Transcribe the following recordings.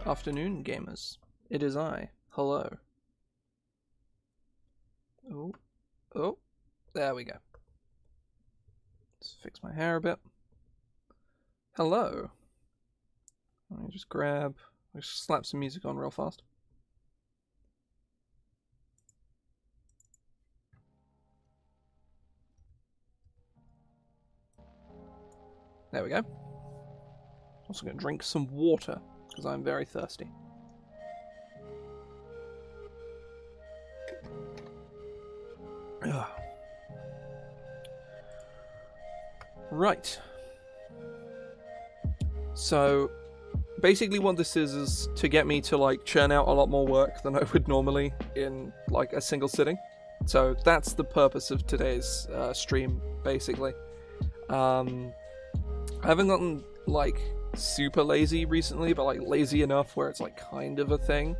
Afternoon, gamers. It is I. Hello. Oh, there we go. Let's fix my hair a bit. Hello. Let me just slap some music on real fast. There we go. Also going to drink some water, because I'm very thirsty. Ugh. Right. So, basically what this is to get me to, like, churn out a lot more work than I would normally in, like, a single sitting. So, that's the purpose of today's stream, basically. I haven't gotten, like, super lazy recently, but, like, lazy enough where it's, like, kind of a thing.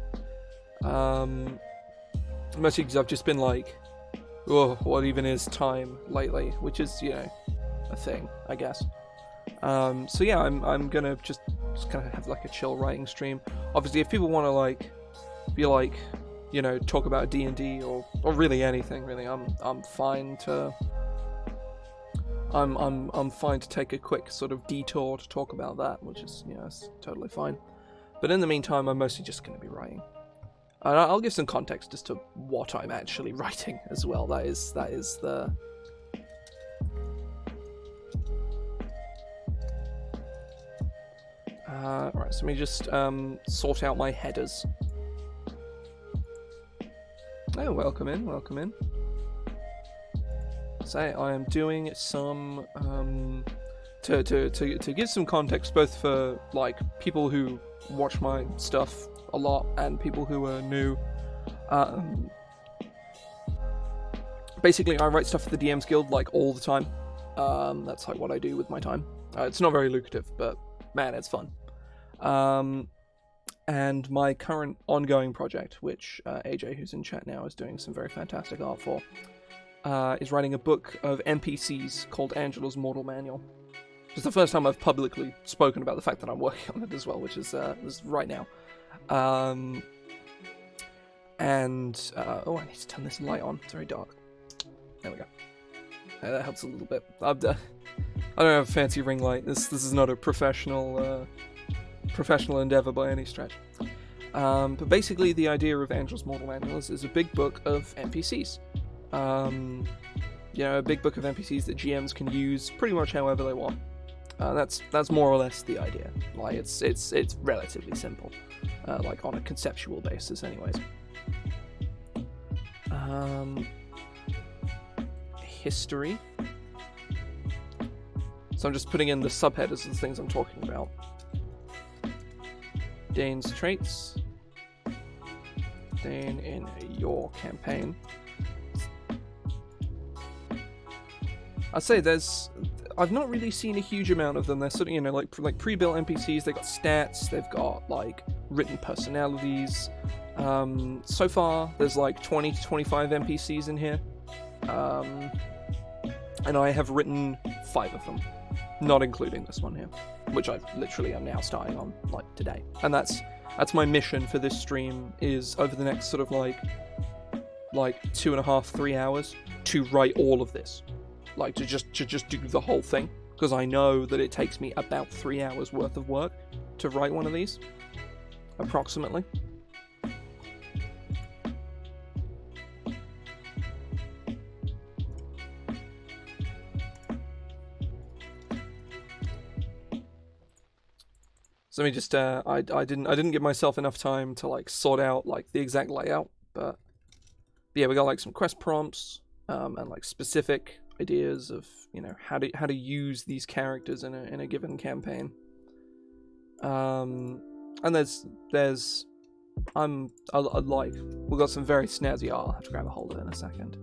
Mostly because I've just been, like, oh, what even is time lately, which is, you know, a thing, I guess. So yeah, I'm gonna just kind of have, like, a chill writing stream. Obviously, if people want to, like, be like, you know, talk about D&D or really anything, really, I'm fine to... I'm fine to take a quick sort of detour to talk about that, which is, you know, it's totally fine. But in the meantime, I'm mostly just going to be writing. And I'll give some context as to what I'm actually writing as well. That is the... Right, so let me just sort out my headers. Oh, welcome in. Say I am doing some to give some context, both for, like, people who watch my stuff a lot and people who are new. Basically, I write stuff for the DMs Guild, like, all the time. That's, like, what I do with my time. It's not very lucrative, but man, it's fun. And my current ongoing project, which AJ, who's in chat now, is doing some very fantastic art for, is writing a book of NPCs called Angela's Mortal Manual. It's the first time I've publicly spoken about the fact that I'm working on it as well, which is right now. Oh, I need to turn this light on. It's very dark. There we go. That helps a little bit. I don't have a fancy ring light. This is not a professional endeavor by any stretch. But basically, the idea of Angela's Mortal Manual is a big book of NPCs. You know, a big book of NPCs that GMs can use pretty much however they want. That's more or less the idea. Like, it's relatively simple, like, on a conceptual basis, anyways. History. So I'm just putting in the subheaders of the things I'm talking about. Dain's traits. Dain in your campaign. I'd say I've not really seen a huge amount of them. They're sort of, you know, like pre-built NPCs. They've got stats. They've got, like, written personalities. So far, there's like 20 to 25 NPCs in here. And I have written 5 of them, not including this one here, which I literally am now starting on, like, today. And that's my mission for this stream, is over the next sort of like 2.5, 3 hours to write all of this. Like, to just do the whole thing, because I know that it takes me about 3 hours worth of work to write one of these, approximately. So let me just I didn't give myself enough time to, like, sort out, like, the exact layout, but yeah, we got, like, some quest prompts and, like, specific ideas of, you know, how to use these characters in a given campaign. And we've got some very snazzy art. I'll have to grab a hold of it in a second.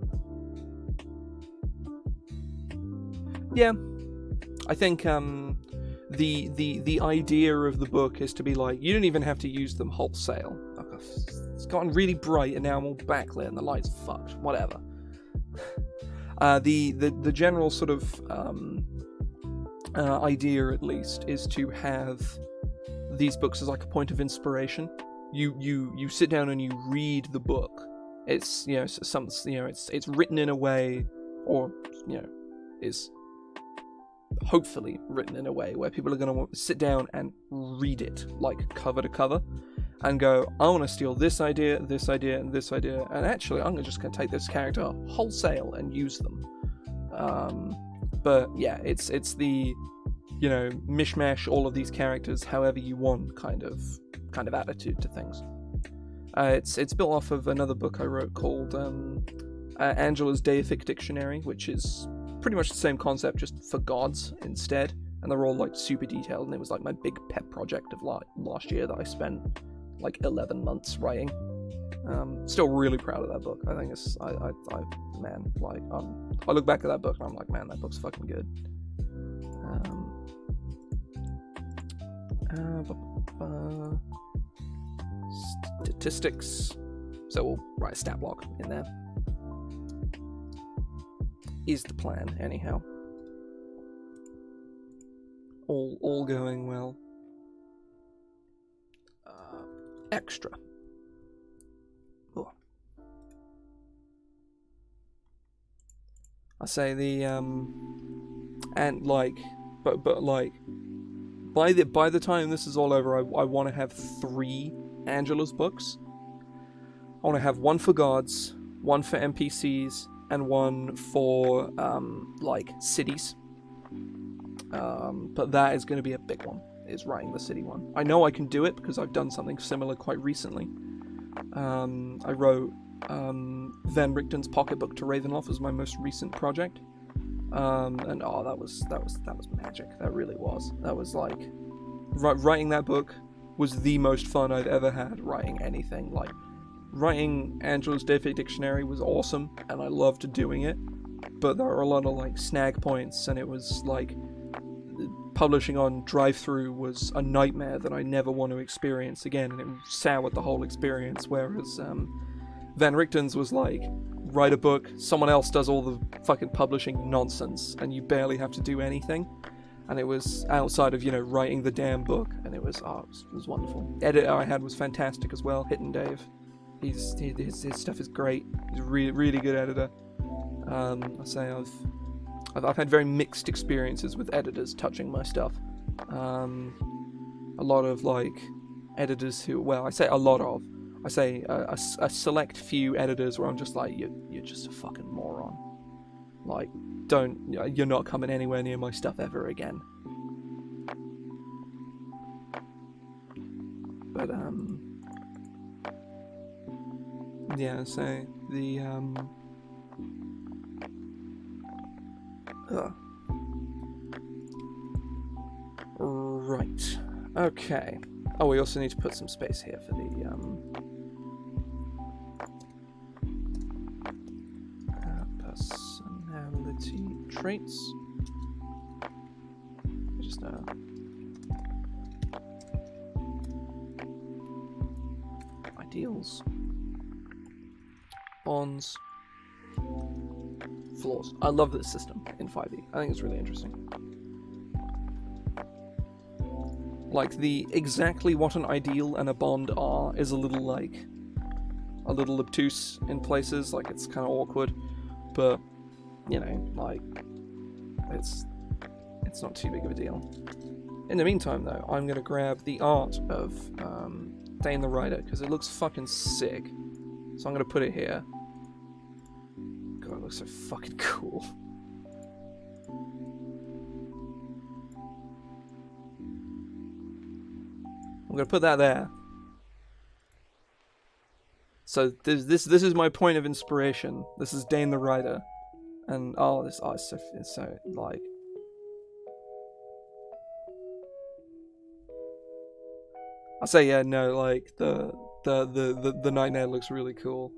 Yeah, I think the idea of the book is to be like, you don't even have to use them wholesale. It's gotten really bright and now I'm all backlit and the light's fucked. Whatever. The general sort of idea, at least, is to have these books as like a point of inspiration. You sit down and you read the book. It's it's written in a way, or is hopefully written in a way where people are going to sit down and read it like cover to cover and go, I want to steal this idea, and this idea, and this idea, and actually I'm just going to take this character wholesale and use them. But yeah, it's the mishmash all of these characters however you want kind of attitude to things. It's built off of another book I wrote called Angela's Deific Dictionary, which is pretty much the same concept, just for gods instead, and they're all like super detailed, and it was like my big pet project of last year that I spent like 11 months writing. Still really proud of that book. I think it's I look back at that book and I'm like, man, that book's fucking good. Statistics. So we'll write a stat block in there. Is the plan, anyhow. All going well. Extra. Oh. I say the and like, but like, by the time this is all over, I want to have 3 Angela's books. I want to have one for gods, one for NPCs, and one for like cities. But that is going to be a big one, is writing the city one. I know I can do it because I've done something similar quite recently. I wrote Van Richten's Pocketbook to Ravenloft as my most recent project. And that was magic. That really was. That was like writing that book was the most fun I've ever had writing anything. Like writing Angela's Deific Dictionary was awesome, and I loved doing it. But there were a lot of like snag points, and it was like publishing on drive-through was a nightmare that I never want to experience again, and it soured the whole experience. Whereas Van Richten's was like, write a book, someone else does all the fucking publishing nonsense, and you barely have to do anything. And it was outside of, writing the damn book, and it was wonderful. Editor I had was fantastic as well, Hidden Dave. His stuff is great. He's a really, really good editor. I say I've had very mixed experiences with editors touching my stuff. A lot of like editors who, well, I say a lot of. I say a select few editors where I'm just like, you're just a fucking moron. Like, you're not coming anywhere near my stuff ever again. But, yeah, so, the, right. Okay. Oh, we also need to put some space here for the, personality traits. Just ideals, bonds, flaws. I love this system in 5e. I think it's really interesting. Like the exactly what an ideal and a bond are is a little obtuse in places. Like it's kind of awkward. But, like, it's not too big of a deal. In the meantime, though, I'm going to grab the art of Dain the Writer, because it looks fucking sick. So I'm going to put it here. God, it looks so fucking cool. I'm going to put that there. So this is my point of inspiration. This is Dain the Writer, and it's so like. I say yeah, no, like the nightmare looks really cool.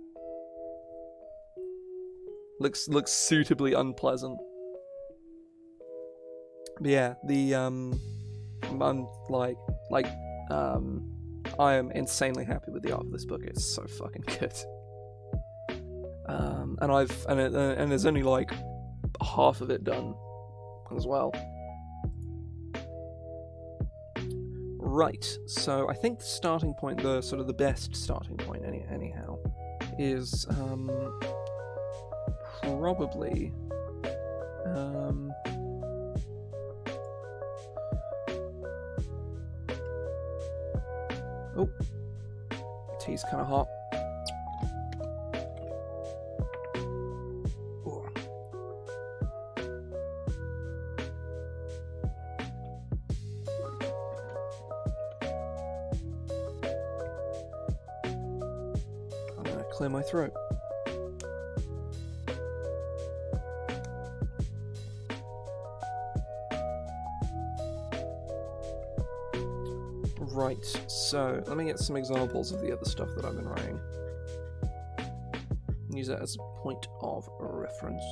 Looks suitably unpleasant. But yeah, I am insanely happy with the art of this book. It's so fucking good. And there's only like half of it done as well. Right, so I think the starting point, the sort of the best starting point anyhow, is probably oh, tea's kind of hot. Ooh. I'm gonna clear my throat. Right, so let me get some examples of the other stuff that I've been writing. Use that as a point of reference.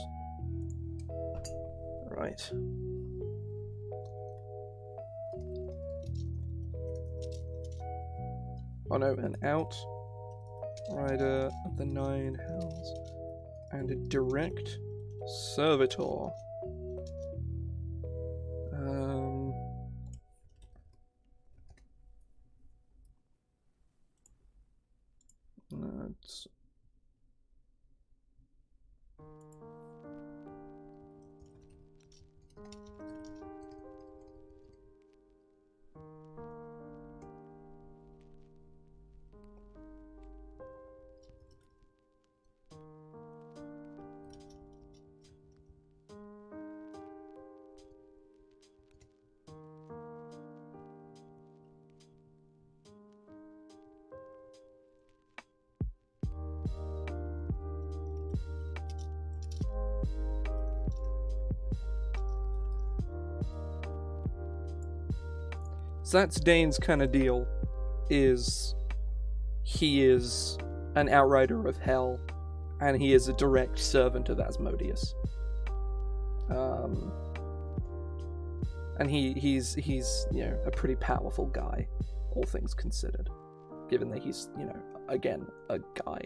Right. Oh no, an out rider of the 9 hells and a direct servitor. No, it's so that's Dain's kind of deal, is he is an outrider of hell, and he is a direct servant of Asmodeus. And he's you know, a pretty powerful guy, all things considered, given that he's, you know, again, a guy.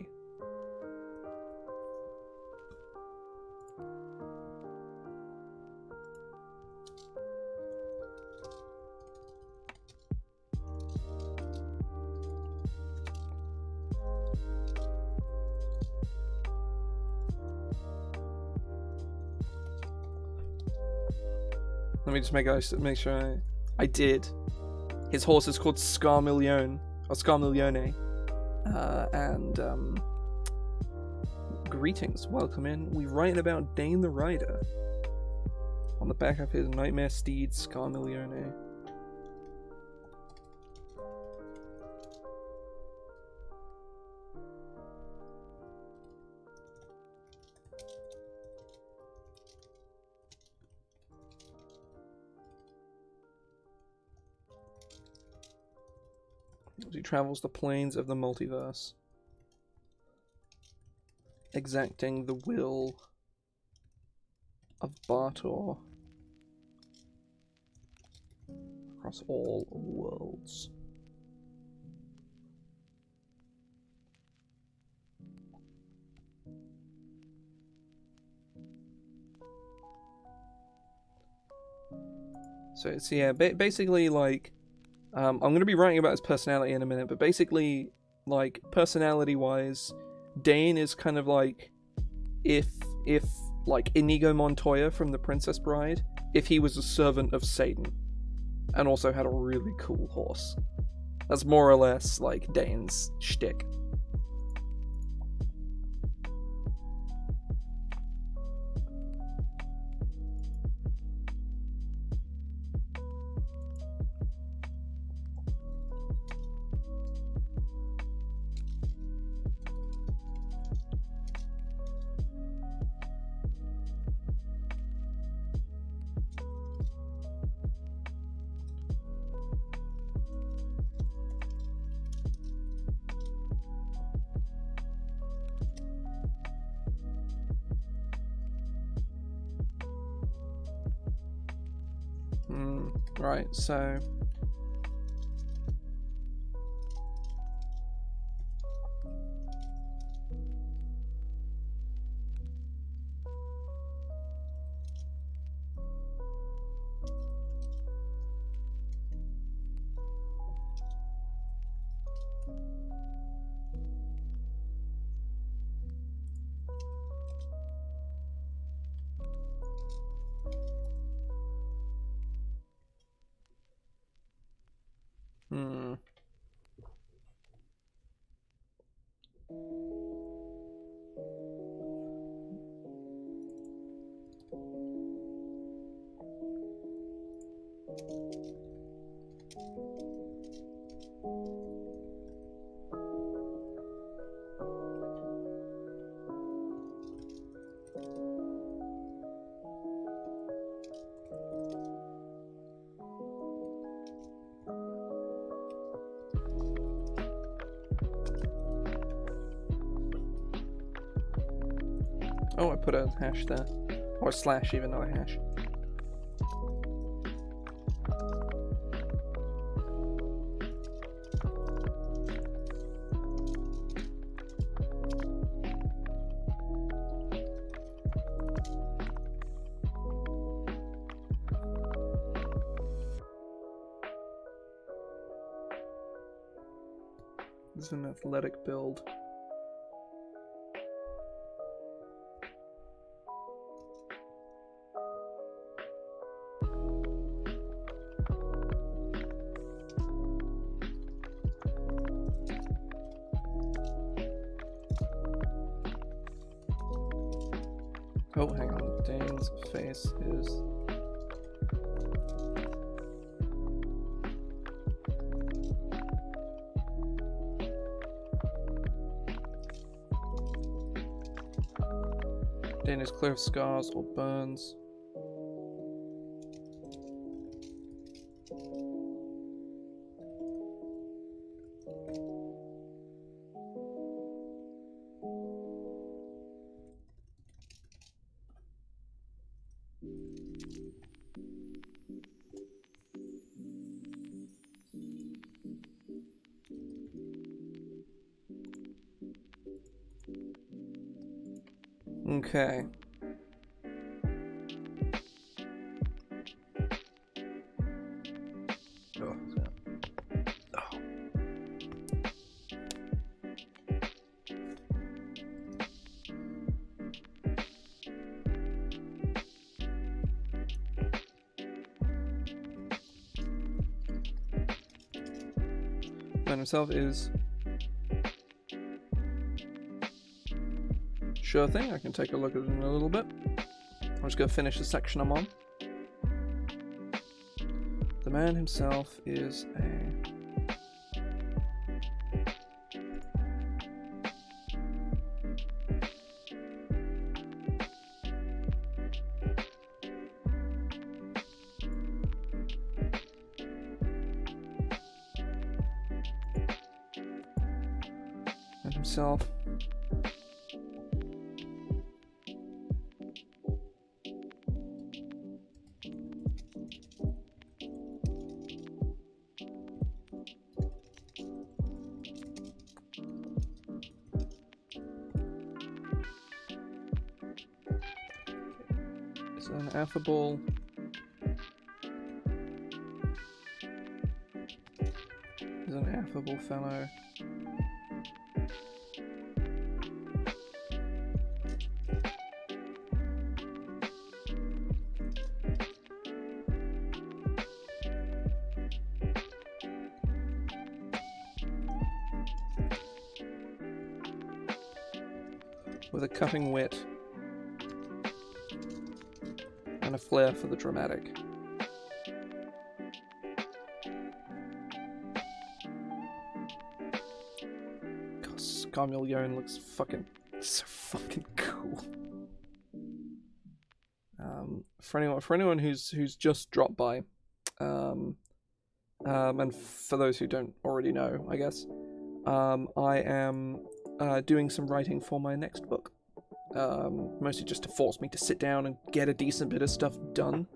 Let me just make sure I did. His horse is called Scarmillione, or Scarmillione. And greetings, welcome in. We write about Dain the Rider on the back of his nightmare steed, Scarmillione. He travels the plains of the multiverse, exacting the will of Bartor across all worlds. So yeah, basically, like, I'm going to be writing about his personality in a minute, but basically, like, personality-wise, Dain is kind of like, if like, Inigo Montoya from The Princess Bride, if he was a servant of Satan, and also had a really cool horse. That's more or less, like, Dain's shtick. Right, so... Oh, I put a hash there. Or a slash even, not a hash. This is an athletic build. Oh, hang on. Dain's face is... Dain is clear of scars or burns. Okay. Oh. Man himself is... Sure thing, I can take a look at it in a little bit. I'm just going to finish the section I'm on. The man himself is a... Man himself... an affable fellow. With a cutting wit and a flair for the dramatic. God, Scarmullion looks so fucking cool. For anyone who's just dropped by, and for those who don't already know, I guess, I am doing some writing for my next book. Mostly just to force me to sit down and get a decent bit of stuff done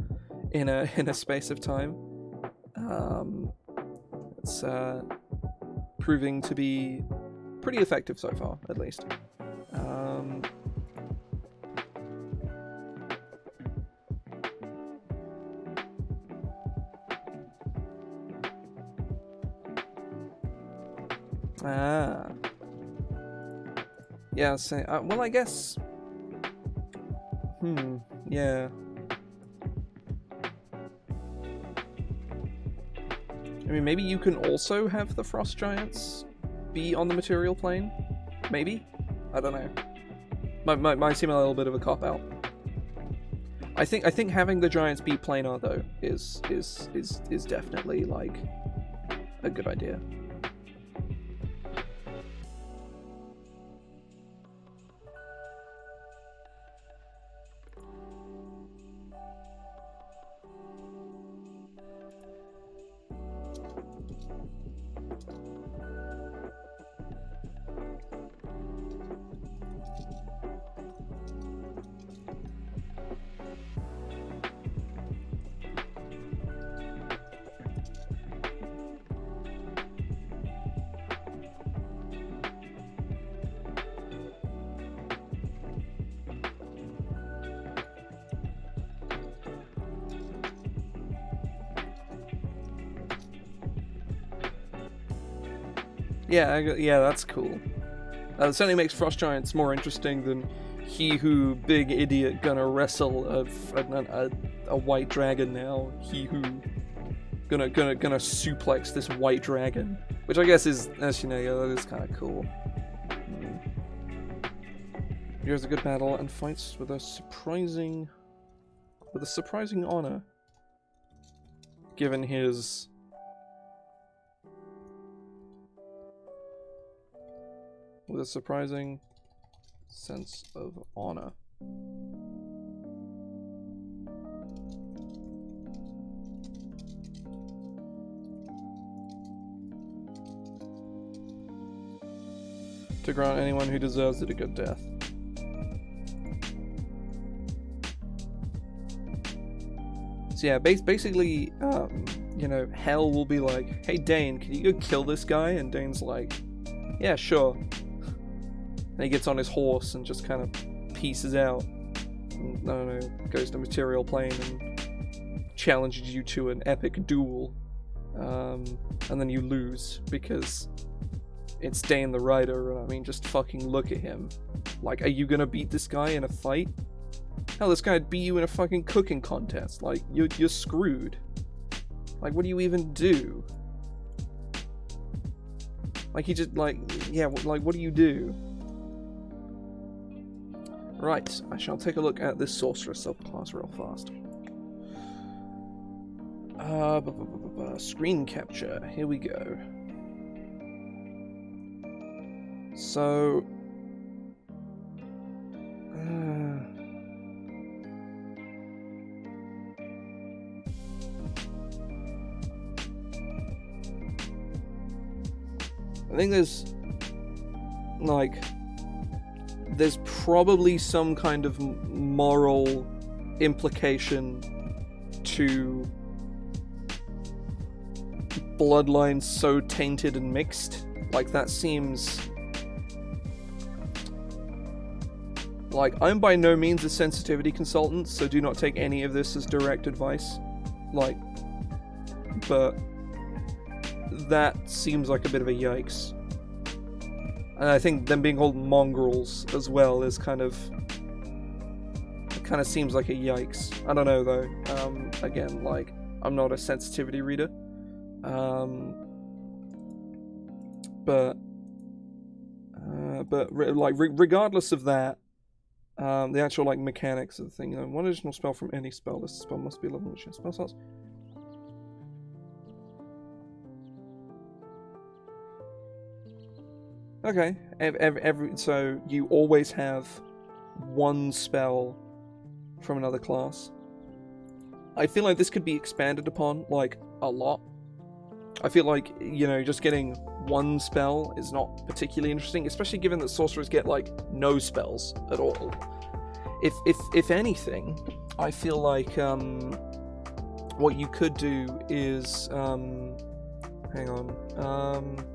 in a space of time. It's proving to be pretty effective so far, at least. Yeah, so, well, I guess... yeah. I mean, maybe you can also have the Frost Giants be on the material plane? Maybe? I don't know. Might seem a little bit of a cop-out. I think having the giants be planar though is definitely like a good idea. Yeah, that's cool. It certainly makes frost giants more interesting than he who big idiot gonna wrestle a white dragon now. He who gonna suplex this white dragon, which I guess is, as you know, yeah, that is kind of cool. Here's a good battle and fights with a surprising honor, given his. With a surprising sense of honor. To grant anyone who deserves it a good death. So yeah, basically, you know, Hell will be like, hey Dain, can you go kill this guy? And Dain's like, yeah, sure. And he gets on his horse and just kind of pieces out. And, I don't know, goes to material plane and challenges you to an epic duel. And then you lose because it's Dain the writer, and I mean, just fucking look at him. Like, are you gonna beat this guy in a fight? Hell, this guy'd beat you in a fucking cooking contest. Like, you're screwed. Like, what do you even do? Like, he just, like, yeah, like, what do you do? Right, I shall take a look at this sorcerer subclass real fast. Screen capture, here we go. So... I think there's probably some kind of moral implication to bloodlines so tainted and mixed. Like, that seems... Like, I'm by no means a sensitivity consultant, so do not take any of this as direct advice. Like, but... that seems like a bit of a yikes. And I think them being called mongrels as well is kind of... It kind of seems like a yikes. I don't know though. Again, like, I'm not a sensitivity reader. Regardless of that, the actual, like, mechanics of the thing, you know, one additional spell from any spell. This spell must be level which spell slots. Okay, so you always have one spell from another class. I feel like this could be expanded upon, like, a lot. I feel like, you know, just getting one spell is not particularly interesting, especially given that sorcerers get, like, no spells at all. If anything, I feel like, what you could do is, hang on,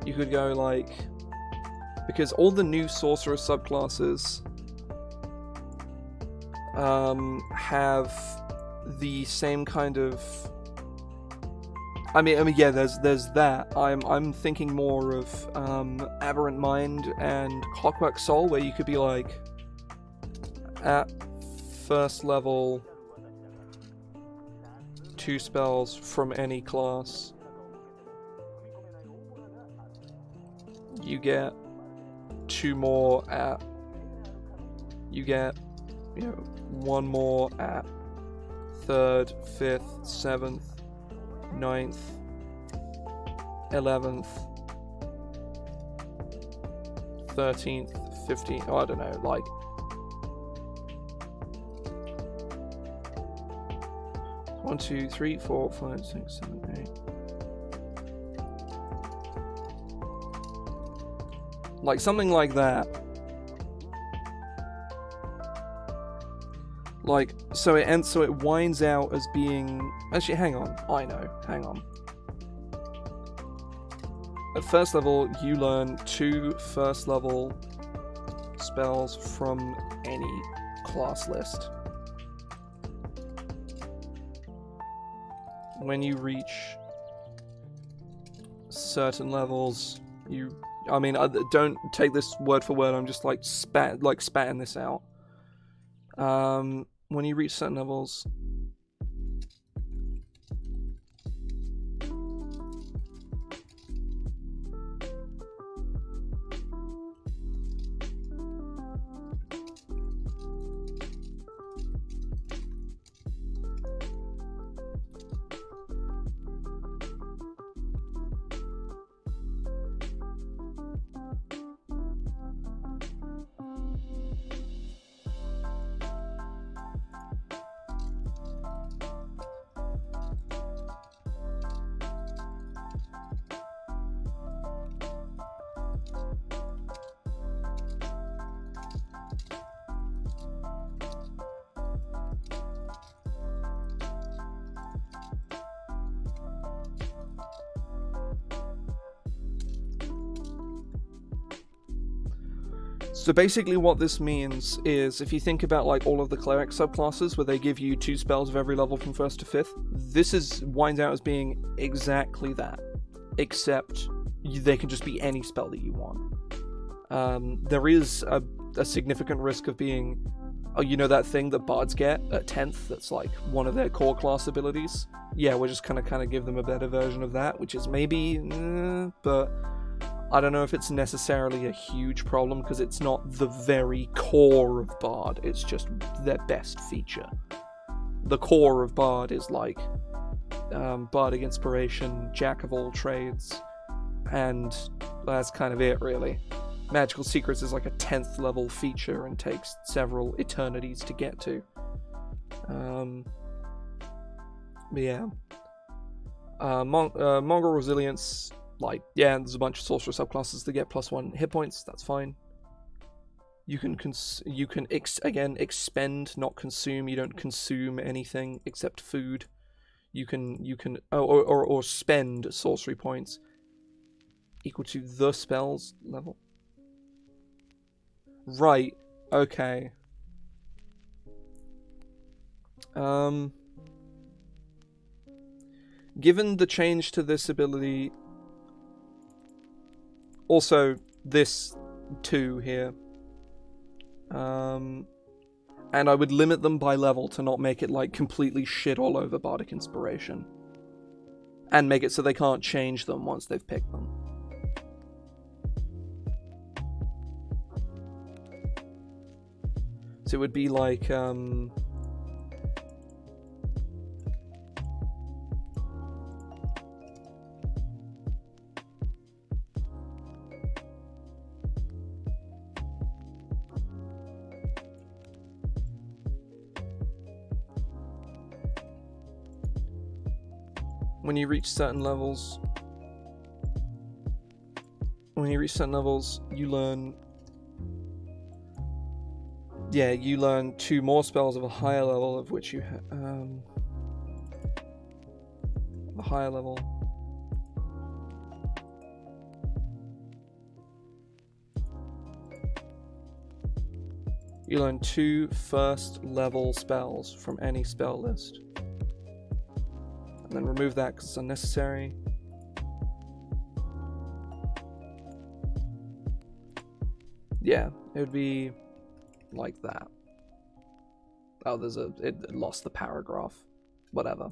you could go, like, because all the new sorcerer subclasses have the same kind of... I mean, yeah, there's that. I'm thinking more of Aberrant Mind and Clockwork Soul, where you could be like, at first level, 2 spells from any class. You get 2 more at you get, you know, one more at 3rd, 5th, 7th, 9th, 11th, 13th, 15th, oh, I don't know, like... One, two, three, 4, 5, 6, 7, 8. Like something like that. Like, so it winds out as being... Actually, hang on. I know. Hang on. At first level, you learn 2 first level spells from any class list. When you reach certain levels, I mean, don't take this word for word, I'm just like spatting this out. When you reach certain levels, so basically what this means is, if you think about like all of the cleric subclasses where they give you 2 spells of every level from 1st to 5th, this winds out as being exactly that, except they can just be any spell that you want. There is a significant risk of being, oh, you know that thing that bards get at 10th that's like one of their core class abilities? Yeah, we're just kind of give them a better version of that, which is maybe, but I don't know if it's necessarily a huge problem, because it's not the very core of Bard, it's just their best feature. The core of Bard is like Bardic Inspiration, Jack of all trades, and that's kind of it, really. Magical Secrets is like a 10th level feature and takes several eternities to get to. But yeah. Mongol Resilience, like, yeah, there's a bunch of sorcerer subclasses that get +1 hit points, that's fine. You can expend, not consume. You don't consume anything except food. You can or spend sorcery points equal to the spell's level. Right, okay. Given the change to this ability, also this 2 here, and I would limit them by level to not make it like completely shit all over Bardic Inspiration, and make it so they can't change them once they've picked them. So it would be like when you reach certain levels, you learn... Yeah, you learn 2 more spells of a higher level, of which you a higher level. You learn 2 first level spells from any spell list. And then remove that because it's unnecessary. Yeah, it would be like that. Oh, it lost the paragraph. Whatever.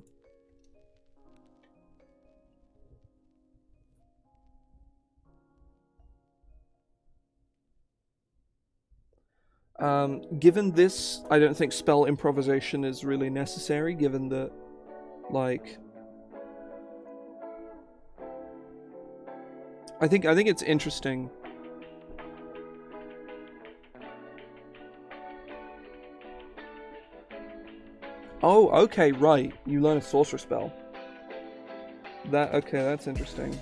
Given this, I don't think spell improvisation is really necessary, given that, like... I think it's interesting. Oh, okay, right. You learn a sorcerer spell. Okay, that's interesting.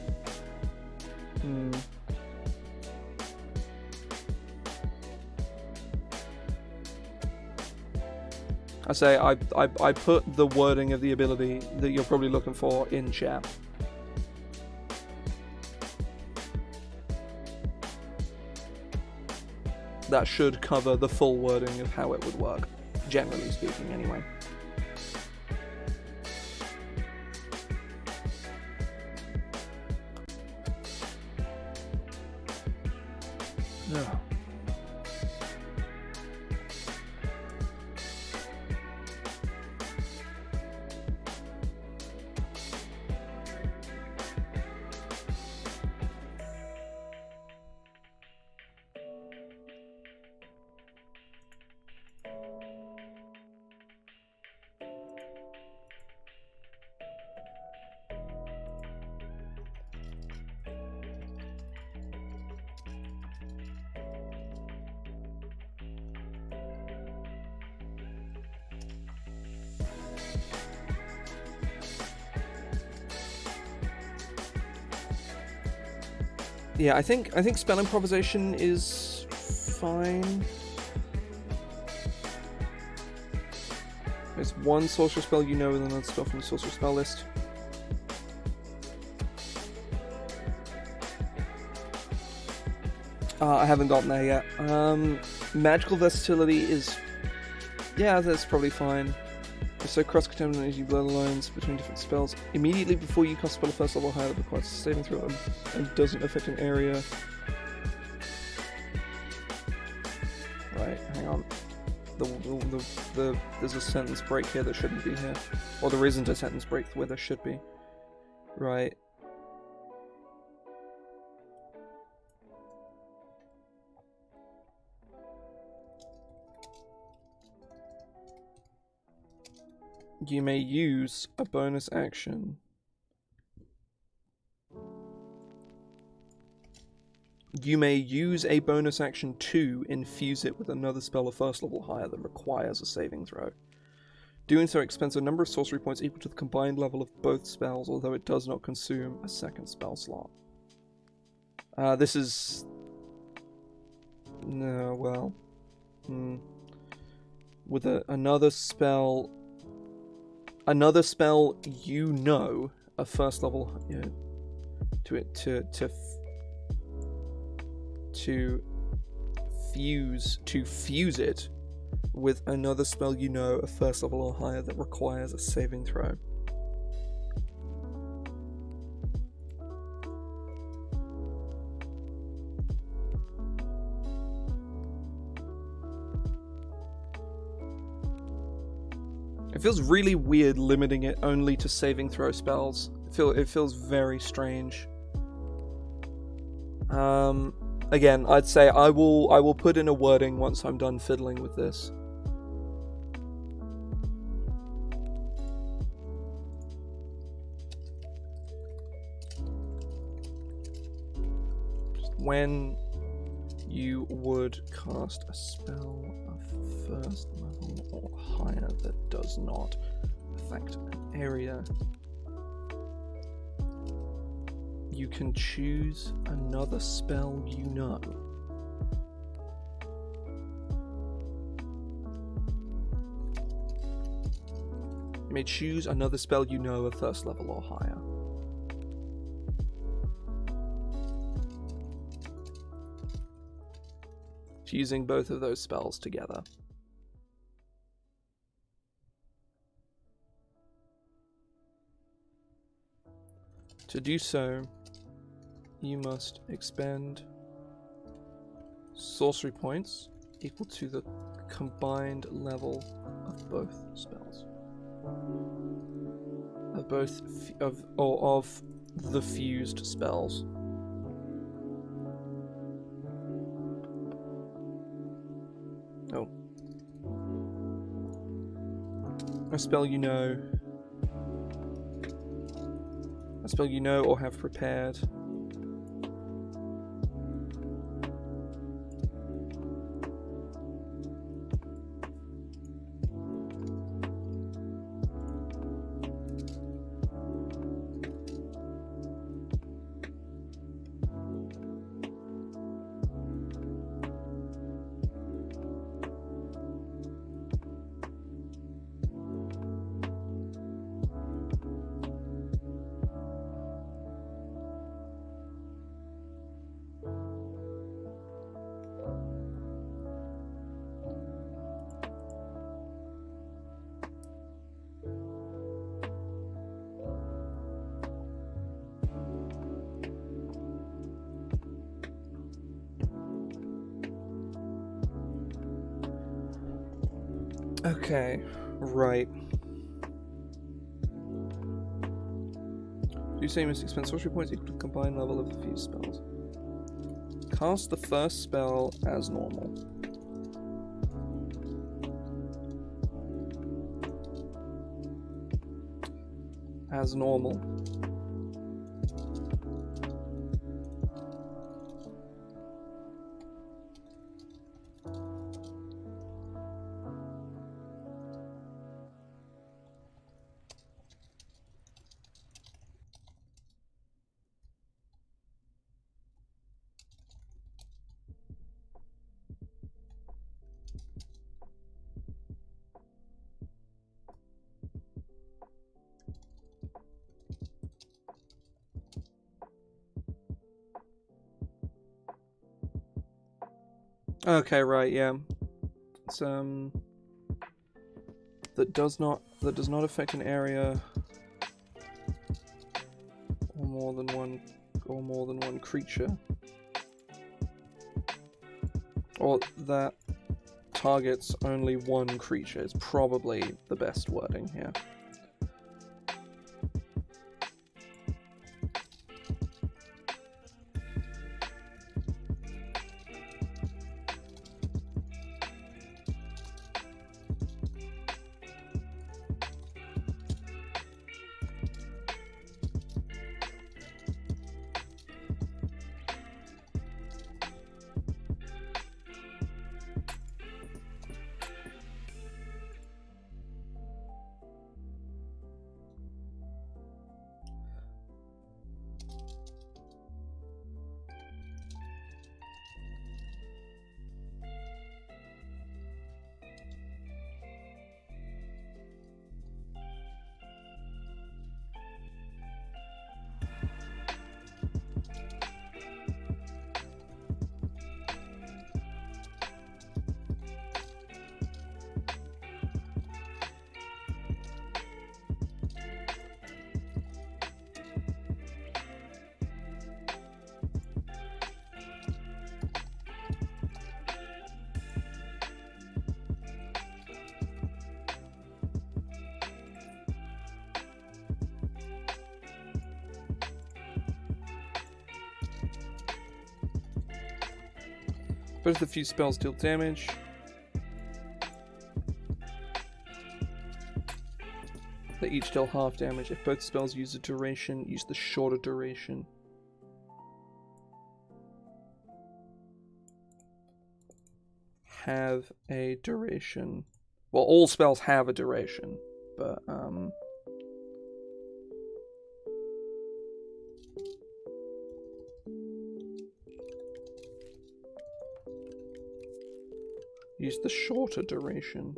I say I put the wording of the ability that you're probably looking for in chat. That should cover the full wording of how it would work, generally speaking, anyway. No. Yeah, I think spell improvisation is fine. There's one sorcerer spell you know and another spell from the sorcerer spell list. I haven't gotten there yet. Magical versatility is... yeah, that's probably fine. So cross-contamination blood lines between different spells. Immediately before you cast a spell first level higher, that requires a saving throw and doesn't affect an area. Right, hang on. There's a sentence break here that shouldn't be here. Or there isn't a sentence break where there should be. Right. You may use a bonus action. You may use a bonus action to infuse it with another spell of first level higher that requires a saving throw. Doing so expends a number of sorcery points equal to the combined level of both spells, although it does not consume a second spell slot. This is... no, well... With another spell... Another spell, you know, a first level, you know, to fuse it with another spell, you know, a first level or higher that requires a saving throw. It feels really weird limiting it only to saving throw spells. It feels very strange. Again, I'd say I will put in a wording once I'm done fiddling with this. Just when you would cast a spell of first level or higher that does not affect an area, you can choose another spell you know. You may choose another spell you know of first level or higher. Using both of those spells together. To do so, you must expend sorcery points equal to the combined level of both spells. Of the fused spells. Oh. A spell you know. A spell you know or have prepared. Okay, right. Do you say Mystic spend sorcery points equal to the combined level of the few spells? Cast the first spell as normal. As normal. Okay, right, yeah. It's that does not affect an area or more than one creature. Or that targets only one creature is probably the best wording here. Both the few spells deal damage. They each deal half damage. If both spells use a duration, use the shorter duration. Have a duration. Well, all spells have a duration, but use the shorter duration.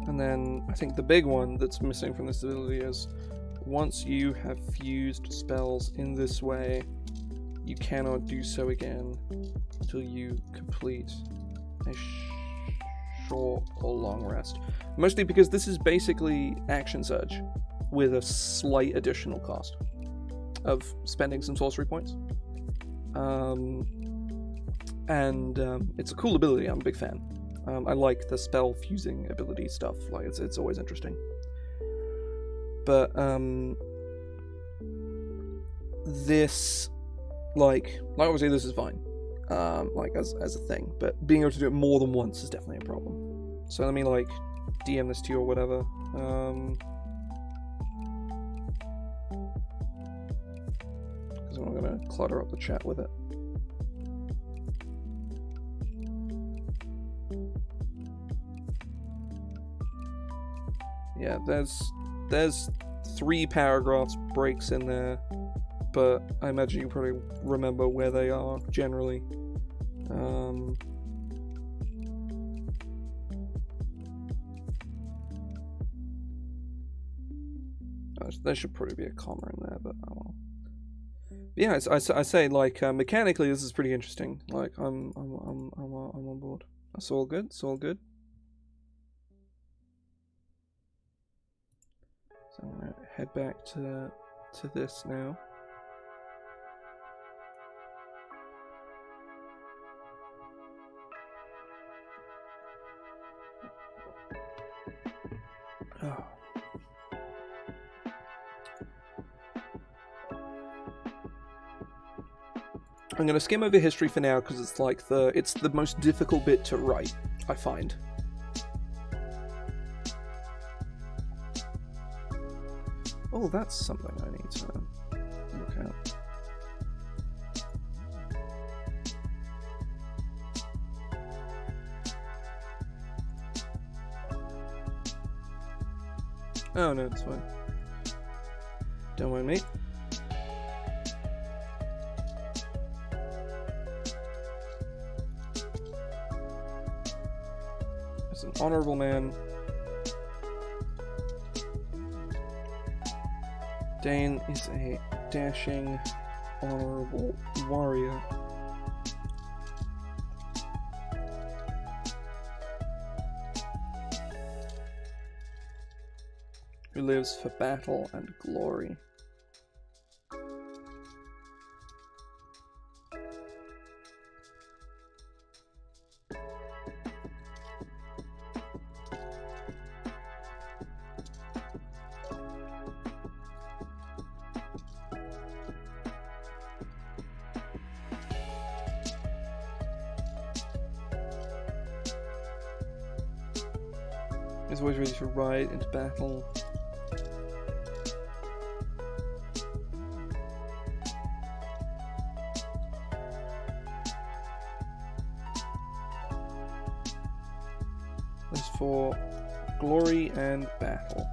And then I think the big one that's missing from this ability is once you have fused spells in this way, you cannot do so again until you complete a short or long rest. Mostly because this is basically Action Surge with a slight additional cost of spending some sorcery points. It's a cool ability. I'm a big fan. I like the spell fusing ability stuff. Like it's always interesting. But this like obviously this is fine, like as a thing, but being able to do it more than once is definitely a problem. So let me like DM this to you or whatever. Because I'm not gonna clutter up the chat with it. Yeah, there's 3 paragraphs breaks in there, but I imagine you probably remember where they are generally. There should probably be a comma in there, but oh well. But yeah, I say like mechanically this is pretty interesting. Like I'm on board. That's all good. It's all good. So I'm gonna head back to this now. Oh. I'm gonna skim over history for now because it's like it's the most difficult bit to write, I find. Oh, that's something I need to look at. Oh no, it's fine. Don't mind me. As an honorable man, Dain is a dashing, honorable warrior. Who lives for battle and glory. Is always ready to ride into battle. Is for glory and battle.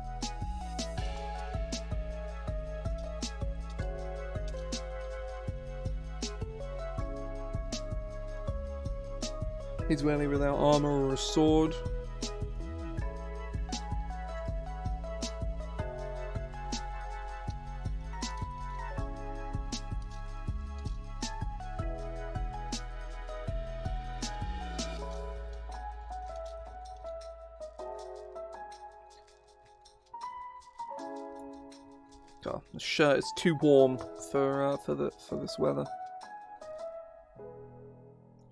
He's wary without armor or a sword. God, the shirt is too warm for this weather.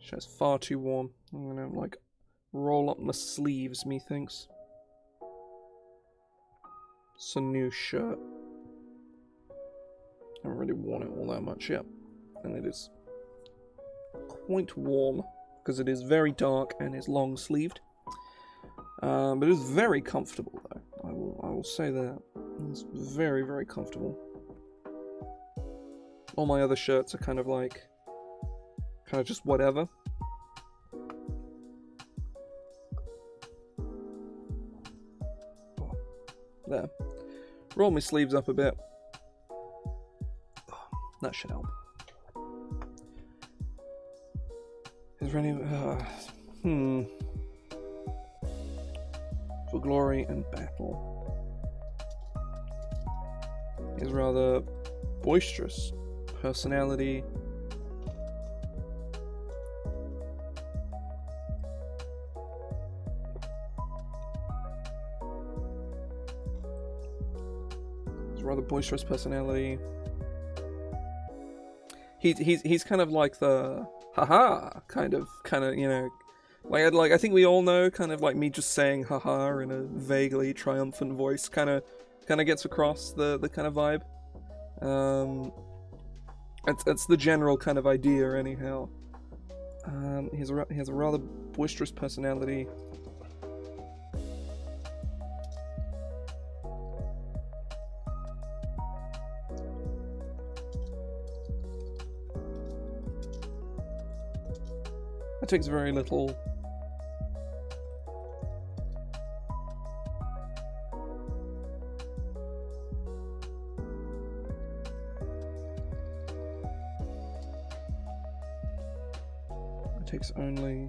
Shirt's far too warm. I'm gonna like roll up my sleeves, methinks. It's a new shirt. I haven't really worn it all that much yet, and it is quite warm because it is very dark and is long sleeved. But it is very comfortable though. I will say that. It's very, very comfortable. All my other shirts are kind of just whatever. There. Roll my sleeves up a bit. That should help. Is there any... For glory and battle. Is rather boisterous. Personality. Is rather boisterous personality. He's kind of like the haha kind of you know, like I think we all know kind of like me just saying haha in a vaguely triumphant voice kind of gets across the kind of vibe. That's the general kind of idea, anyhow. He has a rather boisterous personality. That takes very little. It takes only.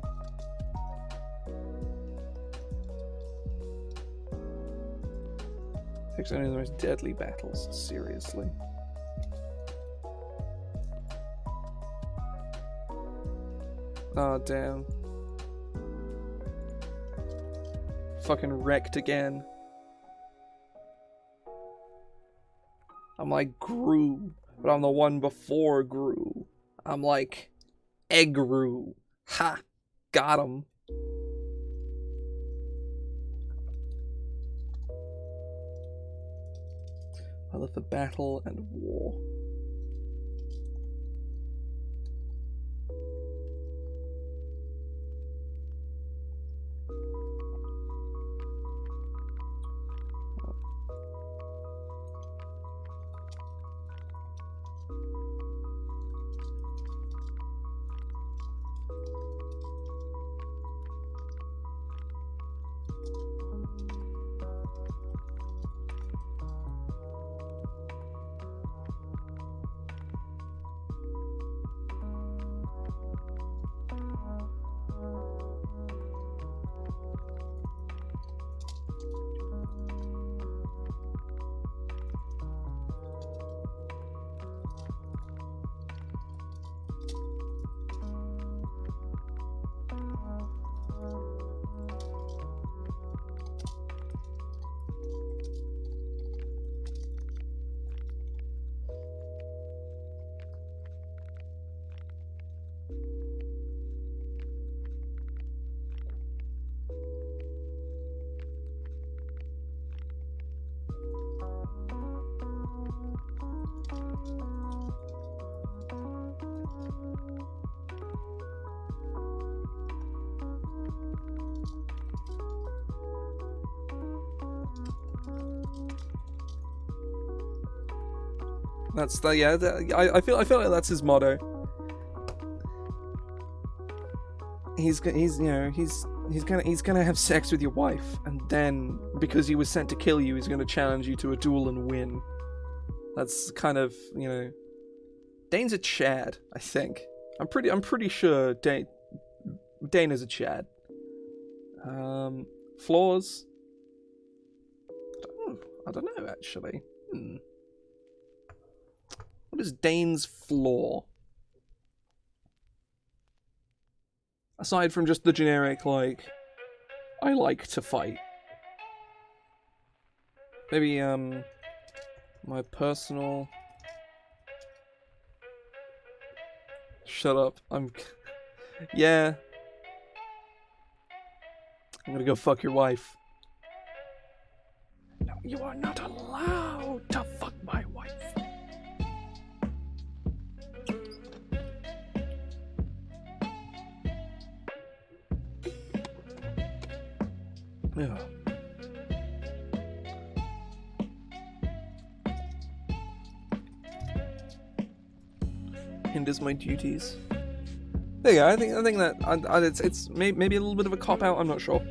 Takes only the most deadly battles, seriously. Oh, damn. Fucking wrecked again. I'm like Gru, but I'm the one before Gru. I'm like Egru. Ha! Got him. I love the battle and war. That's I feel like that's his motto. He's gonna have sex with your wife, and then because he was sent to kill you, he's gonna challenge you to a duel and win. That's kind of, you know, Dain's a Chad, I think. I'm pretty sure Dain is a Chad. Flaws? I don't know actually. What is Dain's flaw? Aside from just the generic, like, I like to fight. Maybe, my personal... Shut up. Yeah. I'm gonna go fuck your wife. No, you are not allowed to fuck my wife. Yeah. Hinders my duties. There you go. I think that it's maybe a little bit of a cop out. I'm not sure.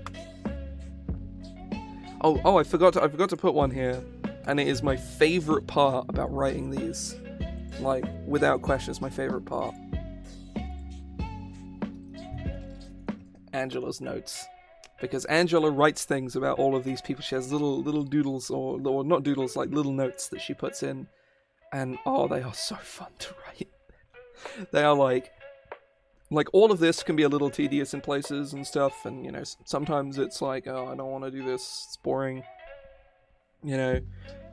Oh, I forgot to put one here, and it is my favorite part about writing these. Like, without question, it's my favorite part. Angela's notes. Because Angela writes things about all of these people. She has little doodles, or not doodles, like little notes that she puts in. And, oh, they are so fun to write. They are like all of this can be a little tedious in places and stuff. And, you know, sometimes it's like, oh, I don't want to do this. It's boring. You know.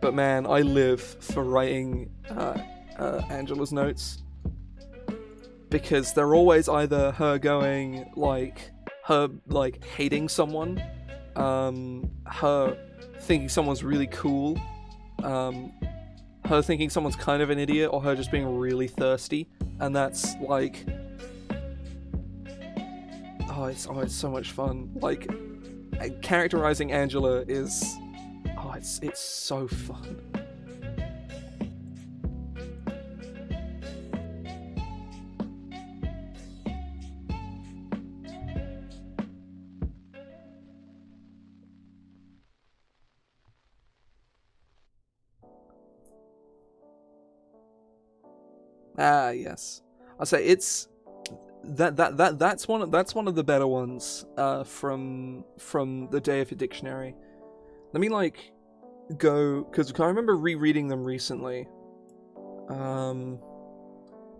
But, man, I live for writing Angela's notes. Because they're always either her going, like... her, like, hating someone, her thinking someone's really cool, her thinking someone's kind of an idiot or her just being really thirsty, and that's like, it's so much fun. Like, characterizing Angela is, it's so fun. Ah, yes. I'll say it's that's one of the better ones from the Day of the Dictionary. Let me go, because I remember rereading them recently. The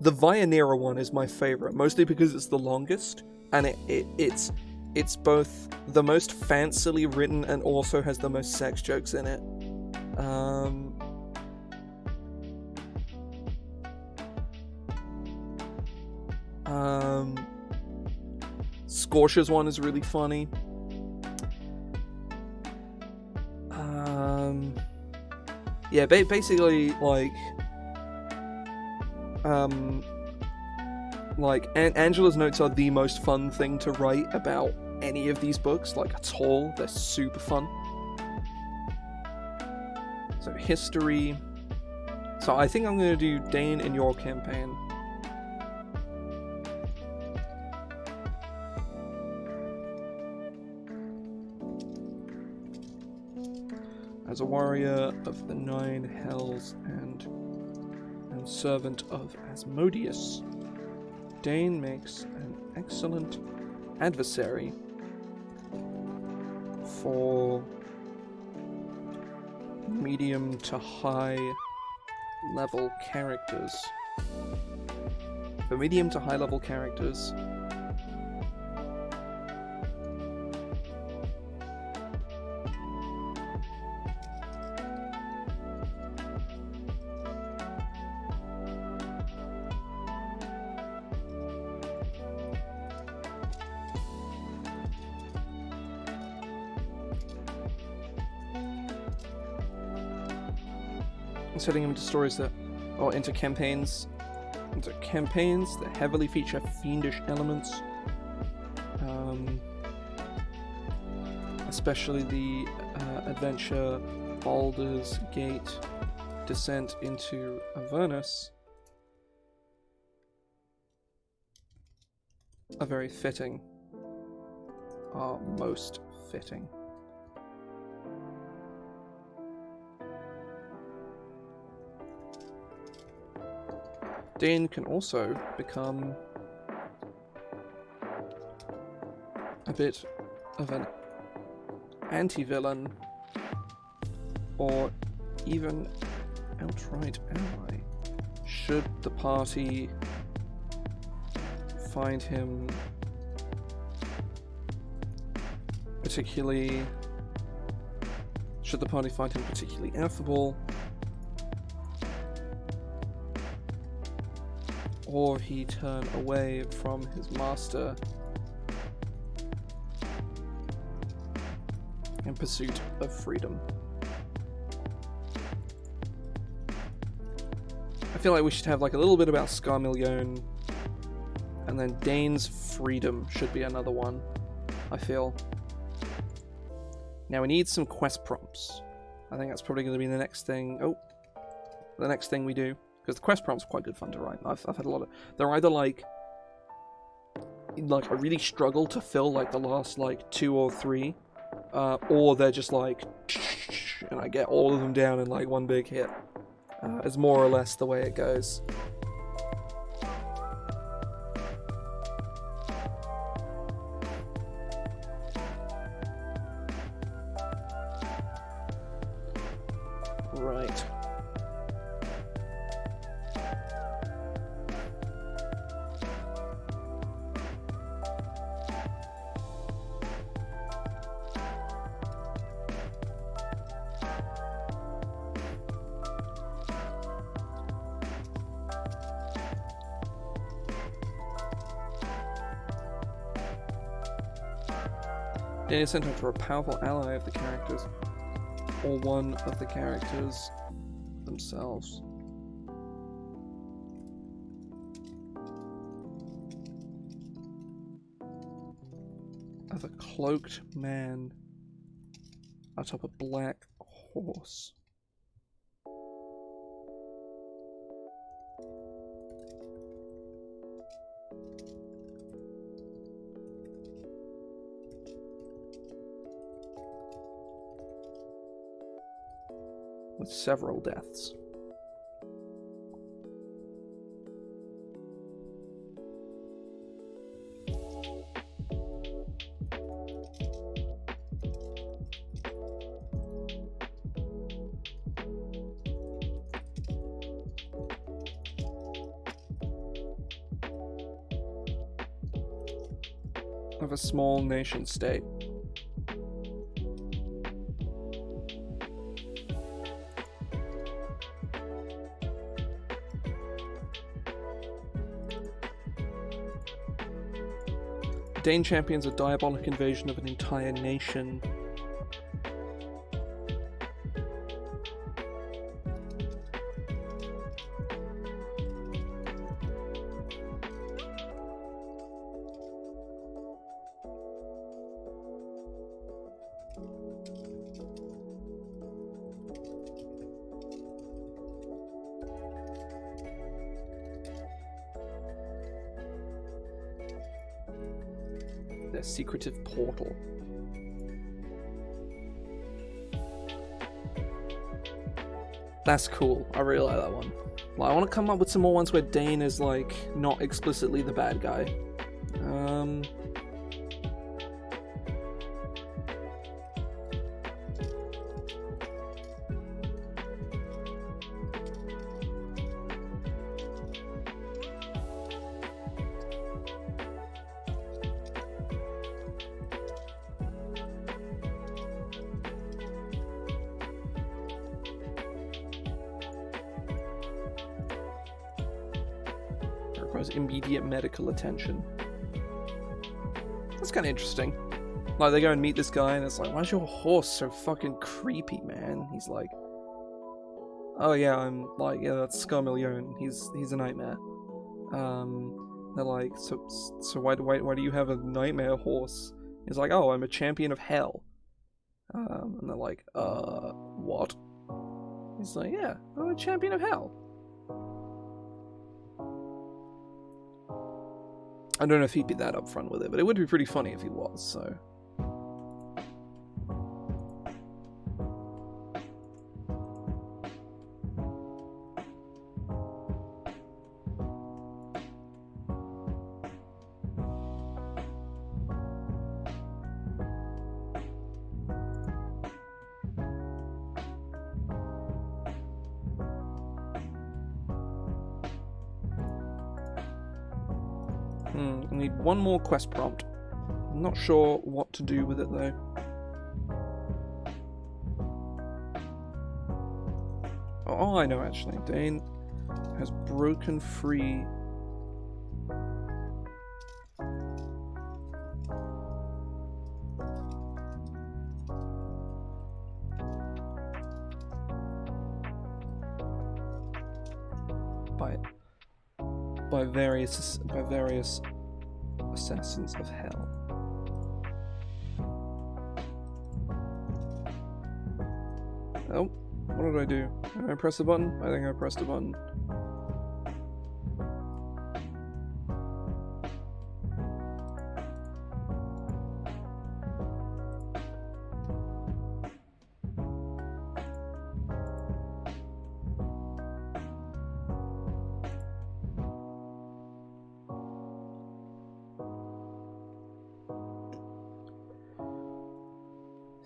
Vianera one is my favorite, mostly because it's the longest, and it's both the most fancily written and also has the most sex jokes in it. Scorcher's one is really funny. Yeah, basically, Angela's notes are the most fun thing to write about any of these books, at all. They're super fun. So, history. So, I think I'm going to do Dain in your campaign. As a warrior of the 9 hells and servant of Asmodeus, Dain makes an excellent adversary for medium to high level characters. Setting him into stories into campaigns that heavily feature fiendish elements, especially the adventure Baldur's Gate Descent into Avernus, are very fitting, are most fitting. Dain can also become a bit of an anti-villain, or even outright ally, should the party find him particularly affable, or he turn away from his master in pursuit of freedom. I feel like we should have a little bit about Scarmillion, and then Dain's freedom should be another one, I feel. Now we need some quest prompts. I think that's probably going to be the next thing. The next thing we do. Because the quest prompts are quite good fun to write. I've had a lot of... They're either I really struggle to fill the last 2 or 3, or they're just and I get all of them down in one big hit. Is more or less the way it goes. Right. Data center a powerful ally of the characters, or one of the characters, the themselves. Of a cloaked man atop a black horse. With several deaths. Of a small nation state. Dain champions a diabolic invasion of an entire nation. Their secretive portal. That's cool. I really like that one. Like, I want to come up with some more ones where Dain is, like, not explicitly the bad guy. Requires immediate medical attention. That's kind of interesting. Like, they go and meet this guy, and it's like, why's your horse so fucking creepy, man? He's like, oh yeah, I'm like, yeah, that's Scarmillion. He's a nightmare. They're like, so why do you have a nightmare horse? He's like, oh, I'm a champion of hell. And they're like, what? He's like, yeah, I'm a champion of hell. I don't know if he'd be that upfront with it, but it would be pretty funny if he was, so. I need one more quest prompt. I'm not sure what to do with it though. Oh, I know actually. Dain has broken free. By various assassins of hell. Oh, what did I do? Did I press the button? I think I pressed the button.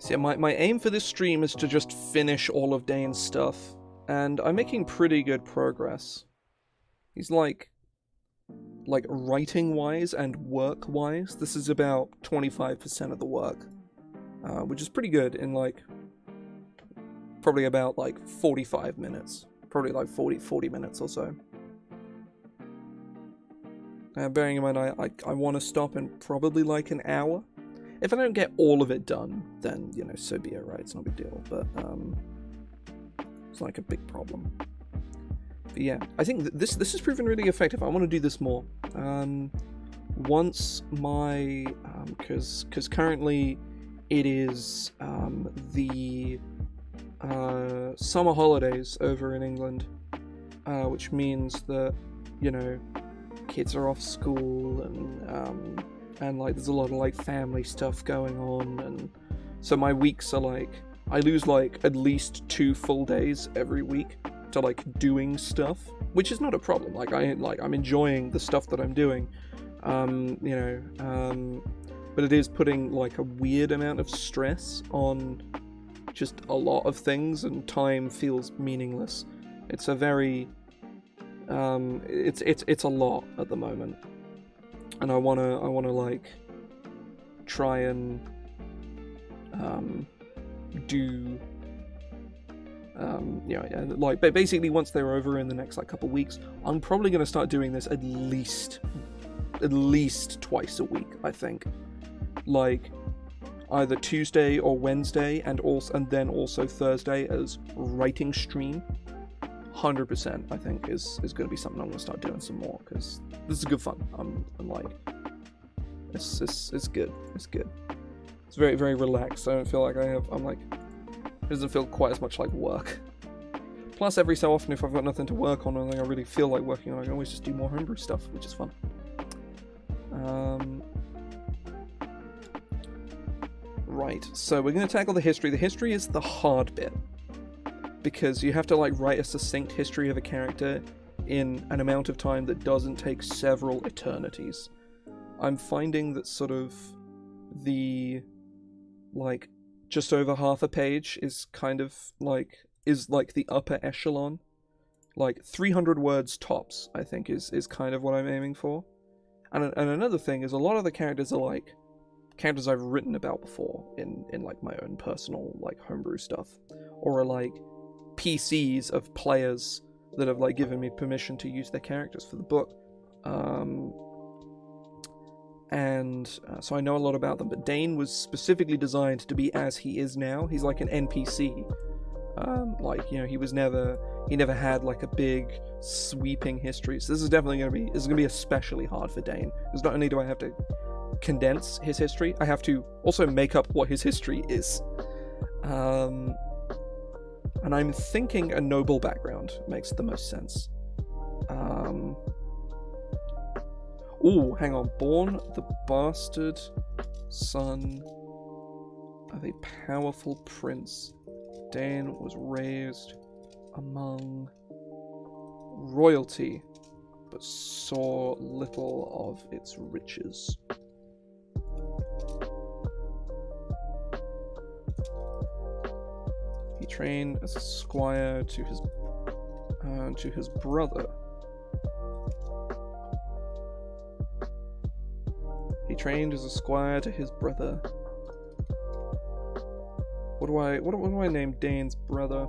So yeah, my aim for this stream is to just finish all of Dain's stuff, and I'm making pretty good progress. He's like writing-wise and work-wise, this is about 25% of the work, which is pretty good in like, probably about like 45 minutes, probably like 40 minutes or so. Bearing in mind I want to stop in probably like an hour. If I don't get all of it done, then, you know, so be it, right? It's not a big deal, but, is like a big problem. But yeah, I think this has proven really effective. I want to do this more. Once my because currently it is the summer holidays over in England, which means that, you know, kids are off school and like there's a lot of like family stuff going on, and so my weeks are like, I lose like at least 2 full days every week to like doing stuff, which is not a problem. Like I'm enjoying the stuff that I'm doing, you know, but it is putting like a weird amount of stress on just a lot of things, and time feels meaningless. It's a very it's a lot at the moment, and I wanna like try and do you know, like basically once they're over in the next like couple weeks, I'm probably gonna start doing this at least twice a week. I think, like either Tuesday or Wednesday, and then also Thursday as writing stream. 100%, I think is going to be something I'm going to start doing some more, because this is good fun. I'm like, it's good. It's good. It's very, very relaxed. I don't feel like I'm like, it doesn't feel quite as much like work. Plus, every so often, if I've got nothing to work on, or anything I really feel like working on, I can always just do more homebrew stuff, which is fun. Right, so we're going to tackle the history. The history is the hard bit, because you have to like write a succinct history of a character in an amount of time that doesn't take several eternities. I'm finding that sort of the like just over half a page is kind of like the upper echelon. Like 300 words tops, I think is kind of what I'm aiming for. And another thing is, a lot of the characters are like characters I've written about before in like my own personal like homebrew stuff, or are like PCs of players that have like given me permission to use their characters for the book, so I know a lot about them. But Dain was specifically designed to be as he is now. He's like an NPC. Like, you know, he never had like a big sweeping history. So this is definitely going to be especially hard for Dain, because not only do I have to condense his history, I have to also make up what his history is. And I'm thinking a noble background makes the most sense. Ooh, hang on. Born the bastard son of a powerful prince, Dain was raised among royalty, but saw little of its riches. He trained as a squire to his brother. He trained as a squire to his brother. What do I name Dain's brother?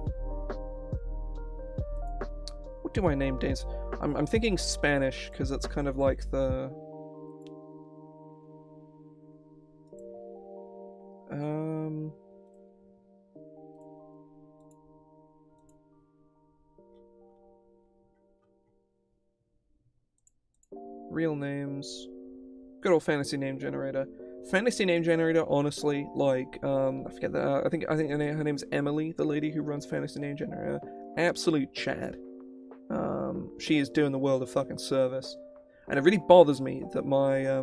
What do I name Dain's? I'm thinking Spanish, because that's kind of like the real names. Good old fantasy name generator. Fantasy name generator, honestly, like, I forget that. I think her name's Emily, the lady who runs fantasy name generator. Absolute Chad. She is doing the world a fucking service, and it really bothers me that my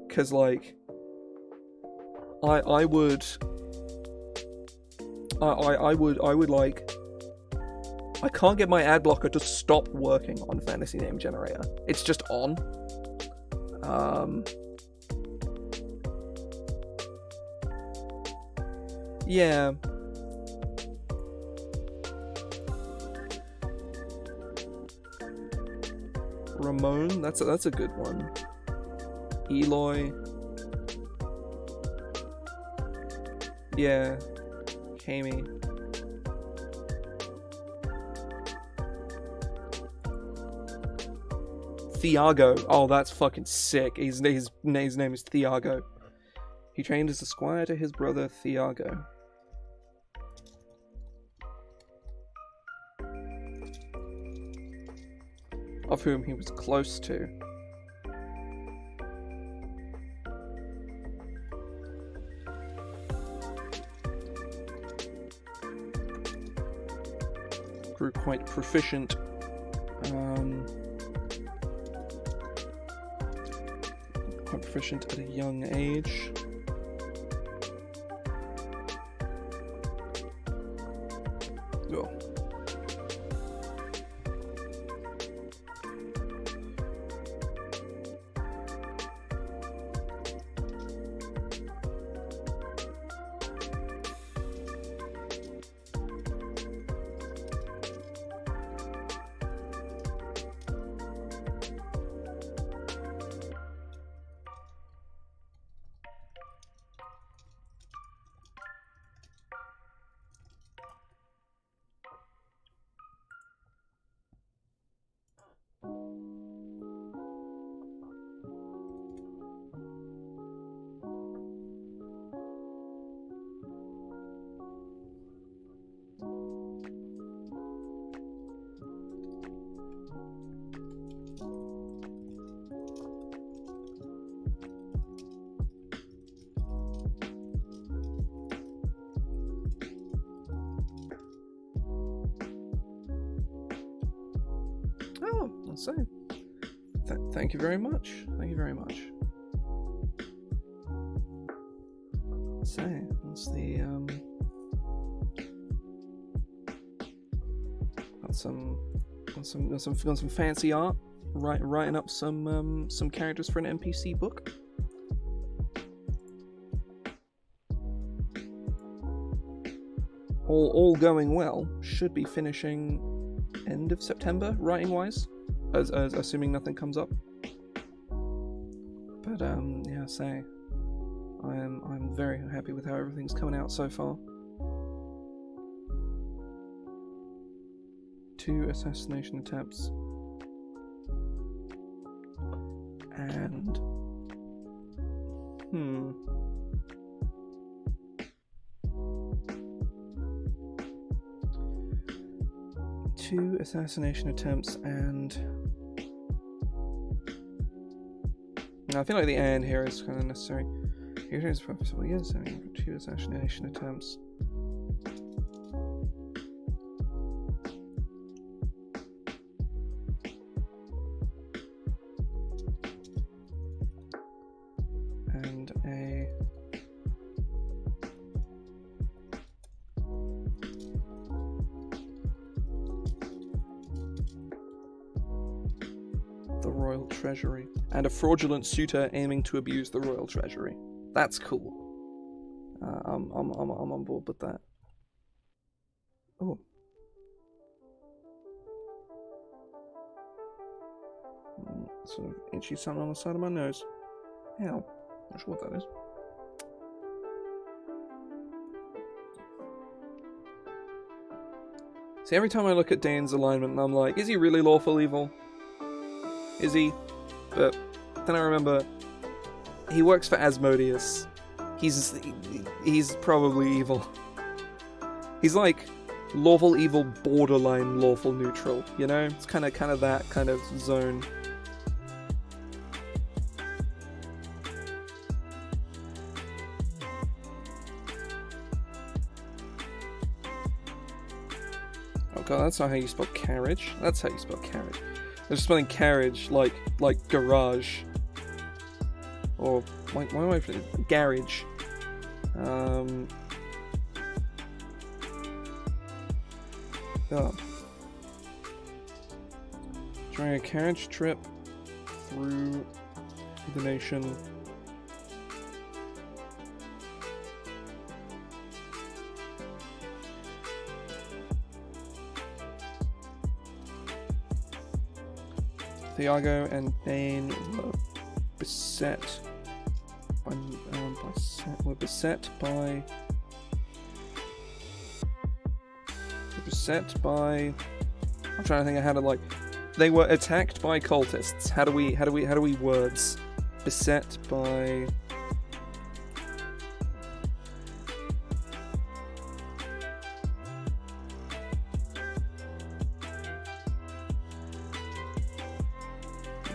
because like, I would like, I can't get my ad blocker to stop working on fantasy name generator. It's just on. Yeah. Ramon, that's a good one. Eloy. Yeah. Kami. Thiago. Oh, that's fucking sick. His name is Thiago. He trained as a squire to his brother Thiago. of whom he was close to. Grew quite proficient. Quite proficient at a young age. Oh. Oh, I'll say. Thank you very much. Thank you very much. Say, that's the got some fancy art. Writing up some characters for an NPC book. All going well. Should be finishing end of September, writing wise, as assuming nothing comes up. But yeah, say I'm very happy with how everything's coming out so far. 2 assassination attempts and 2 assassination attempts and I feel like the and here is kind of necessary. Here's purposeful. Yes, I mean 2 assassination attempts. And a the Royal Treasury. And a fraudulent suitor aiming to abuse the Royal Treasury. That's cool. I'm on board with that. Oh. Sort of itchy something on the side of my nose. Ow. Not sure what that is. See, every time I look at Dain's alignment, I'm like, is he really lawful evil? Is he? But then I remember he works for Asmodeus. He's probably evil. He's like lawful evil borderline lawful neutral, you know? It's kind of that kind of zone. Oh god, that's not how you spell carriage. That's how you spell carriage. They're spelling carriage like garage. Or why am I garage? Oh. During a carriage trip through the nation. Thiago and Dain were beset by I'm trying to think of how to like they were attacked by cultists. How do we words beset by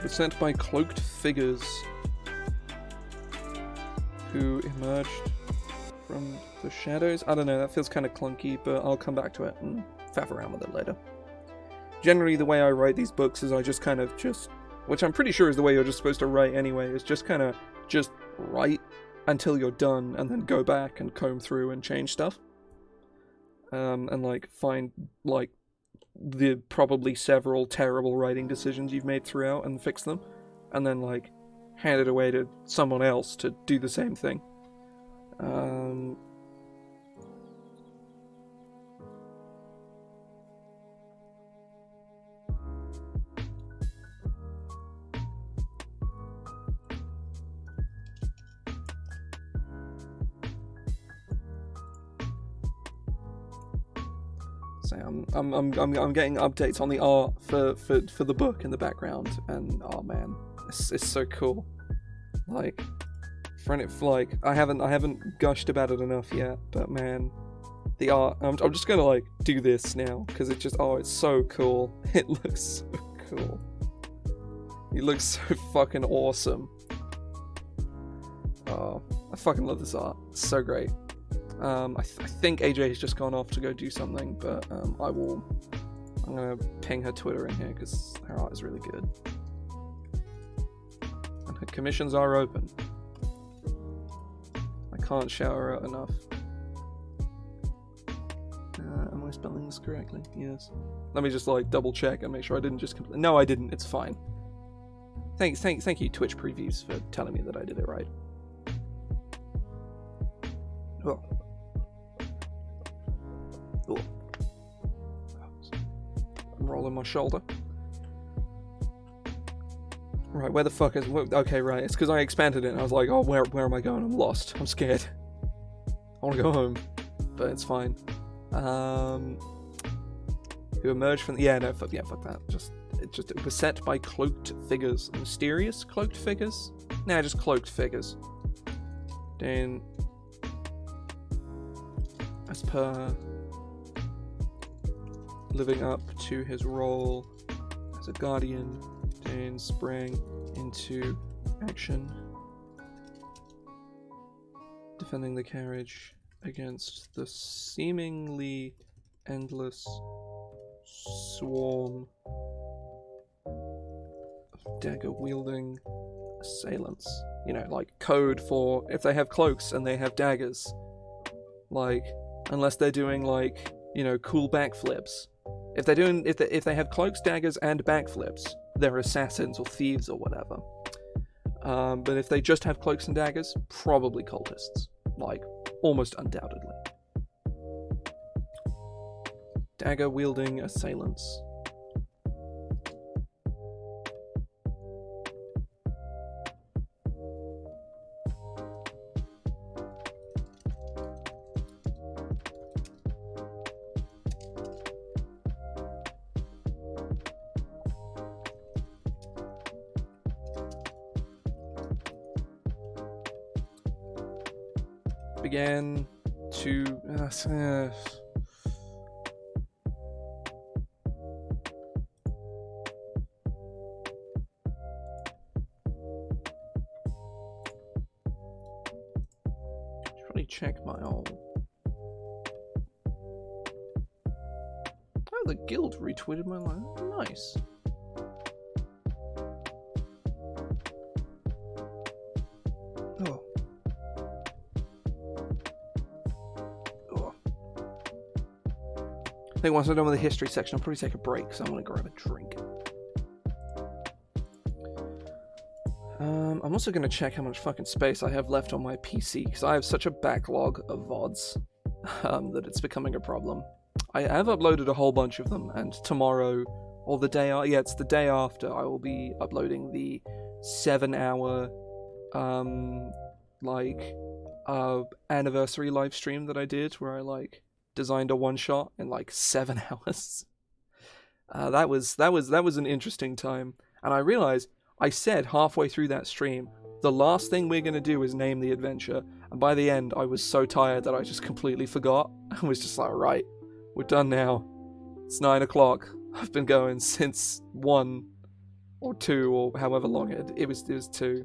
Beset by cloaked figures who emerged from the shadows. I don't know, that feels kind of clunky, but I'll come back to it and faff around with it later. Generally, the way I write these books is I just kind of which I'm pretty sure is the way you're just supposed to write anyway, is just kind of just write until you're done and then go back and comb through and change stuff. And like find like the probably several terrible writing decisions you've made throughout and fix them, and then like hand it away to someone else to do the same thing. So I'm getting updates on the art for the book in the background, and oh man, it's so cool. Like, I haven't gushed about it enough yet, but man, the art. I'm just gonna like do this now because it's so cool. It looks so cool. It looks so fucking awesome. Oh, I fucking love this art. It's so great. I think AJ has just gone off to go do something, but I'm gonna ping her Twitter in here because her art is really good. And her commissions are open. I can't shout her out enough. Am I spelling this correctly? Yes. Let me just like double check and make sure I didn't just No, I didn't. It's fine. Thank you, Twitch Previews, for telling me that I did it right. Oh. Oh. I'm rolling my shoulder. Right, where the fuck is... Okay, right, it's because I expanded it and I was like, oh, where am I going? I'm lost. I'm scared. I want to go home. But it's fine. Who emerged from... Yeah, no, fuck that. It was set by cloaked figures. Mysterious cloaked figures? Nah, just cloaked figures. Dain... As per living up to his role as a guardian, Dain sprang into action, defending the carriage against the seemingly endless swarm of dagger-wielding assailants. You know, like code for if they have cloaks and they have daggers. Like, unless they're doing like, you know, cool backflips. If they have cloaks, daggers, and backflips, they're assassins or thieves or whatever. But if they just have cloaks and daggers, probably cultists. Like, almost undoubtedly. Dagger-wielding assailants. Began to probably check my old. Oh, the guild retweeted my line. Nice. Oh. I think once I'm done with the history section, I'll probably take a break because I want to grab a drink. I'm also going to check how much fucking space I have left on my PC because I have such a backlog of VODs that it's becoming a problem. I have uploaded a whole bunch of them, and tomorrow, or the day after, it's the day after, I will be uploading the 7-hour, anniversary live stream that I did where I, designed a one-shot in 7 hours. That was an interesting time, and I realized I said halfway through that stream, the last thing we're gonna do is name the adventure, and by the end I was so tired that I just completely forgot. I was just like, right, we're done now. It's 9 o'clock. I've been going since 1, or 2, or however long it was 2.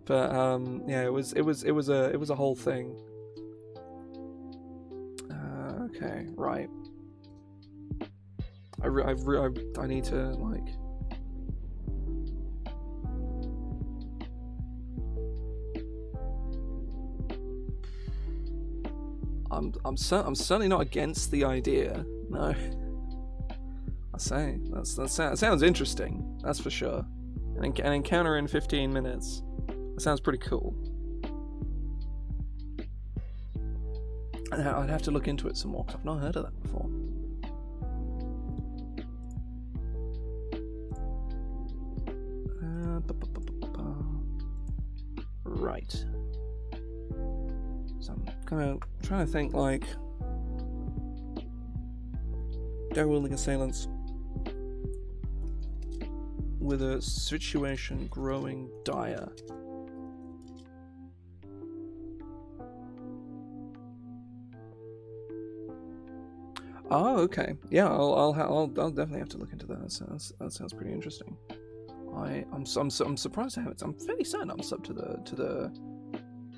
But yeah, it was a whole thing. Okay, right. I need to like. I'm certainly not against the idea. No. I say that sounds interesting. That's for sure. An encounter in 15 minutes. That sounds pretty cool. I'd have to look into it some more because I've not heard of that before. Right. So I'm kind of trying to think like dare-wielding assailants with a situation growing dire. Oh, okay. Yeah, I'll definitely have to look into that. That sounds pretty interesting. I'm surprised I haven't. I'm fairly certain I'm sub to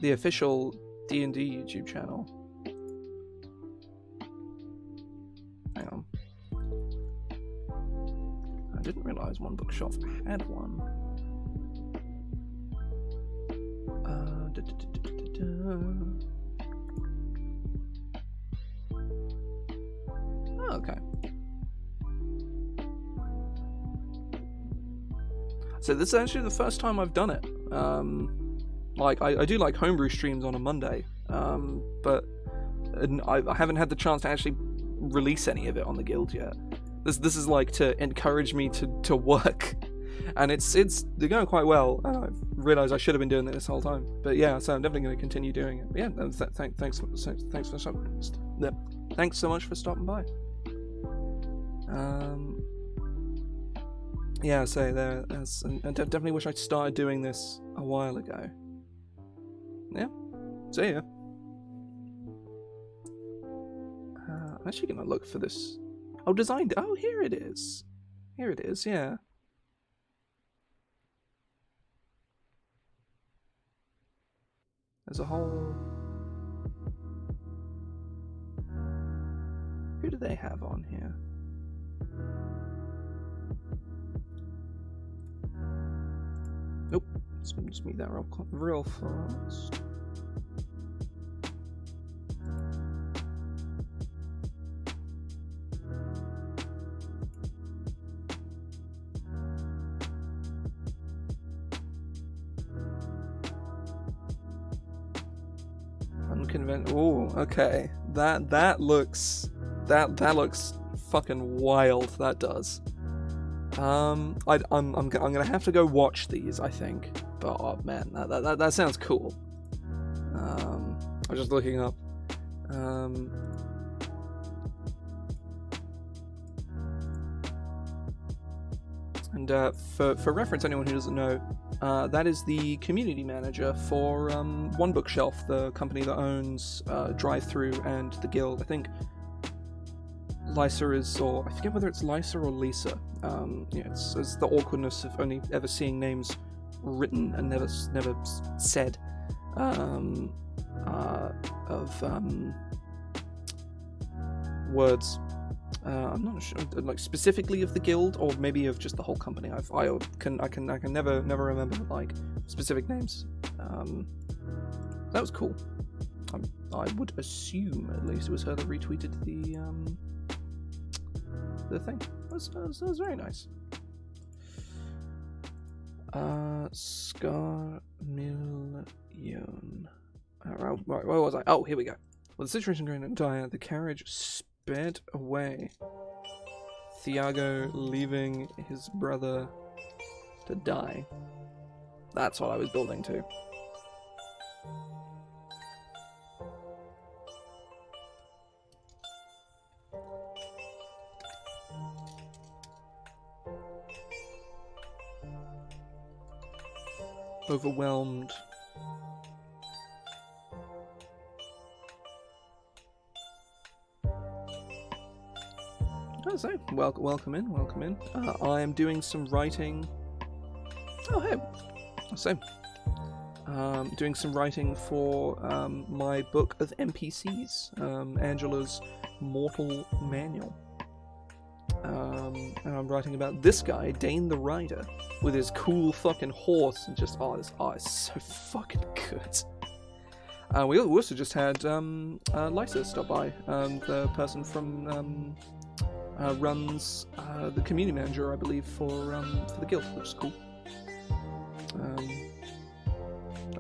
the official D&D YouTube channel. Hang on. I didn't realize One Bookshelf had one. Oh, okay. So this is actually the first time I've done it. Like I do like homebrew streams on a Monday, but I haven't had the chance to actually release any of it on the guild yet. This is like to encourage me to work, and they're going quite well. And I've realised I should have been doing it this whole time. But yeah, so I'm definitely going to continue doing it. But yeah, thanks so much for stopping by. Yeah, so I definitely wish I'd started doing this a while ago. Yeah, see ya. I'm actually gonna look for this. Oh, designed. Oh, here it is. Here it is. Yeah. There's a whole. Who do they have on here? Nope. Just meet that real fast. Oh, okay. That looks fucking wild. That does. I'm gonna have to go watch these, I think. But oh man, that sounds cool. I'm just looking up. And for reference, anyone who doesn't know, that is the community manager for One Bookshelf, the company that owns Drive-Thru and the Guild. I think Lysa is, or I forget whether it's Lysa or Lisa. Yeah, it's the awkwardness of only ever seeing names written and never said. Of words. I'm not sure, like specifically of the guild, or maybe of just the whole company. I can never remember like specific names. That was cool. I would assume at least it was her that retweeted the thing. That was very nice. Scar Million. Right, where was I? Oh, here we go. Well, the situation going dire. The carriage sped away. Thiago leaving his brother to die. That's what I was building to. Overwhelmed. So, welcome in. I am doing some writing. Oh, hey. So, doing some writing for my book of NPCs, Angela's Mortal Manual. And I'm writing about this guy, Dain the Rider, with his cool fucking horse, and just, it's so fucking good. We also just had Lysa stop by, the person from runs the community manager, I believe, for the guild, which is cool.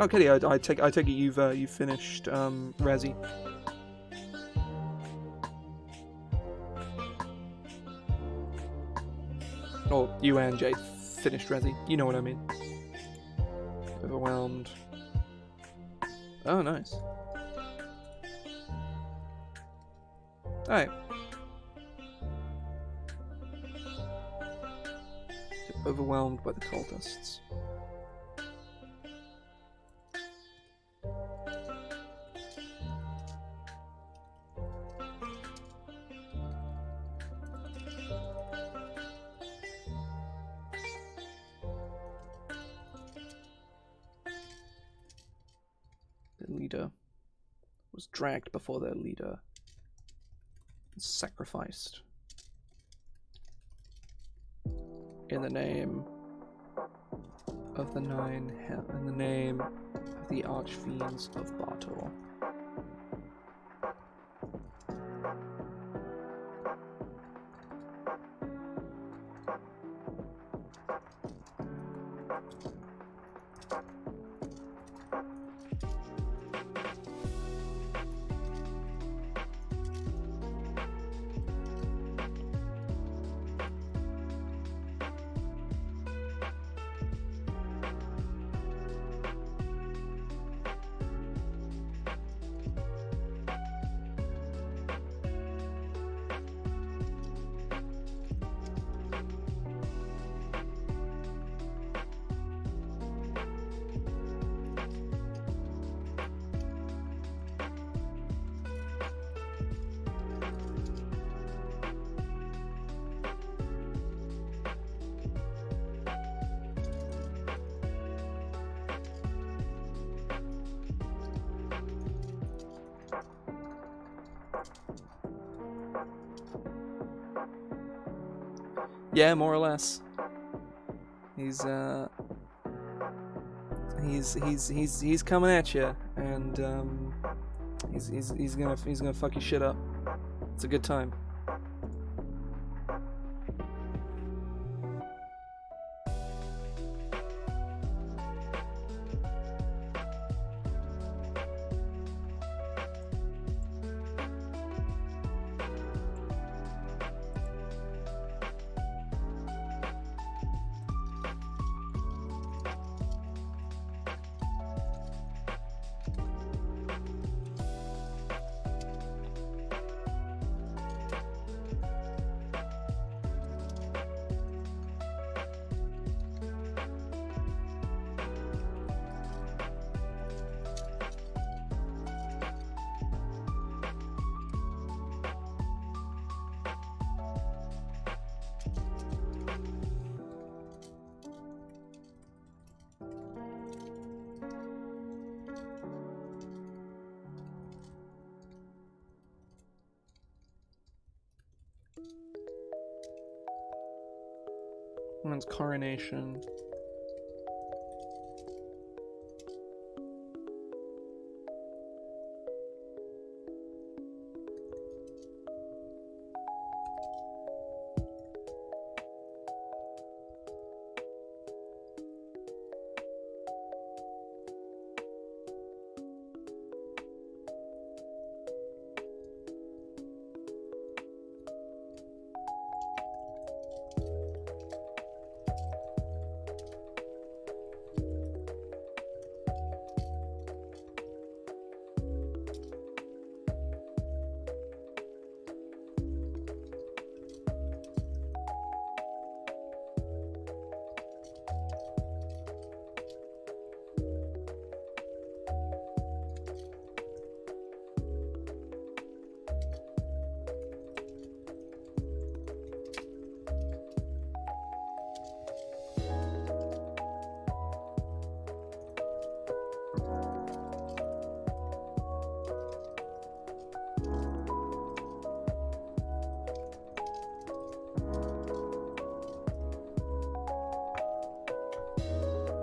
Katie, I take it you've finished Razzie. Or you and Jay finished Razzie. You know what I mean. Overwhelmed. Oh, nice. Alright. Overwhelmed by the cultists. The leader was dragged before their leader and sacrificed in the name of the Nine Hell, in the name of the Archfiends of Bartor. Yeah, more or less. He's coming at you, and he's gonna fuck your shit up. It's a good time. One's coronation.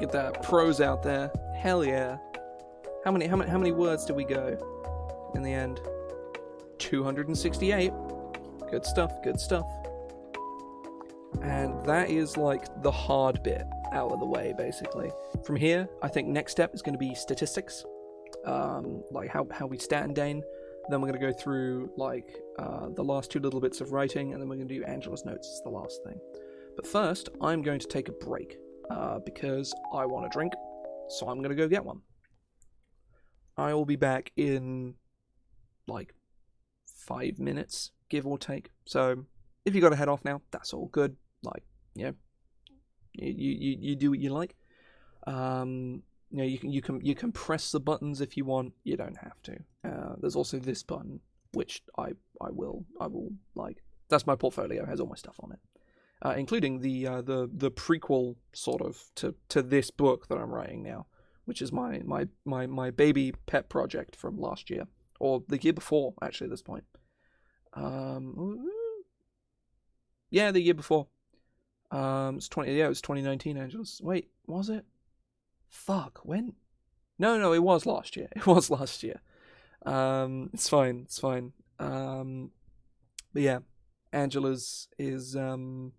Get that prose out there. Hell yeah. How many words did we go in the end? 268. Good stuff, good stuff. And that is like the hard bit out of the way, basically. From here, I think next step is going to be statistics. Like how we stat in Dain. Then we're going to go through like the last two little bits of writing, and then we're going to do Angela's notes as the last thing. But first, I'm going to take a break because I want a drink, so I'm going to go get one. I will be back in like 5 minutes, give or take. So if you got to head off now, that's all good. Like, yeah, you do what you like. You can press the buttons if you want. You don't have to. There's also this button, which I will like. That's my portfolio. It has all my stuff on it, including the prequel sort of to this book that I'm writing now, which is my baby pet project from last year or the year before, actually. At this point, yeah, the year before. It's 2019. Angels. Wait, was it? Fuck, when? No, it was last year. It was last year. It's fine. But yeah, Angela's Deific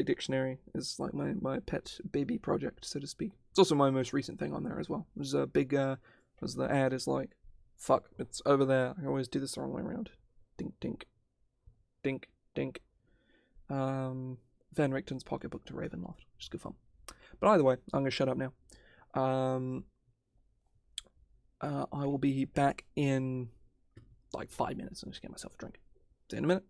Dictionary is like my pet baby project, so to speak. It's also my most recent thing on there as well. There's a big, as the ad is like, fuck, it's over there. I always do this the wrong way around. Dink, dink. Dink, dink. Van Richten's Pocketbook to Ravenloft, which is good fun. But either way, I'm going to shut up now. I will be back in like 5 minutes and just get myself a drink. See you in a minute.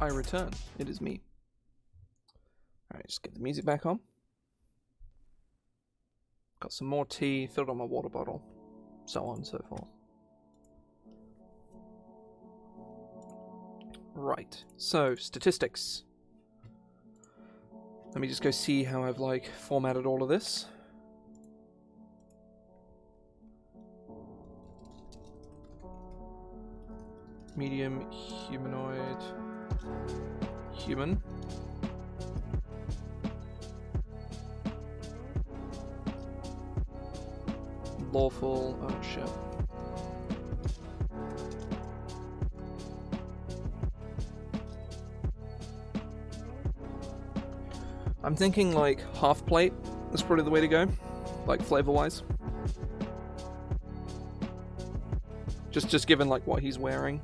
I return. It is me. Alright, just get the music back on. Got some more tea, filled on my water bottle, so on and so forth. Right, so statistics. Let me just go see how I've like formatted all of this. Medium, humanoid, human. Lawful, oh shit. I'm thinking like half plate is probably the way to go, like flavor-wise. Just given like what he's wearing,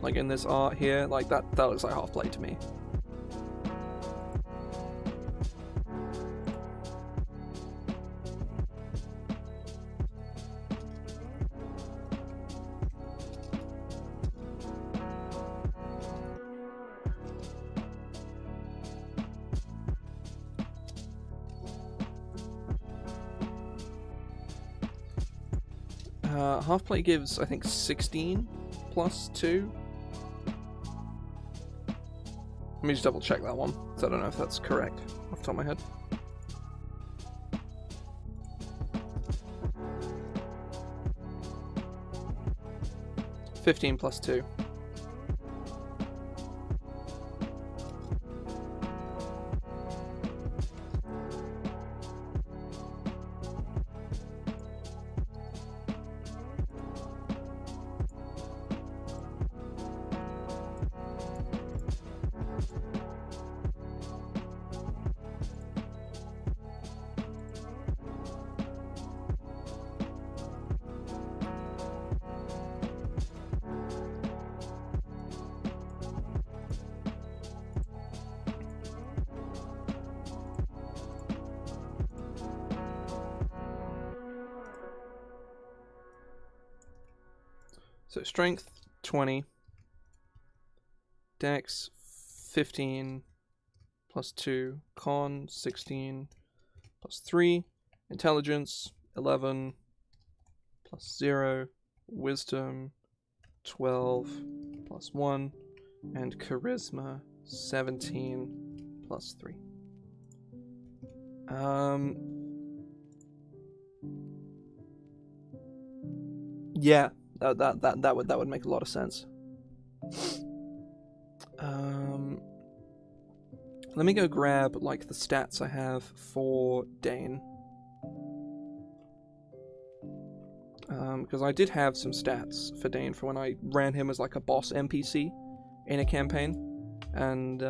like in this art here, like that looks like half plate to me. Half plate gives, I think, 16 plus 2. Let me just double check that one, because I don't know if that's correct off the top of my head. $15 plus 2. So strength 20, dex 15 plus 2, con 16 plus 3, intelligence 11 plus 0, wisdom 12 plus 1, and charisma 17 plus 3. Yeah. That would make a lot of sense. Let me go grab like the stats I have for Dain. Because I did have some stats for Dain for when I ran him as like a boss NPC in a campaign, and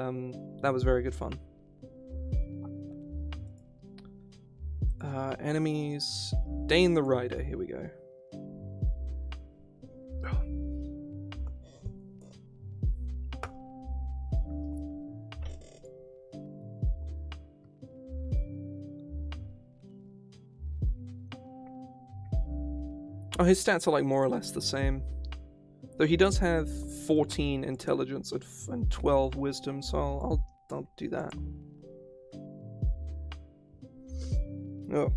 that was very good fun. Enemies, Dain the Rider. Here we go. Oh, his stats are like more or less the same. Though he does have 14 intelligence and 12 wisdom, so I'll do that. Oh.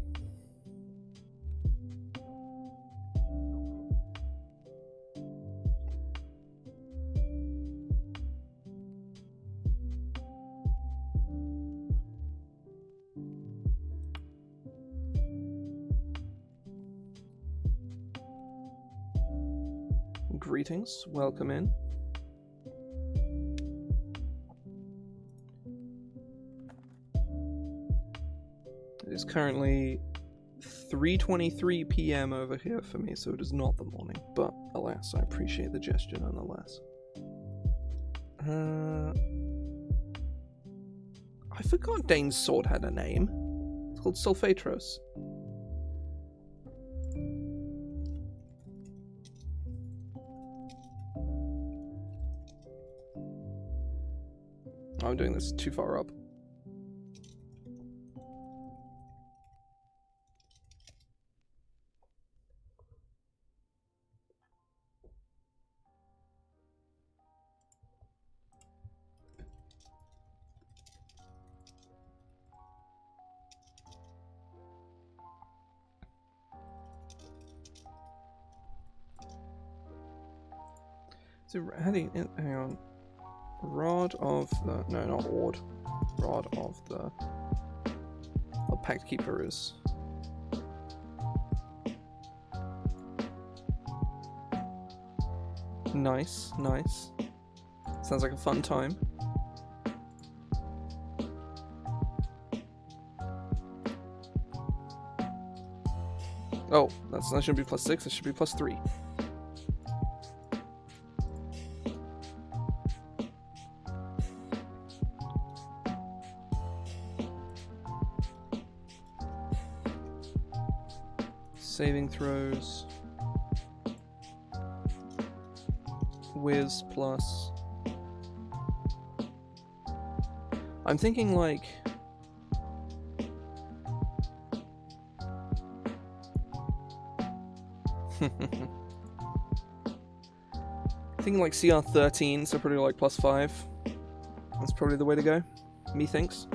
Greetings, welcome in. It is currently 3:23 p.m. over here for me, so it is not the morning, but alas, I appreciate the gesture nonetheless. I forgot Dain's sword had a name. It's called Sulfatros. I'm doing this too far up. So how do you, hang on. Rod of the... No, not Ord. Rod of the... Oh, Pact Keeper is... Nice, nice. Sounds like a fun time. Oh, that shouldn't be +6, it should be +3. Saving throws. Whiz plus. I'm thinking like... thinking like CR 13, so probably like +5. That's probably the way to go. Methinks.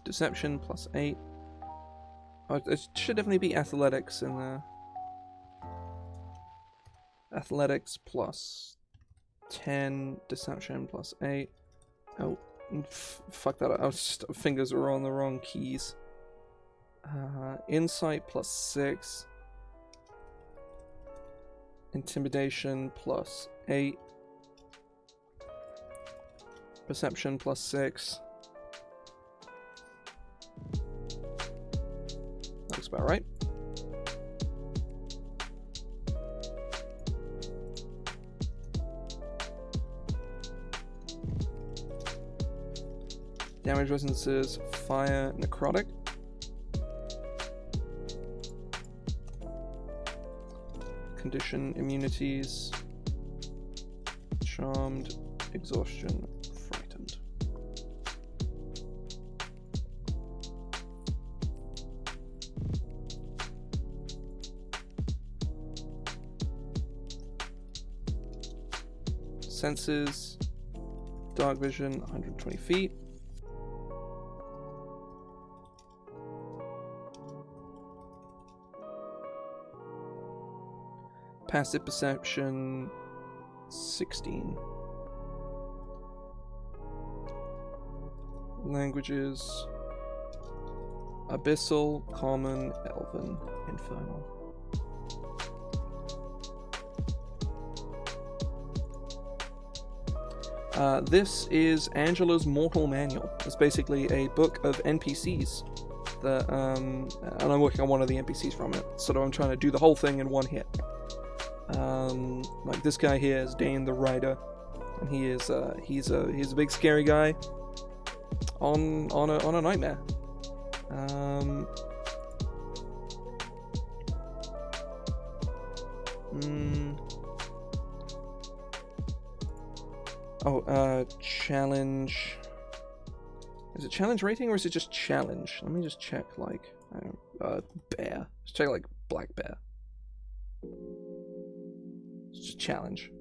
Deception +8. Oh, it should definitely be athletics in there. Athletics +10, deception +8. Oh, fuck that up. I was just, fingers were on the wrong keys. Insight +6. Intimidation +8. Perception +6. Looks about right. Damage resistances, fire, necrotic. Condition, immunities, charmed, exhaustion, frightened. Senses, dark vision, 120 feet. Passive perception, 16. Languages, abyssal, common, elven, infernal. This is Angela's Mortal Manual. It's basically a book of NPCs that, and I'm working on one of the NPCs from it. So I'm trying to do the whole thing in one hit. Like this guy here is Dain the Rider, and he's a big scary guy on a nightmare. Challenge. Is it challenge rating or is it just challenge? Let me just check. Like, bear. Let's check like black bear. It's just challenge.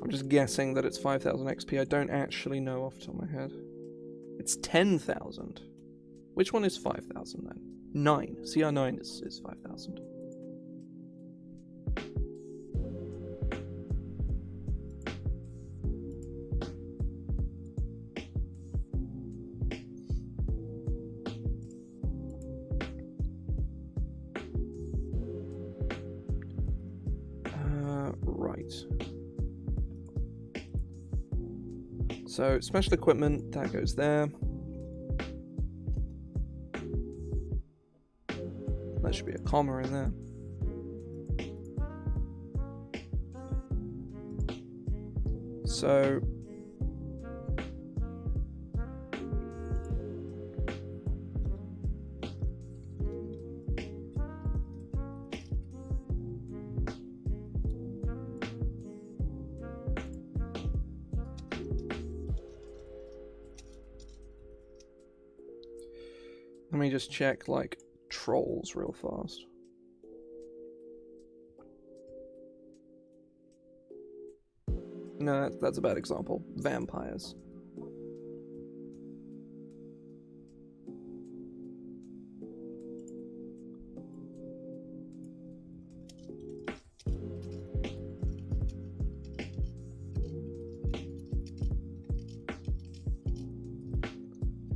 I'm just guessing that it's 5,000 XP. I don't actually know off the top of my head. It's 10,000. Which one is 5,000 then? 9. CR9 is 5,000. Right. So, special equipment, that goes there. That should be a comma in there. So Let me just check, like, trolls real fast. No, that's a bad example. Vampires.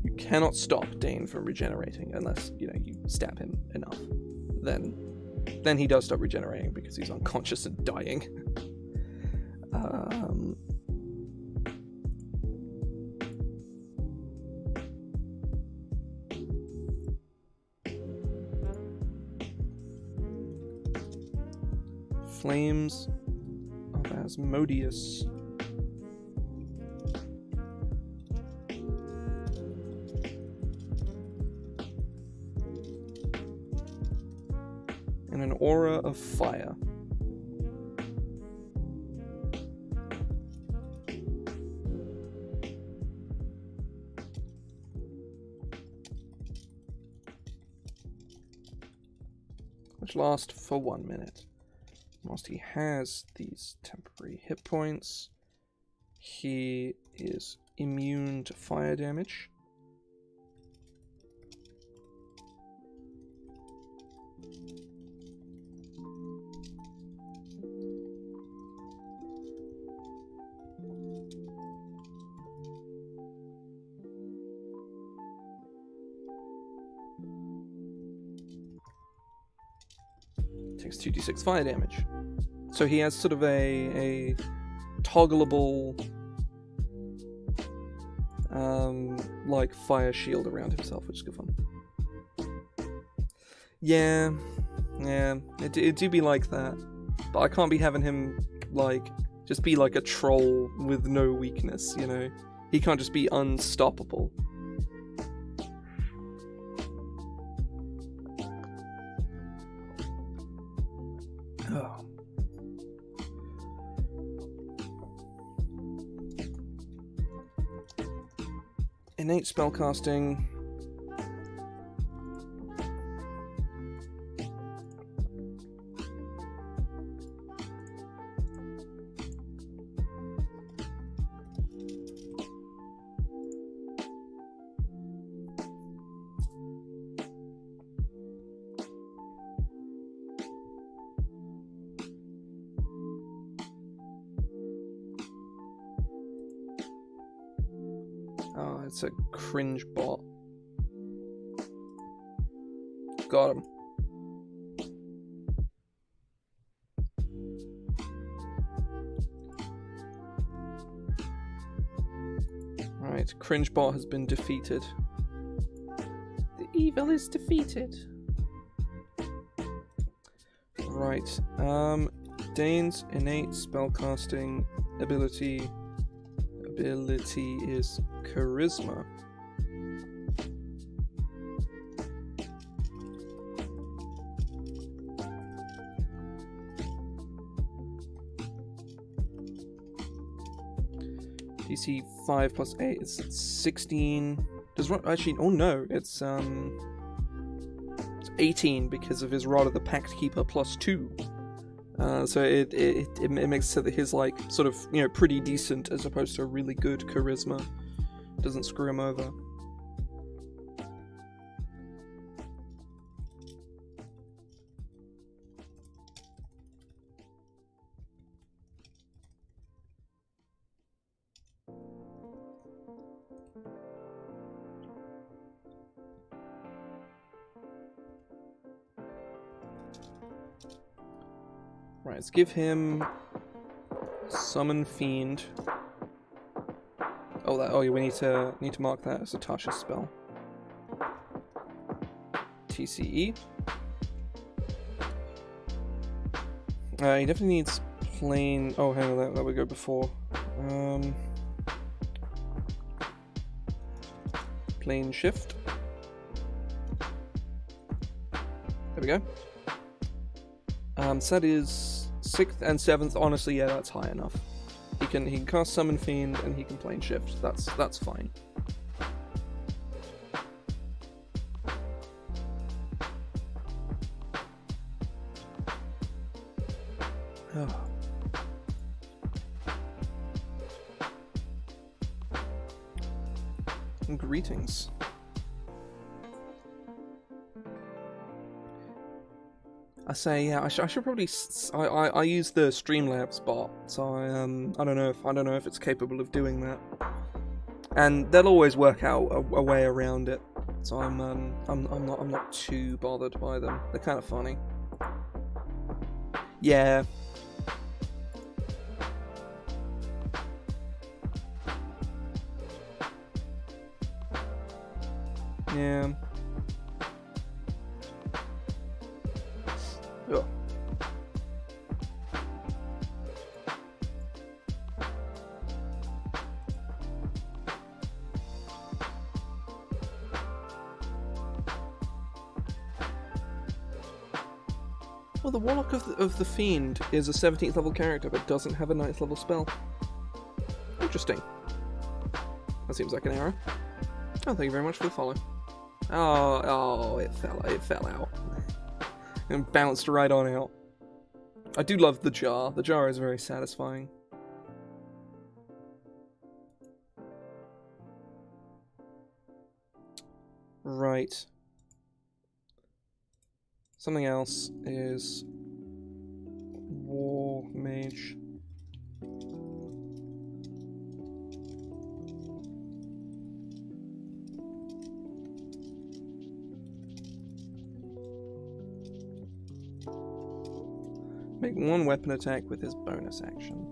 You cannot stop Dain from regenerating unless, you stab him enough. Then he does stop regenerating because he's unconscious and dying. Flames of Asmodeus. And an aura of fire. Which last for 1 minute. Whilst he has these temporary hit points, he is immune to fire damage. Takes 2d6 fire damage. So he has sort of a toggleable like fire shield around himself, which is good fun. Yeah, it do be like that. But I can't be having him just be like a troll with no weakness, He can't just be unstoppable. Oh. Innate spellcasting. Oh, it's a cringe bot. Got him. Alright, cringe bot has been defeated. The evil is defeated. Right, Dain's innate spellcasting ability is charisma. DC 5 plus 8 is 16. Actually, oh no, it's 18 because of his Rod of the Pact Keeper plus 2. So it makes it so that his sort of pretty decent as opposed to really good charisma doesn't screw him over. Right, let's give him Summon Fiend. We need to mark that as a Tasha's spell. TCE. He definitely needs plain. Oh, hang on, that would go before. Plane shift. There we go. So that is 6th and 7th. Honestly, yeah, that's high enough. He can cast Summon Fiend and he can plane shift. That's fine. Greetings. I say, yeah, I should probably. I use the Streamlabs bot, so I don't know if it's capable of doing that. And they'll always work out a way around it. So I'm not too bothered by them. They're kind of funny. Yeah. Yeah. Ugh. Well, the Warlock of the Fiend is a 17th level character, but doesn't have a 9th level spell. Interesting. That seems like an error. Oh, thank you very much for the follow. Oh, it fell out. And bounced right on out. I do love the jar. The jar is very satisfying. Right. Something else is War Mage. Make one weapon attack with his bonus action.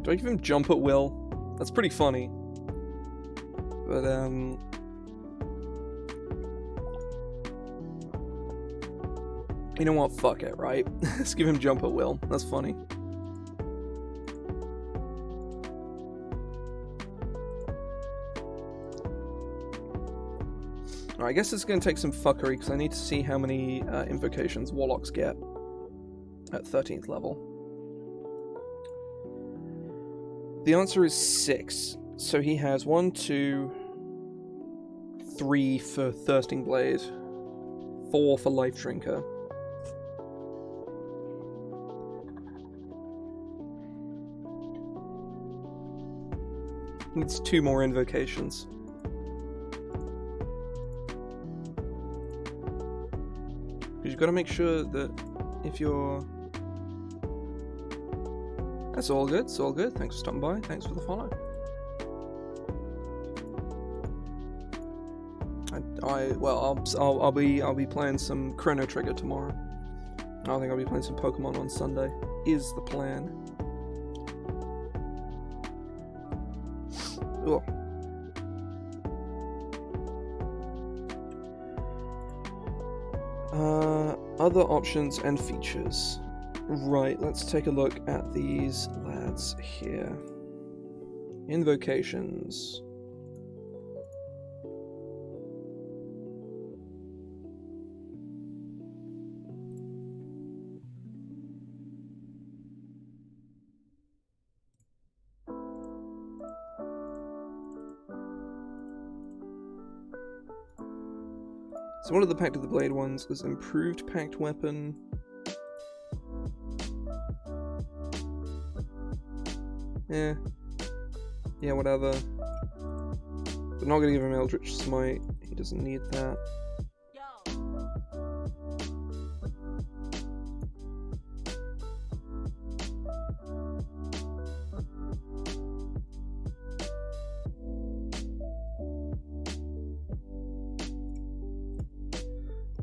Do I give him jump at will? That's pretty funny. But, you know what? Fuck it, right? Let's give him jump at will. That's funny. Alright, I guess it's going to take some fuckery, because I need to see how many invocations Warlocks get at 13th level. The answer is 6. So he has 1, 2, 3 for Thirsting Blade, 4 for Life Drinker. Needs 2 more invocations. Because you've got to make sure that if you're... That's all good, it's all good. Thanks for stopping by, thanks for the follow. I'll be playing some Chrono Trigger tomorrow. I think I'll be playing some Pokemon on Sunday. Is the plan. Ugh. Other options and features. Right, let's take a look at these lads here. Invocations. So one of the Pact of the Blade ones is improved Pact Weapon. Yeah, whatever. But not gonna give him Eldritch Smite. He doesn't need that.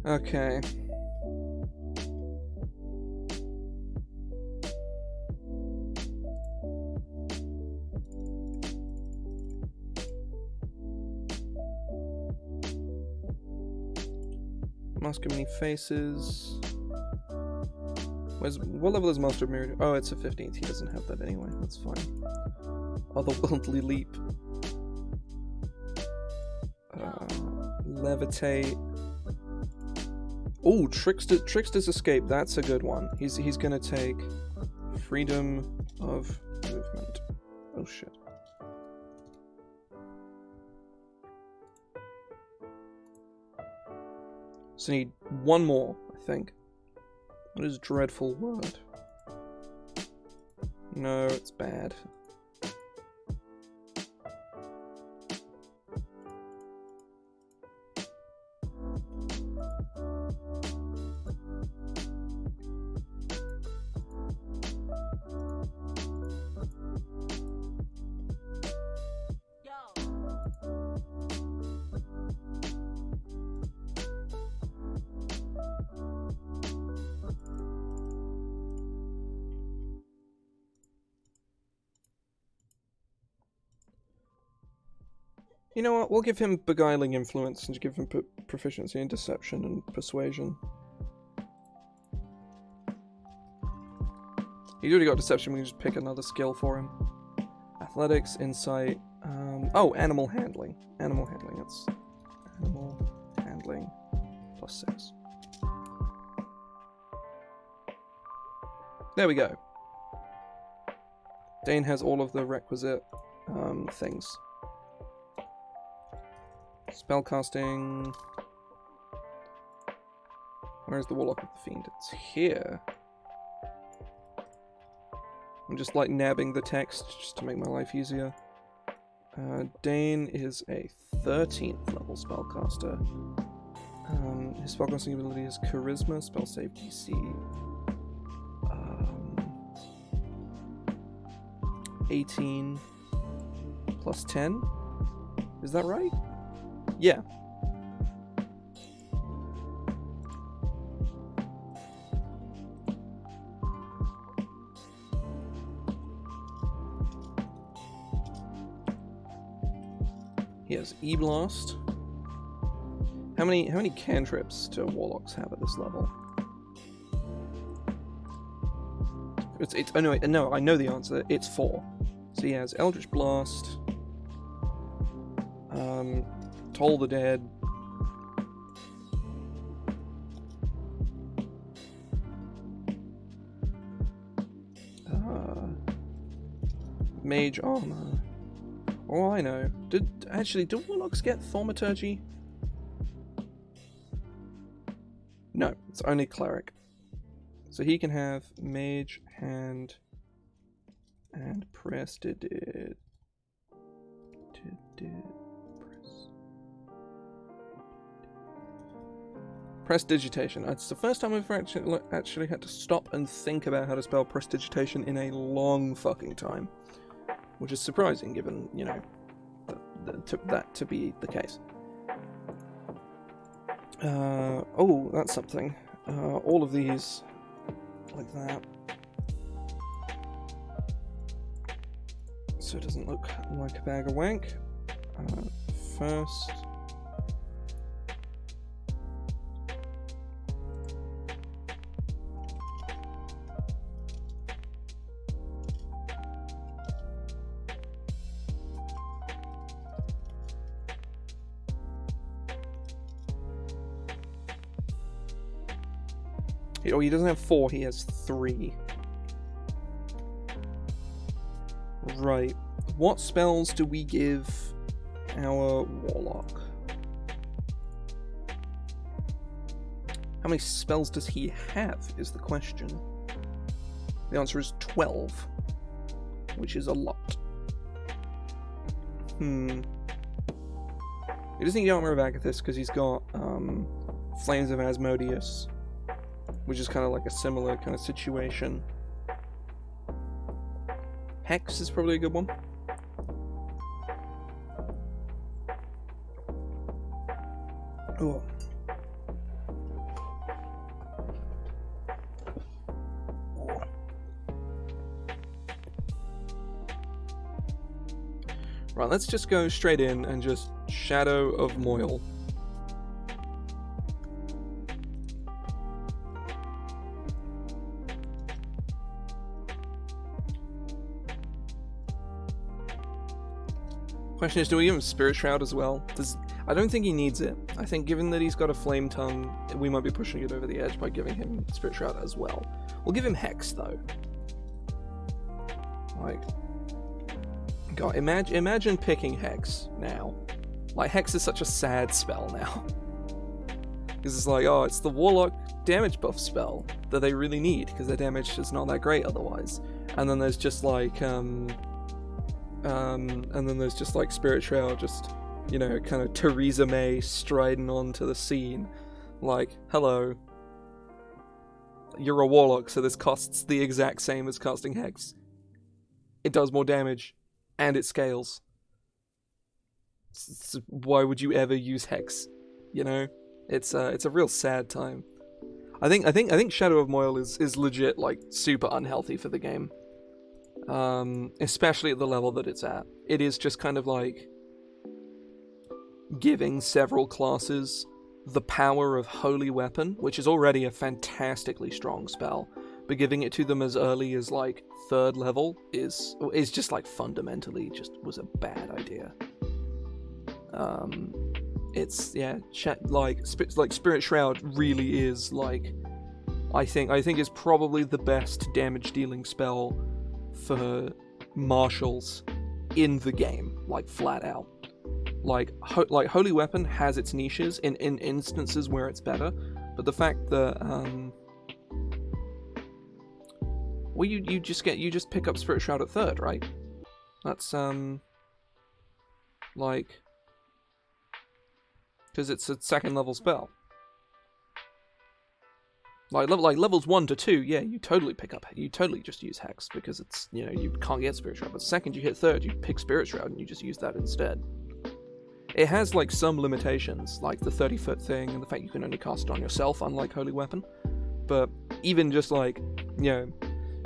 Okay. Mask of Many Faces. What level is Master of Mirror? Oh, it's a 15th. He doesn't have that anyway. That's fine. Otherworldly Leap. Levitate. Oh, Trickster's Escape. That's a good one. He's gonna take freedom of movement. Oh shit. So I need one more, I think. What is dreadful word? No, it's bad. You know what, we'll give him Beguiling Influence and give him proficiency in Deception and Persuasion. He's already got Deception, we can just pick another skill for him. Athletics, Insight, oh, Animal Handling. Animal Handling, that's... Animal Handling +6. There we go. Dain has all of the requisite things. Spellcasting. Where's the Warlock of the Fiend? It's here. I'm just like nabbing the text just to make my life easier. Dain is a 13th level spellcaster. His spellcasting ability is Charisma, spell save DC. 18 plus 10. Is that right? Yeah. He has E-Blast. How many cantrips do warlocks have at this level? Oh no, I know the answer. It's 4. So he has Eldritch Blast, Toll the Dead, Mage Armor. Oh, I know. Do warlocks get Thaumaturgy? No, it's only Cleric. So he can have Mage, Hand, and Prestidigitation. Prestidigitation. It's the first time I've actually had to stop and think about how to spell Prestidigitation in a long fucking time. Which is surprising, given, you know, that to be the case. Oh, that's something. All of these, like that. So it doesn't look like a bag of wank. First... Oh, he doesn't have 4, he has 3. Right. What spells do we give our warlock? How many spells does he have, is the question. The answer is 12, which is a lot. He doesn't need Armor of Agathis because he's got Flames of Asmodeus, which is kind of like a similar kind of situation. Hex is probably a good one. Oh. Right, let's just go straight in and just Shadow of Moil. Question is, do we give him Spirit Shroud as well? I don't think he needs it. I think given that he's got a Flame Tongue, we might be pushing it over the edge by giving him Spirit Shroud as well. We'll give him Hex, though. Like, God, imagine picking Hex now. Like, Hex is such a sad spell now. Because it's like, oh, it's the Warlock damage buff spell that they really need, because their damage is not that great otherwise. And then there's just like, Spirit Shroud, just, you know, kind of Theresa May striding onto the scene. Like, hello. You're a Warlock, so this costs the exact same as casting Hex. It does more damage, and it scales. So why would you ever use Hex? You know? It's a real sad time. I think Shadow of Moil is legit, like, super unhealthy for the game. Especially at the level that it's at. It is just kind of like giving several classes the power of Holy Weapon, which is already a fantastically strong spell, but giving it to them as early as like 3rd level is just like fundamentally just was a bad idea. It's Spirit Shroud really is like, I think is probably the best damage dealing spell for marshals in the game, like flat out. Like Holy Weapon has its niches in instances where it's better, but the fact that well, you just pick up Spirit Shroud at 3rd, right? That's like, because it's a 2nd level spell. Like levels 1 to 2, yeah, you totally just use Hex, because it's, you know, you can't get Spirit Shroud. But the second you hit 3rd, you pick Spirit Shroud and you just use that instead. It has like some limitations, like the 30-foot thing and the fact you can only cast it on yourself, unlike Holy Weapon. But even just like, you know,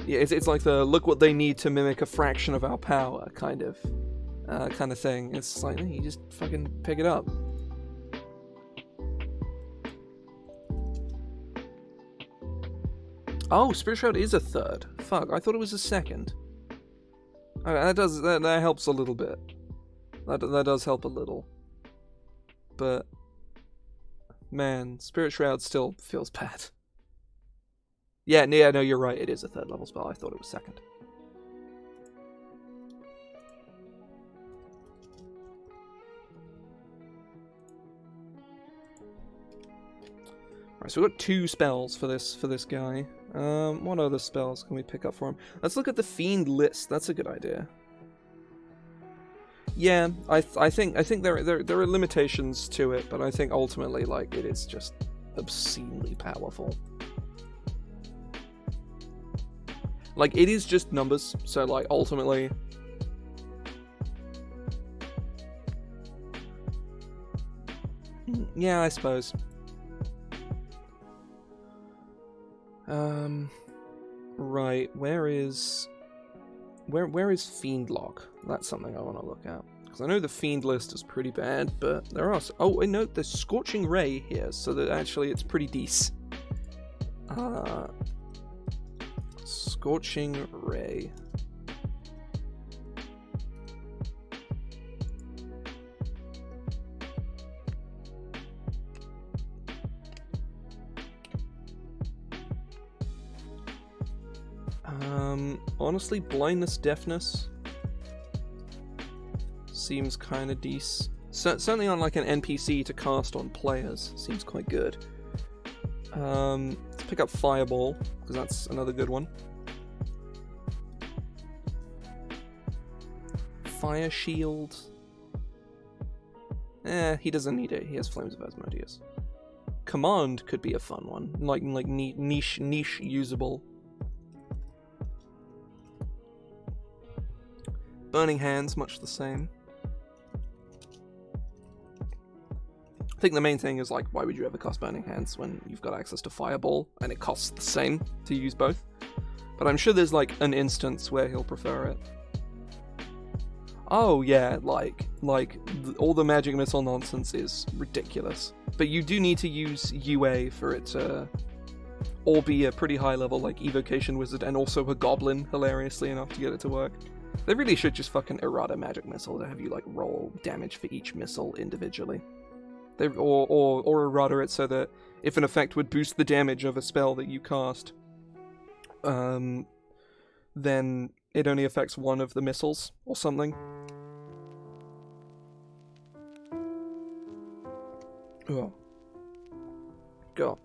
it's like the look what they need to mimic a fraction of our power kind of thing. It's like, you just fucking pick it up. Oh, Spirit Shroud is a 3rd. Fuck, I thought it was a 2nd. Okay, that helps a little bit. That does help a little. But man, Spirit Shroud still feels bad. Yeah, no, you're right. It is a 3rd level spell. I thought it was 2nd. Right, so we've got 2 spells for this guy. What other spells can we pick up for him? Let's look at the Fiend list. That's a good idea. Yeah, I think there are limitations to it, but I think ultimately, like, it is just obscenely powerful. Like, it is just numbers, so like ultimately, yeah, I suppose. Right, where is Fiendlock? That's something I want to look at. Because I know the Fiend list is pretty bad, but there are... Oh, no, there's Scorching Ray here, so that actually it's pretty decent. Scorching Ray. Honestly, Blindness, Deafness seems kind of decent. Certainly on like an NPC to cast on players seems quite good. Let's pick up Fireball, because that's another good one. Fire Shield. He doesn't need it. He has Flames of Asmodeus. Command could be a fun one, like niche usable. Burning Hands, much the same. I think the main thing is, like, why would you ever cast Burning Hands when you've got access to Fireball, and it costs the same to use both? But I'm sure there's, like, an instance where he'll prefer it. Oh, yeah, all the Magic Missile nonsense is ridiculous. But you do need to use UA for it to... or be a pretty high level, like, Evocation Wizard, and also a Goblin, hilariously enough, to get it to work. They really should just fucking errata Magic Missile to have you, like, roll damage for each missile individually. Or errata it so that if an effect would boost the damage of a spell that you cast, then it only affects one of the missiles or something. Oh. God.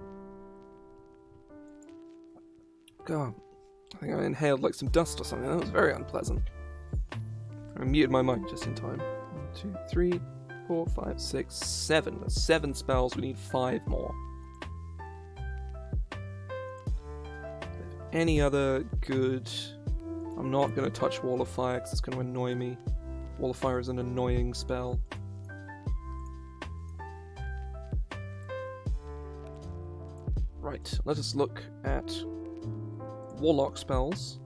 God. I think I inhaled like some dust or something. That was very unpleasant. I muted my mic just in time. 1, 2, 3, 4, 5, 6, 7. That's 7 spells. We need 5 more. Any other good... I'm not going to touch Wall of Fire because it's going to annoy me. Wall of Fire is an annoying spell. Right, let us look at Warlock spells.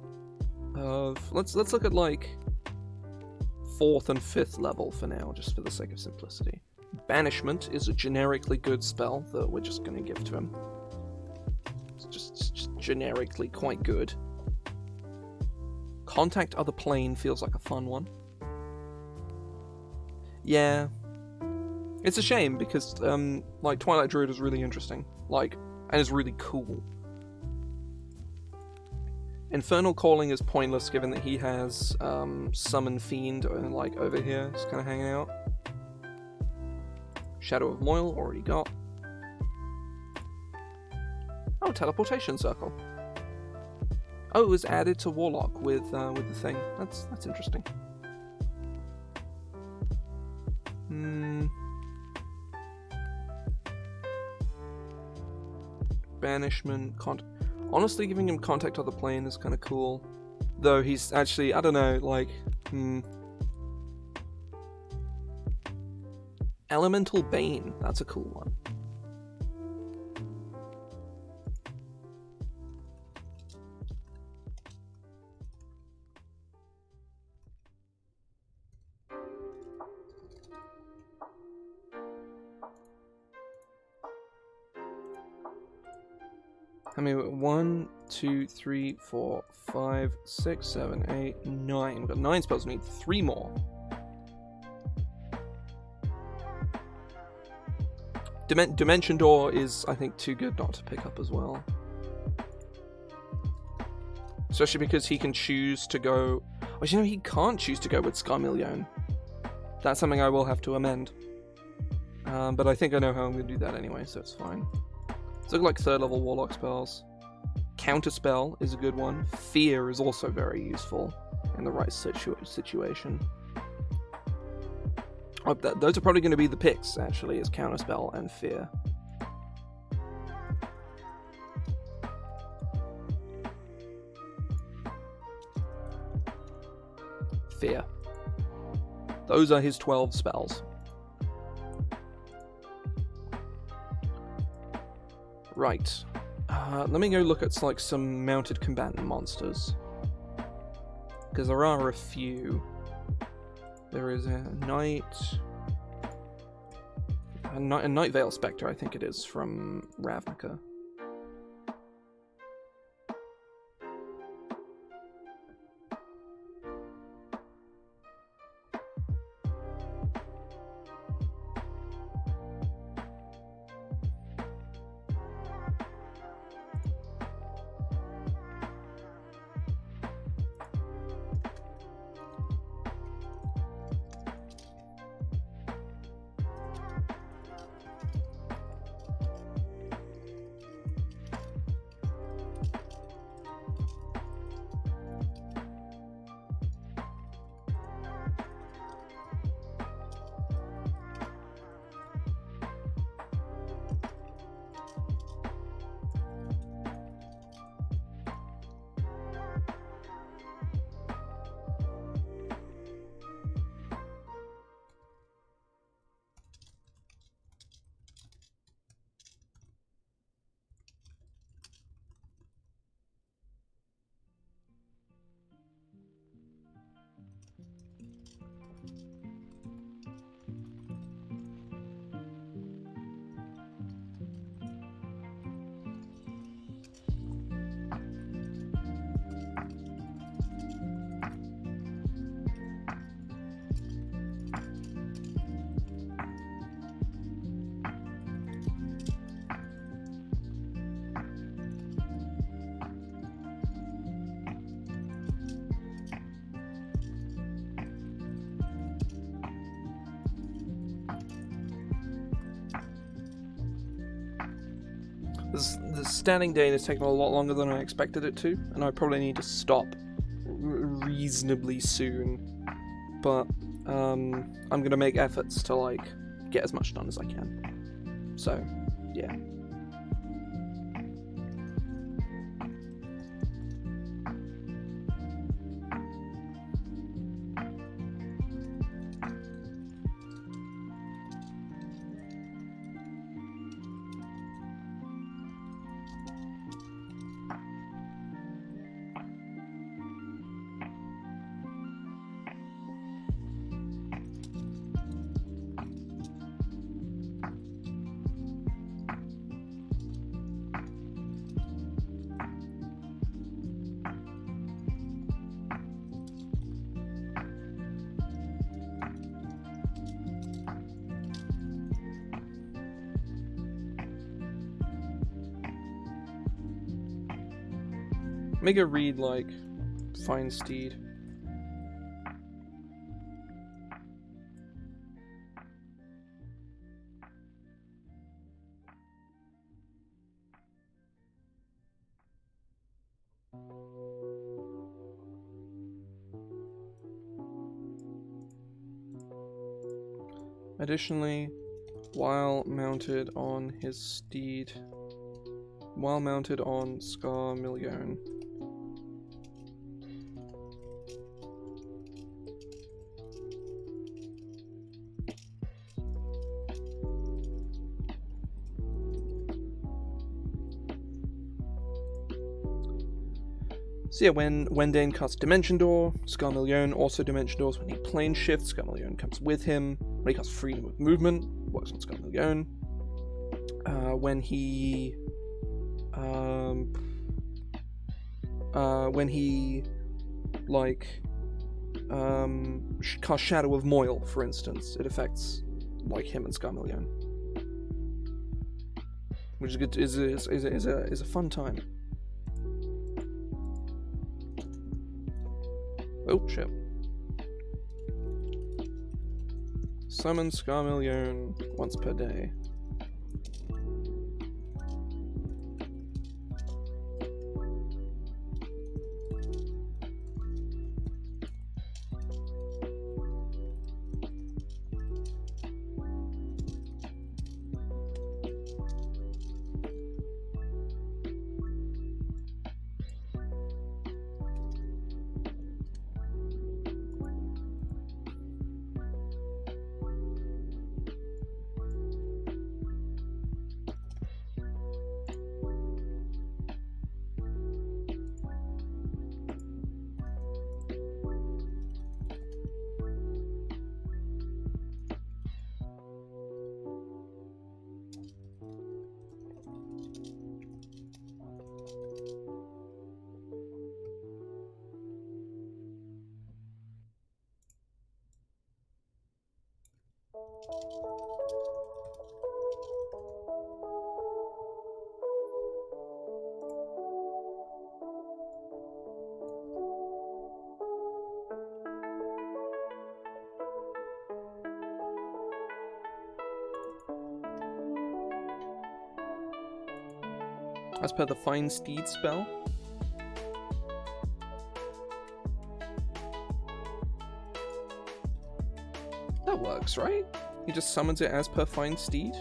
Let's look at like 4th and 5th level for now, just for the sake of simplicity. Banishment is a generically good spell that we're just going to give to him. It's just generically quite good. Contact Other Plane feels like a fun one. Yeah. It's a shame because, like, Twilight Druid is really interesting. Like, and is really cool. Infernal Calling is pointless given that he has, Summon Fiend, like, over here, just kind of hanging out. Shadow of Moil, already got. Oh, Teleportation Circle. Oh, it was added to Warlock with the thing. That's interesting. Banishment, honestly, giving him Contact Other Plane is kind of cool. Though he's actually, I don't know, like, Elemental Bane, that's a cool one. I mean, 1, 2, 3, 4, 5, 6, 7, 8, 9. We've got 9 spells, we need 3 more. Dimension Door is, I think, too good not to pick up as well. Especially because he can choose to go... Well, you know, he can't choose to go with Scarmillion. That's something I will have to amend. But I think I know how I'm going to do that anyway, so it's fine. Let's look like 3rd level Warlock spells. Counterspell is a good one. Fear is also very useful in the right situation. Oh, those are probably going to be the picks, actually, is Counterspell and Fear. Fear. Those are his 12 spells. Right. Let me go look at like some mounted combatant monsters. Because there are a few. There is a Night Veil Spectre, I think it is, from Ravnica. standing Dain has taken a lot longer than I expected it to, and I probably need to stop reasonably soon. But I'm gonna make efforts to like get as much done as I can. So yeah. Make a read like Fine Steed. Additionally, while mounted on Scar Million. So yeah, when Dain casts Dimension Door, Scar Million also Dimension Doors. When he plane shifts, Scar Million comes with him. When he casts Freedom of Movement, works on Scar Million. When he casts Shadow of Moil, for instance, it affects like him and Scar Million, which is good. Is a fun time. Oh shit. Summon Scar Million once per day. As per the Fine Steed spell. That works, right? He just summons it as per Fine Steed.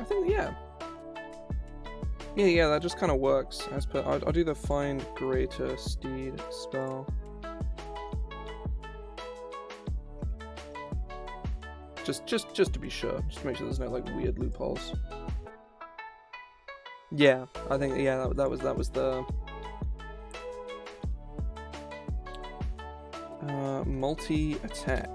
think, yeah. Yeah, that just kind of works. As per, I'll do the Find Greater Steed spell. Just to be sure. Just to make sure there's no, like, weird loopholes. Yeah, I think, yeah, that was the... multi-attack.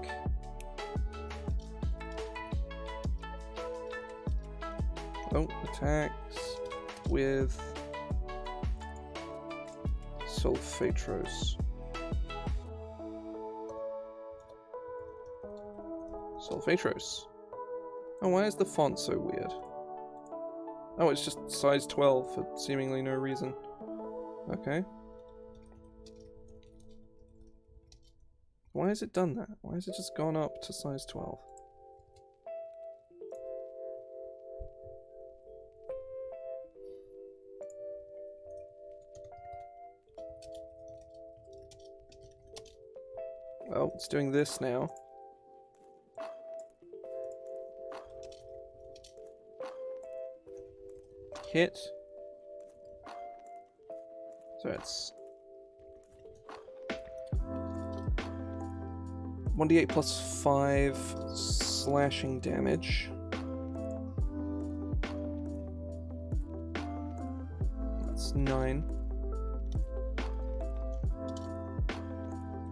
Oh, attacks with Sulfatros. Sulfatros. Oh, why is the font so weird? Oh, it's just size 12 for seemingly no reason. Okay. Why has it done that? Why has it just gone up to size 12? Well, it's doing this now. Hit. So it's 1d8 plus 5 slashing damage. That's 9.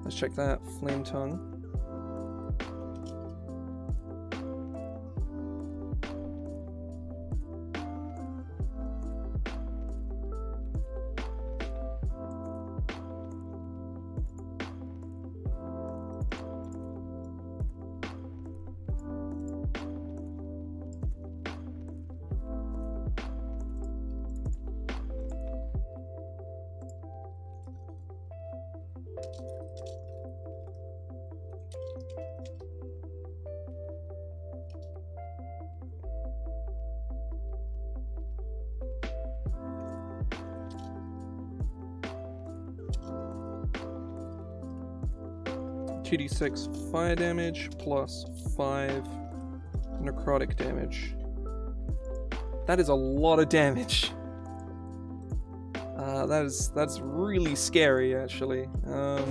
Let's check that. Flame Tongue. .2d6 fire damage plus 5 necrotic damage. That is a lot of damage. That's really scary, actually. Oh,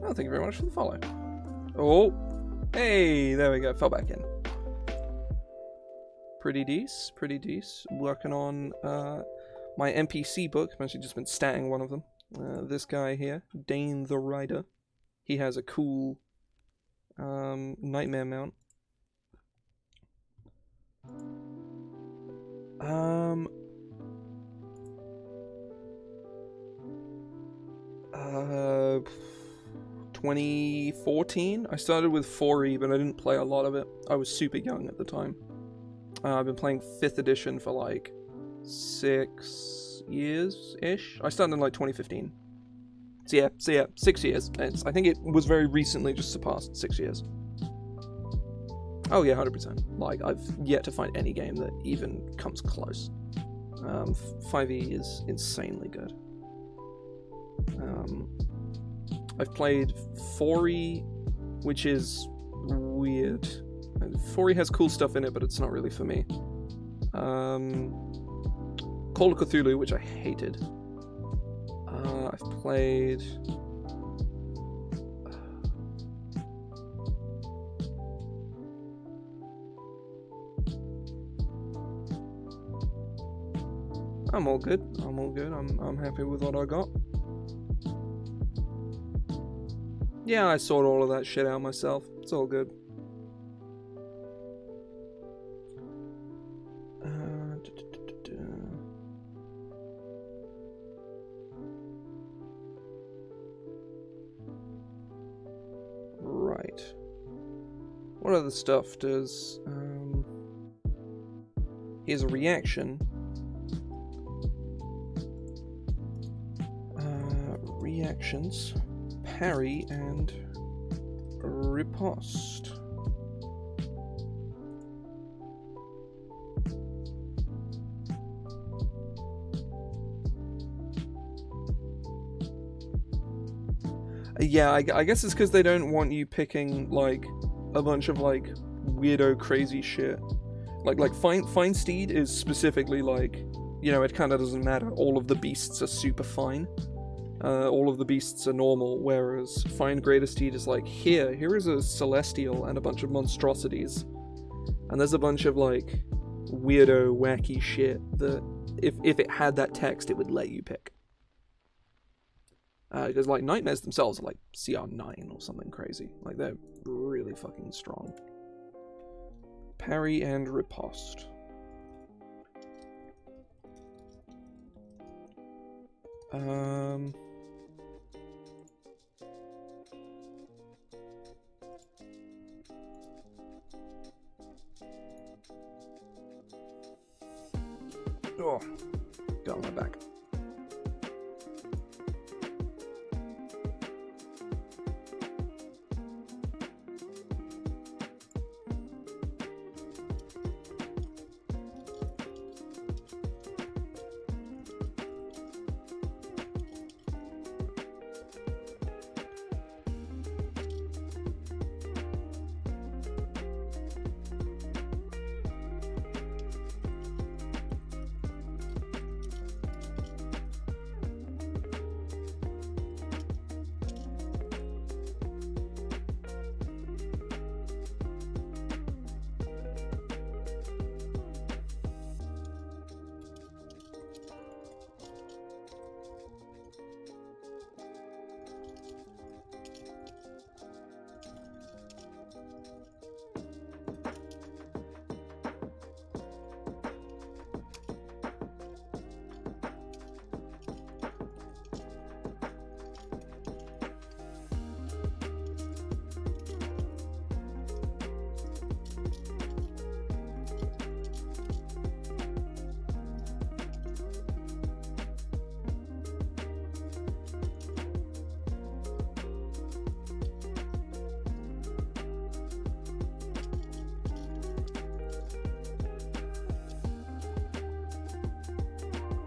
thank you very much for the follow. Oh, hey, there we go. Fell back in. Pretty decent, pretty decent. Working on my NPC book. I've actually just been statting one of them. This guy here, Dain the Rider, he has a cool nightmare mount. 2014. I started with 4E, but I didn't play a lot of it. I was super young at the time. I've been playing 5th edition for like 6 years-ish. I started in like 2015. So yeah, 6 years. I think it was very recently just surpassed 6 years. Oh yeah, 100%. Like, I've yet to find any game that even comes close. 5e is insanely good. I've played 4e, which is weird. 4e has cool stuff in it, but it's not really for me. Call of Cthulhu, which I hated. I've played... I'm all good. I'm happy with what I got. Yeah, I sorted all of that shit out myself. It's all good. Right. What other stuff does... Here's a reaction. Reactions. Parry and riposte. Yeah, I guess it's because they don't want you picking, like, a bunch of, like, weirdo crazy shit. Like fine steed is specifically like, you know, it kind of doesn't matter. All of the beasts are super fine. All of the beasts are normal, whereas fine greater steed is like, here is a celestial and a bunch of monstrosities, and there's a bunch of like weirdo wacky shit that if it had that text it would let you pick. Because like nightmares themselves are like CR9 or something crazy. Like they're really fucking strong. Parry and riposte. Oh, got on my back.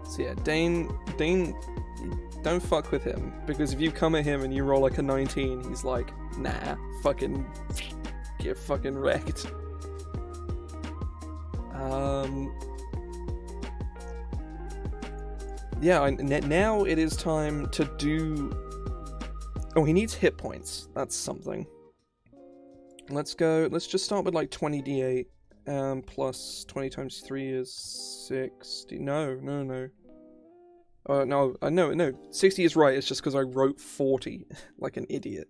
So yeah, Dain, don't fuck with him, because if you come at him and you roll like a 19, he's like, nah, fucking get fucking wrecked. Yeah, now it is time to do... Oh, he needs hit points. That's something. Let's just start with like 20d8, plus 20 times 3 is 60. No. No, 60 is right, it's just because I wrote 40, like an idiot.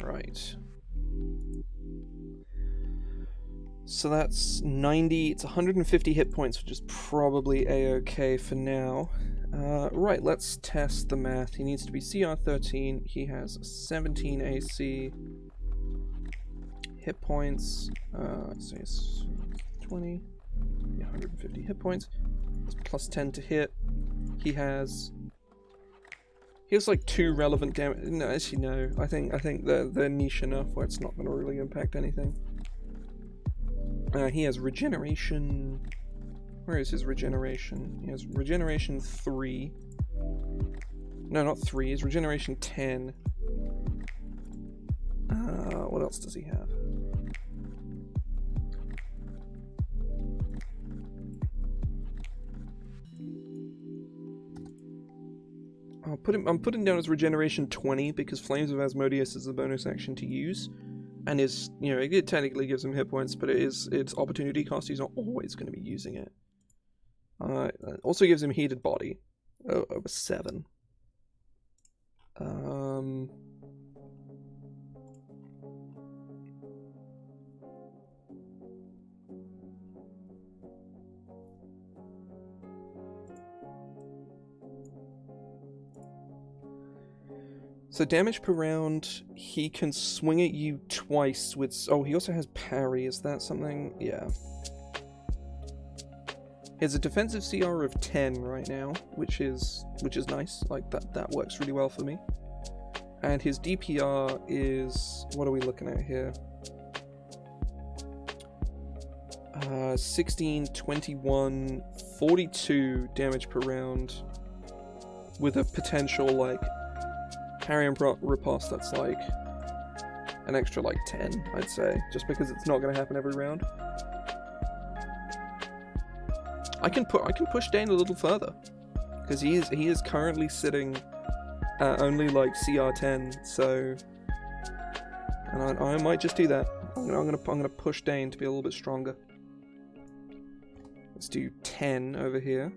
Right. So that's 90, it's 150 hit points, which is probably a-okay for now. Right, let's test the math. He needs to be CR 13, he has 17 AC. Hit points, let's say it's 20, yeah, 150 hit points. It's plus 10 to hit. He has like 2 relevant damage. No, actually no. I think they're niche enough where it's not going to really impact anything. He has regeneration. Where is his regeneration? He has regeneration 3. No, not 3. His regeneration 10. What else does he have? I'm putting down his regeneration 20 because Flames of Asmodeus is a bonus action to use, and is, you know, it technically gives him hit points, but it's opportunity cost. He's not always going to be using it. Also gives him heated body, over 7. Um... So damage per round, he can swing at you twice with... Oh, he also has parry. Is that something? Yeah. He has a defensive CR of 10 right now, which is nice. Like, that works really well for me. And his DPR is... What are we looking at here? 16, 21, 42 damage per round. With a potential, like... Parry and riposte, that's like an extra like 10, I'd say, just because it's not going to happen every round. I can push Dain a little further because he is currently sitting at only like CR 10, so and I might just do that. I'm gonna push Dain to be a little bit stronger. Let's do 10 over here.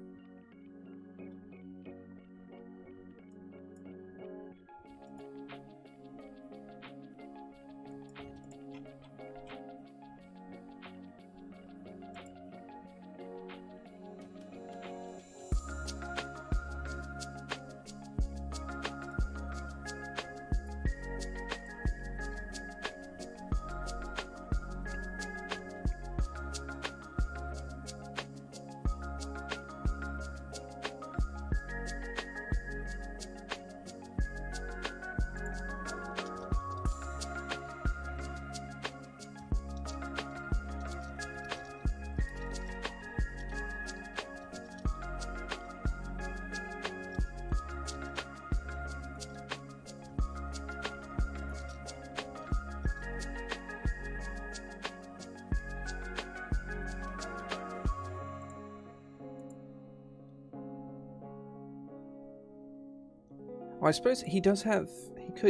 I suppose he does have...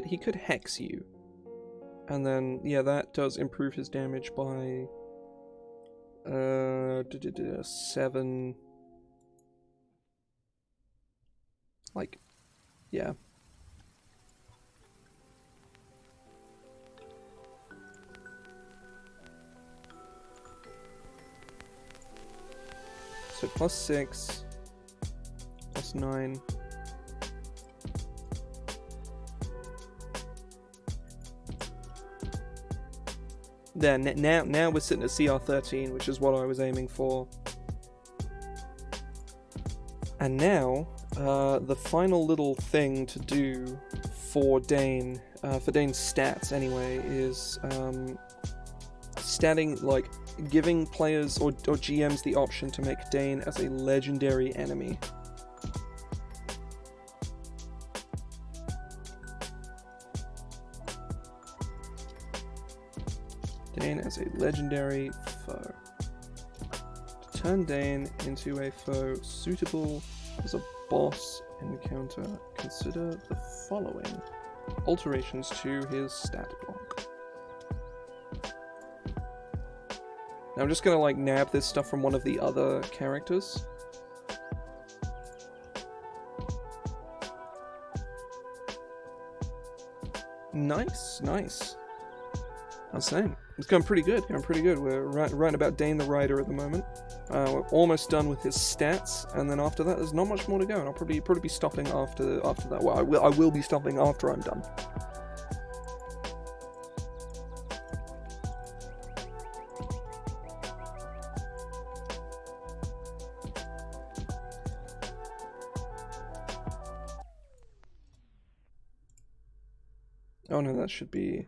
He could hex you. And then, yeah, that does improve his damage by... 7... Like, yeah. So +6, +9... There, now we're sitting at CR 13, which is what I was aiming for. And now, the final little thing to do for Dain, for Dain's stats anyway, is giving players or GMs the option to make Dain as a legendary enemy. Dain as a legendary foe. To turn Dain into a foe suitable as a boss encounter, consider the following alterations to his stat block. Now I'm just gonna like nab this stuff from one of the other characters. Nice. I was saying, it's going pretty good. We're right about Dain the Rider at the moment. We're almost done with his stats, and then after that, there's not much more to go. And I'll probably be stopping after that. Well, I will be stopping after I'm done. Oh no, that should be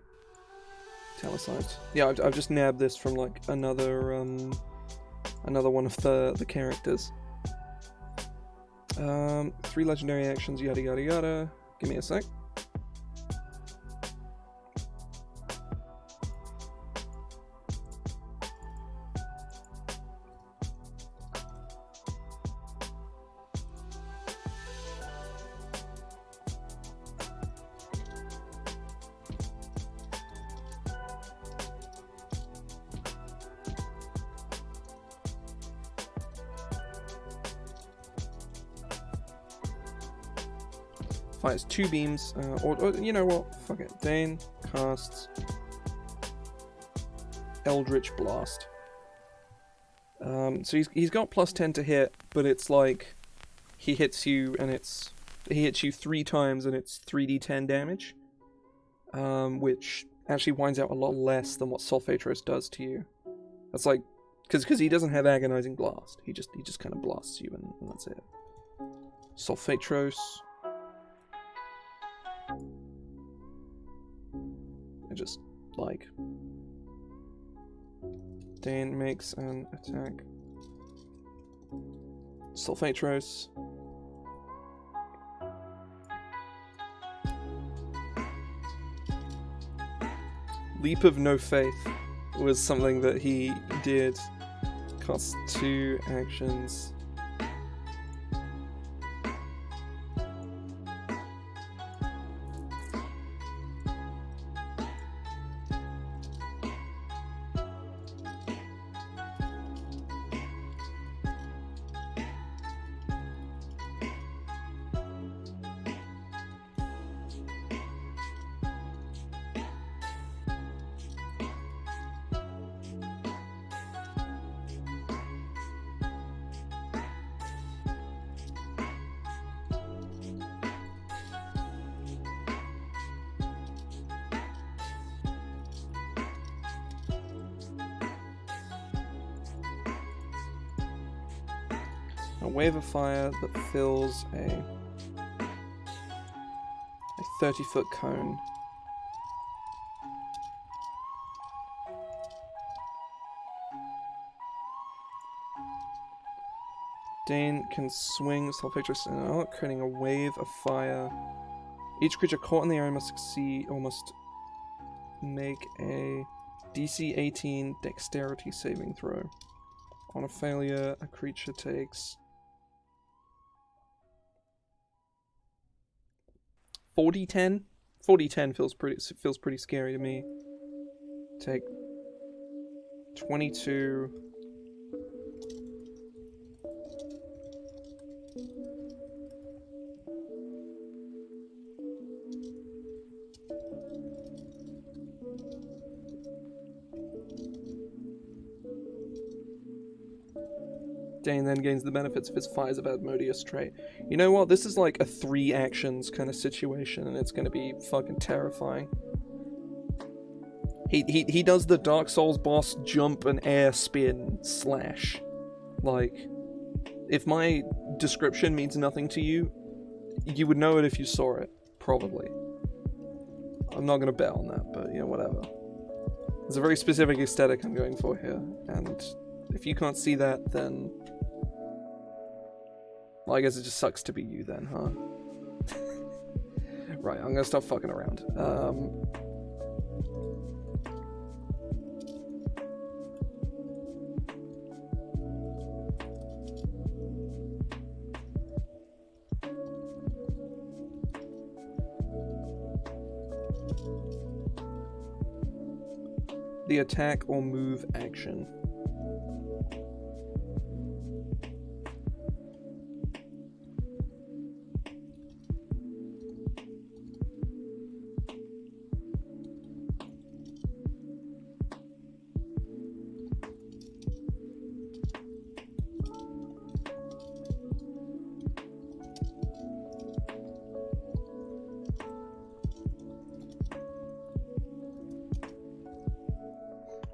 italicized. Yeah, I've just nabbed this from like another one of the characters. 3 legendary actions, yada yada yada. Give me a sec. fires 2 beams, or you know what? Fuck it. Dain casts Eldritch Blast. So he's got +10 to hit, but it's like he hits you he hits you 3 times and it's 3d10 damage, which actually winds out a lot less than what Sulfatros does to you. That's like because he doesn't have Agonizing Blast. He just kind of blasts you and that's it. Sulfatros. I just like. Dain makes an attack. Sulfatros. Leap of No Faith was something that he did. Costs 2 actions. A wave of fire that fills a 30-foot cone. Dain can swing Sulfatros and out, creating a wave of fire. Each creature caught in the area must make a DC 18 Dexterity saving throw. On a failure, a creature takes 40-10? 40-10 feels pretty scary to me. Take 22. Dain then gains the benefits of his Fires of Asmodeus trait. You know what? This is like a 3 actions kind of situation, and it's going to be fucking terrifying. He does the Dark Souls boss jump and air spin slash. Like, if my description means nothing to you, you would know it if you saw it, probably. I'm not going to bet on that, but, you know, whatever. There's a very specific aesthetic I'm going for here, and if you can't see that, then... well, I guess it just sucks to be you then, huh? Right, I'm gonna stop fucking around. The attack or move action.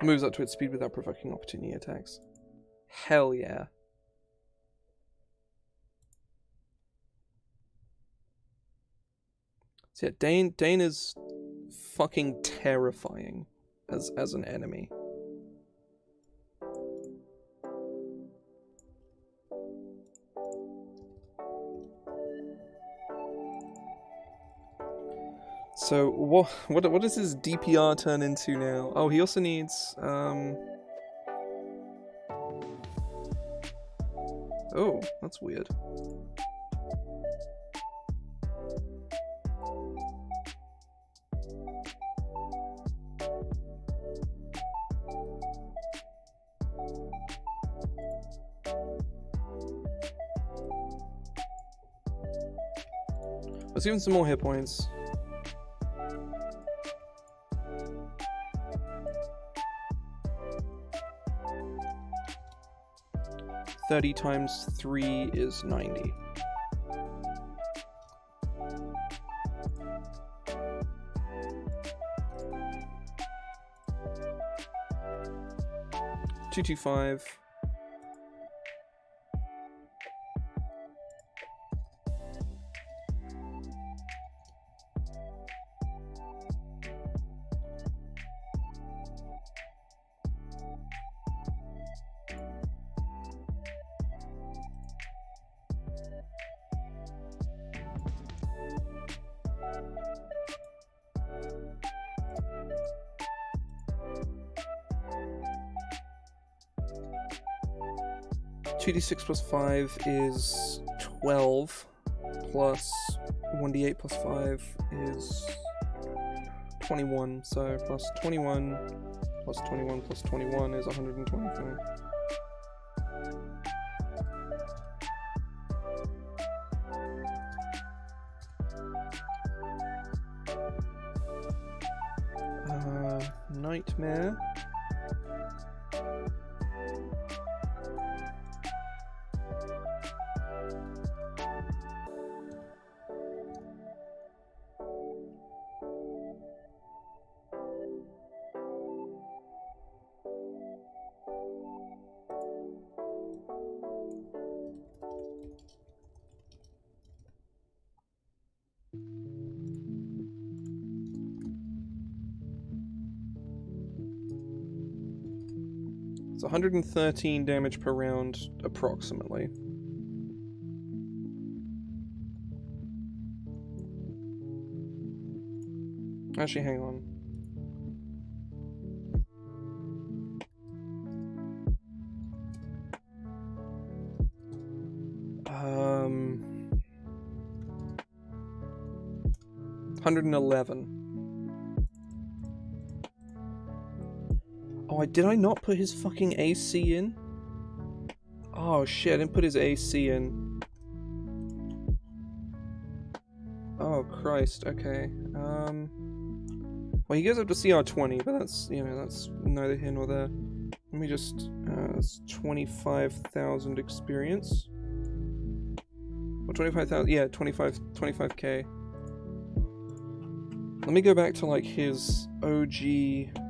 Moves up to its speed without provoking opportunity attacks. Hell yeah. So yeah, Dain is fucking terrifying as an enemy. So what does his DPR turn into now? Oh, he also needs oh, that's weird. Let's give him some more hit points. $30 times 3 is 90. $225. $2d6 plus 5 is 12, plus 1d8 plus 5 is 21, so plus 21 plus 21 plus 21 is 125. Nightmare. It's 113 damage per round, approximately. Actually, hang on. Um, 111. Oh, did I not put his fucking AC in? Oh shit, I didn't put his AC in. Oh Christ, okay. Well, he goes up to CR20, but that's, you know, that's neither here nor there. Let me just, it's 25,000 experience. Or 25,000, yeah, 25k. Let me go back to, like, his OG...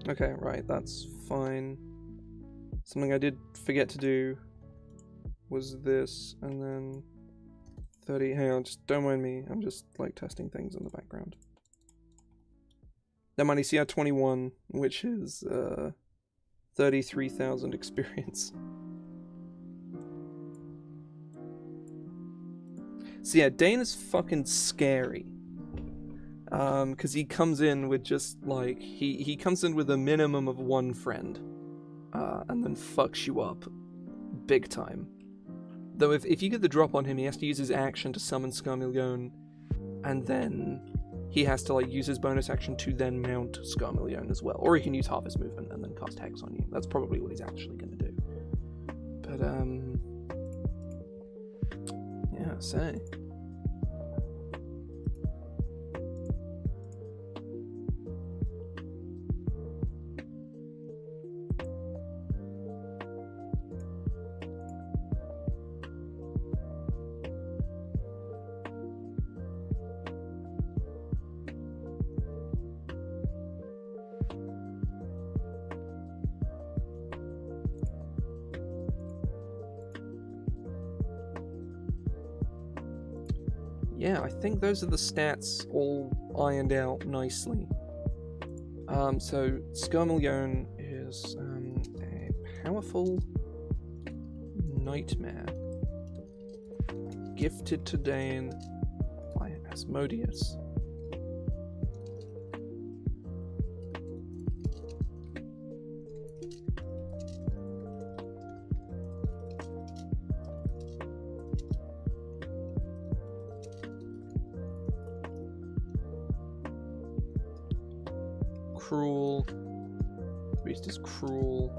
Okay, right, that's fine. Something I did forget to do was this, and then 30, hang on, just don't mind me, I'm just, like, testing things in the background. That money CR21, which is, 33,000 experience. So yeah, Dain is fucking scary. Because he comes in with just, like, he comes in with a minimum of one friend, and then fucks you up big time. Though if you get the drop on him, he has to use his action to summon Scarmillion, and then he has to, like, use his bonus action to then mount Scarmillion as well. Or he can use half his movement and then cast Hex on you. That's probably what he's actually going to do. But, yeah, say. Yeah, I think those are the stats all ironed out nicely. So Scarmillion is a powerful nightmare gifted to Dain by Asmodeus. Cruel. Beast is cruel.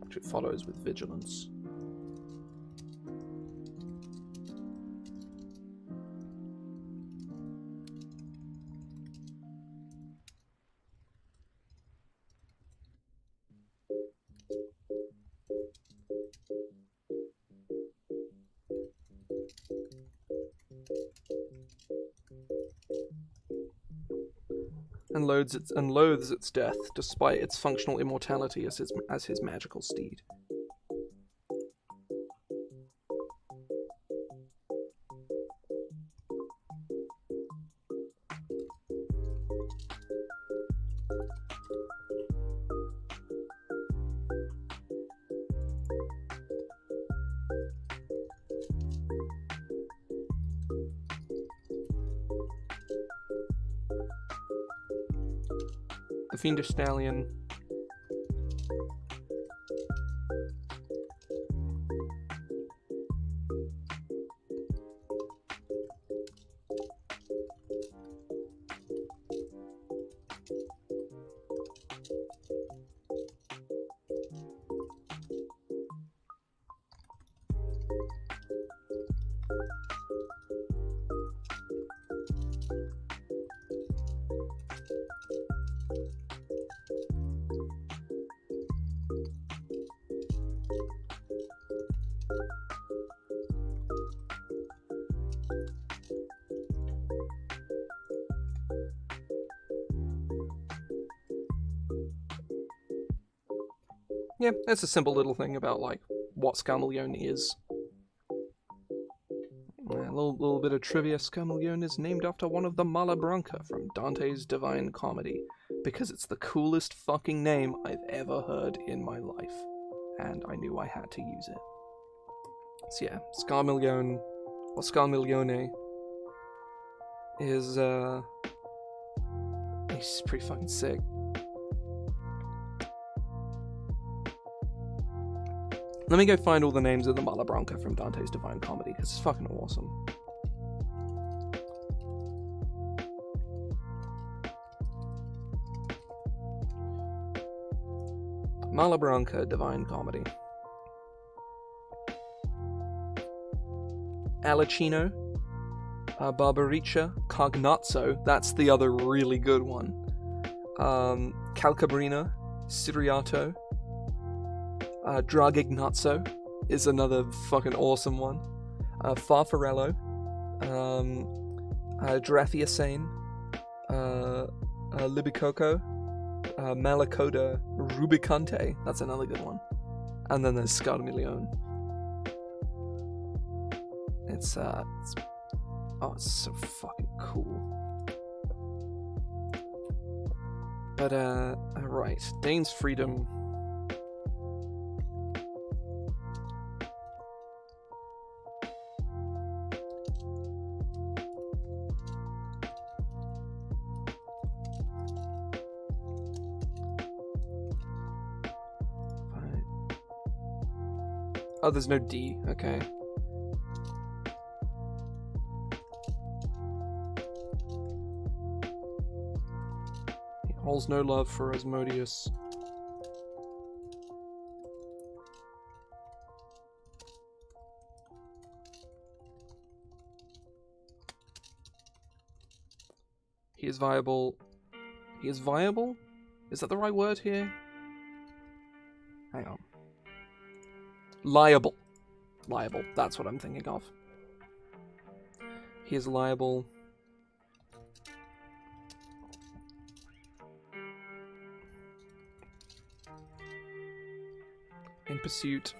Which it follows with vigilance. And loathes its death, despite its functional immortality as his magical steed. The Fiendish Stallion. Yeah, that's a simple little thing about, like, what Scarmillion is. A little bit of trivia. Scarmillion is named after one of the Mala Branca from Dante's Divine Comedy, because it's the coolest fucking name I've ever heard in my life, and I knew I had to use it. So yeah, Scarmillion, or Scarmillione, is, he's pretty fucking sick. Let me go find all the names of the Mala Branca from Dante's Divine Comedy, because it's fucking awesome. Mala Branca Divine Comedy. Alicino, Barbarica, Cognazzo, that's the other really good one. Calcabrina, Siriato, Dragignazzo is another fucking awesome one. Farfarello, Drathiasane, Libicoco, Malacoda, Rubicante, that's another good one. And then there's Scarmillion. It's so fucking cool. But, right, Dain's freedom. Oh, there's no D, okay. He holds no love for Asmodeus. He is viable. He is viable? Is that the right word here? Hang on. Liable. Liable. That's what I'm thinking of. He is liable. In pursuit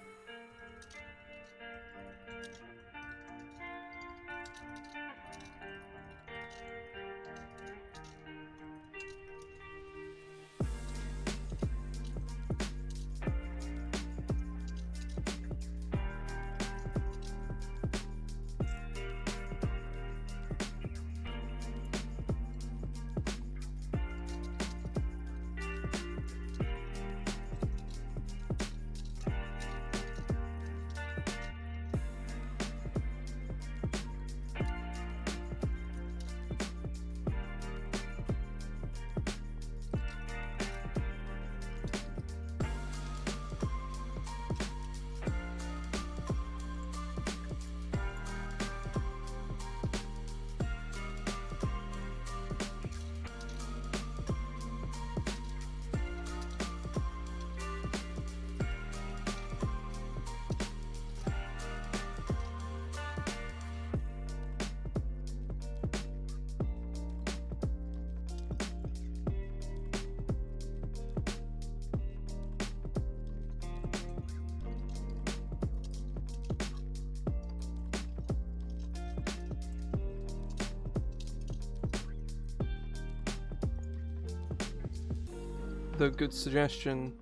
the good suggestion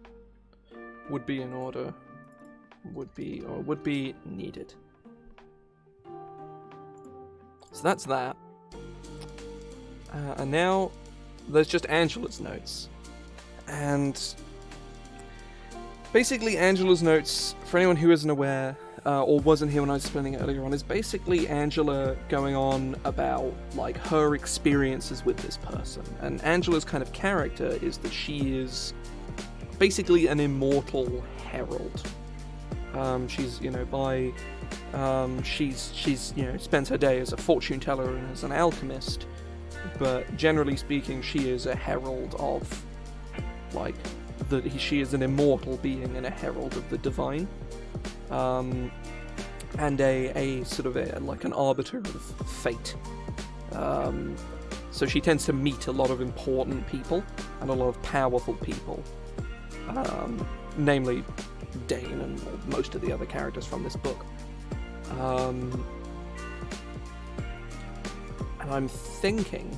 would be in order. Would be needed. So that's that. And now there's just Angela's notes. And basically Angela's notes, for anyone who isn't aware, or wasn't here when I was explaining it earlier on, is basically Angela going on about like her experiences with this person. And Angela's kind of character is that she is basically an immortal herald. She's, you know, she's, you know, spends her day as a fortune teller and as an alchemist, but generally speaking, she is a herald of, like, she is an immortal being and a herald of the divine, and a sort of like an arbiter of fate. So she tends to meet a lot of important people and a lot of powerful people, namely Dain and most of the other characters from this book. And I'm thinking,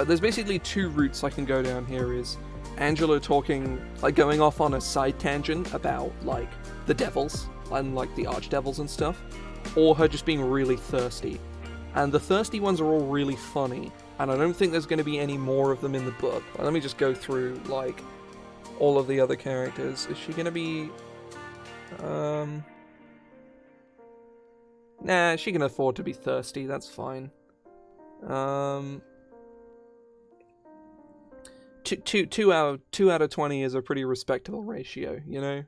there's basically two routes I can go down here. Is Angela talking, like going off on a side tangent about like the devils and like the archdevils and stuff, or her just being really thirsty. And the thirsty ones are all really funny, and I don't think there's going to be any more of them in the book. Let me just go through like all of the other characters. Is she going to be nah, she can afford to be thirsty, that's fine. Two out of 20 is a pretty respectable ratio, you know?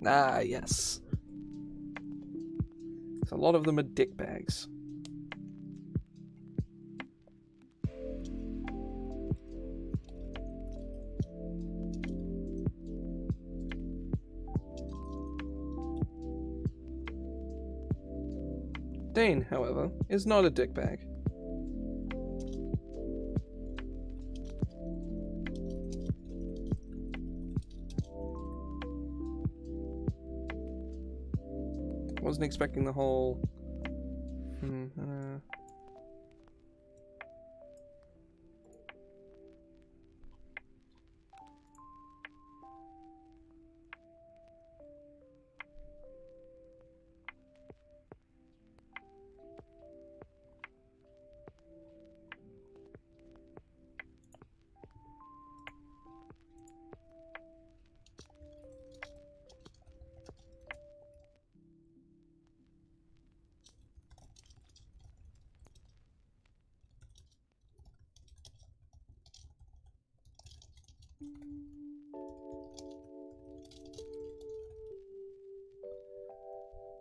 Ah, yes. So a lot of them are dickbags. Dain, however, is not a dickbag. Wasn't expecting the whole...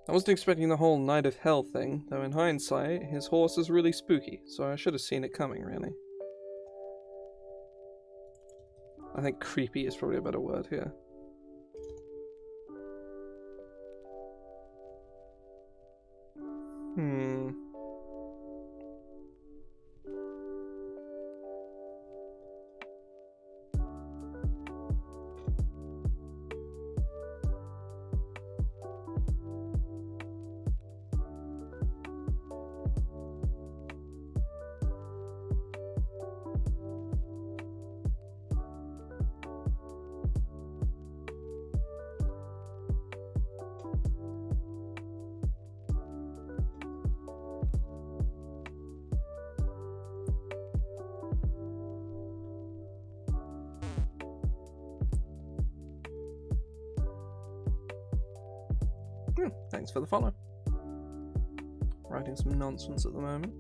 I wasn't expecting the whole Night of Hell thing, though in hindsight, his horse is really spooky, so I should have seen it coming, really. I think creepy is probably a better word here. Thanks for the follow. Writing some nonsense at the moment.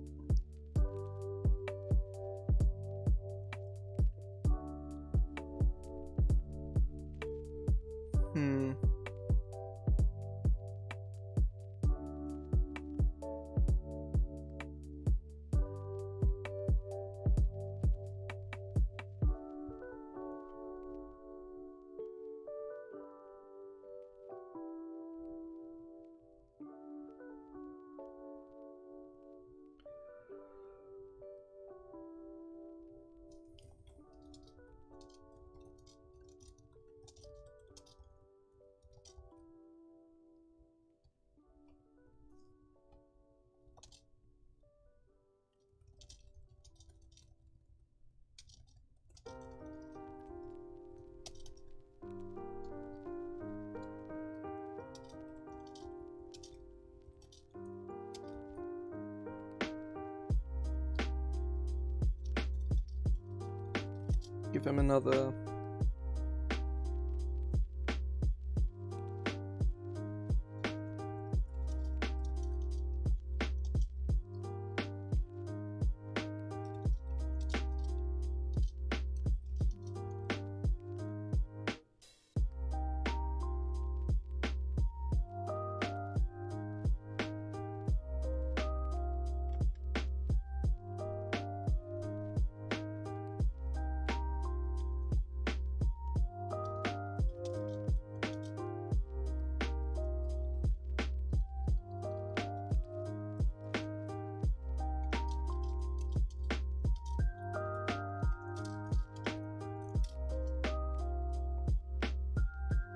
Give him another...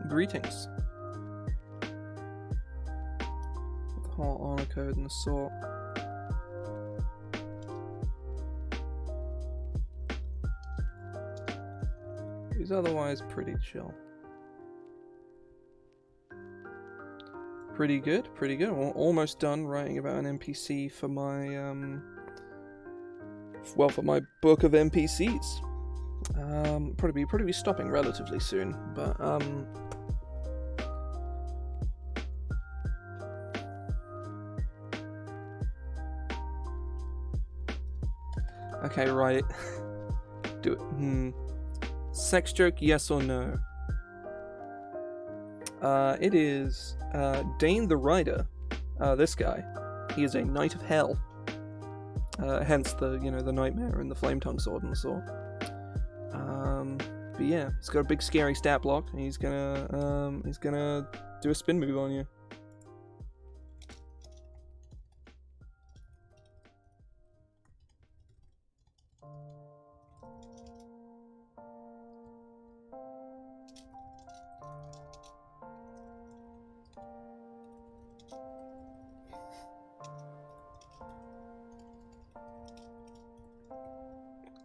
Greetings. The whole honor code and the sort. He's otherwise pretty chill. Pretty good, pretty good. We're almost done writing about an NPC for my, well, for my book of NPCs. Probably be stopping relatively soon, but, okay, right. Do it. Sex joke, yes or no? It is Dain the Rider. This guy. He is a knight of hell. Hence the the nightmare and the flame tongue sword and the sword. But yeah, he's got a big scary stat block, and he's gonna do a spin move on you.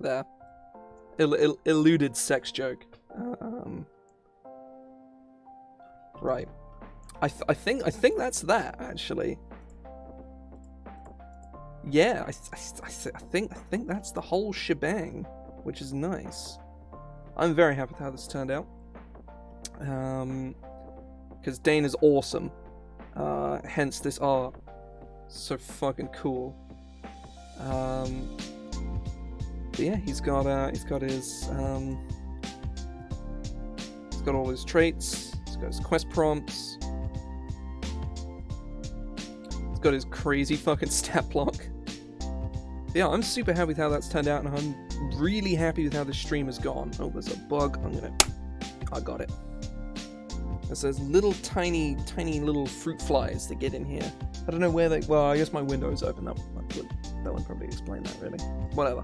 There. Eluded sex joke. Right. I think that's that, actually. Yeah, I think that's the whole shebang, which is nice. I'm very happy with how this turned out. Because Dain is awesome. Hence this art. So fucking cool. But yeah, he's got all his traits. He's got his quest prompts. He's got his crazy fucking stat block. Yeah, I'm super happy with how that's turned out, and I'm really happy with how this stream has gone. Oh, there's a bug. I got it. There's those little tiny little fruit flies that get in here. I don't know where they. Well, I guess my window's open. That would probably explain that, really. Whatever.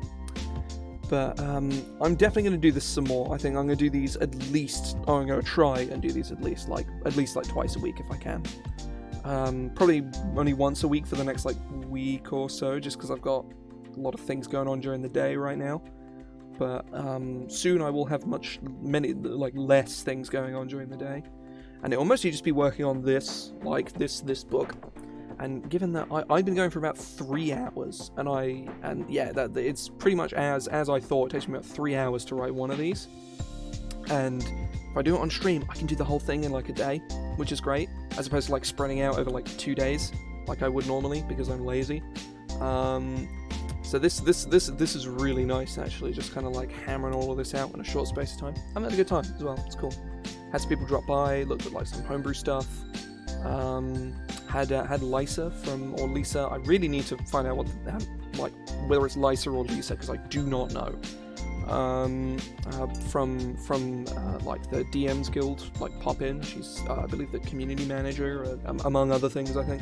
But I'm definitely going to do this some more. I think I'm going to do these at least. I'm going to try and do these at least like twice a week if I can. Probably only once a week for the next week or so, just because I've got a lot of things going on during the day right now. But soon I will have many less things going on during the day, and it will mostly just be working on this book. And given that I've been going for about 3 hours, and yeah, that it's pretty much as I thought. It takes me about 3 hours to write one of these, and if I do it on stream, I can do the whole thing in a day, which is great, as opposed to spreading out over 2 days like I would normally because I'm lazy. So this is really nice, actually, just kind of hammering all of this out in a short space of time. I'm having a good time as well. It's cool. Had some people drop by, looked at some homebrew stuff. Had Lisa or Lisa. I really need to find out whether it's Lisa or Lisa, because I do not know. From the DMs Guild, pop in. She's I believe the community manager, among other things, I think.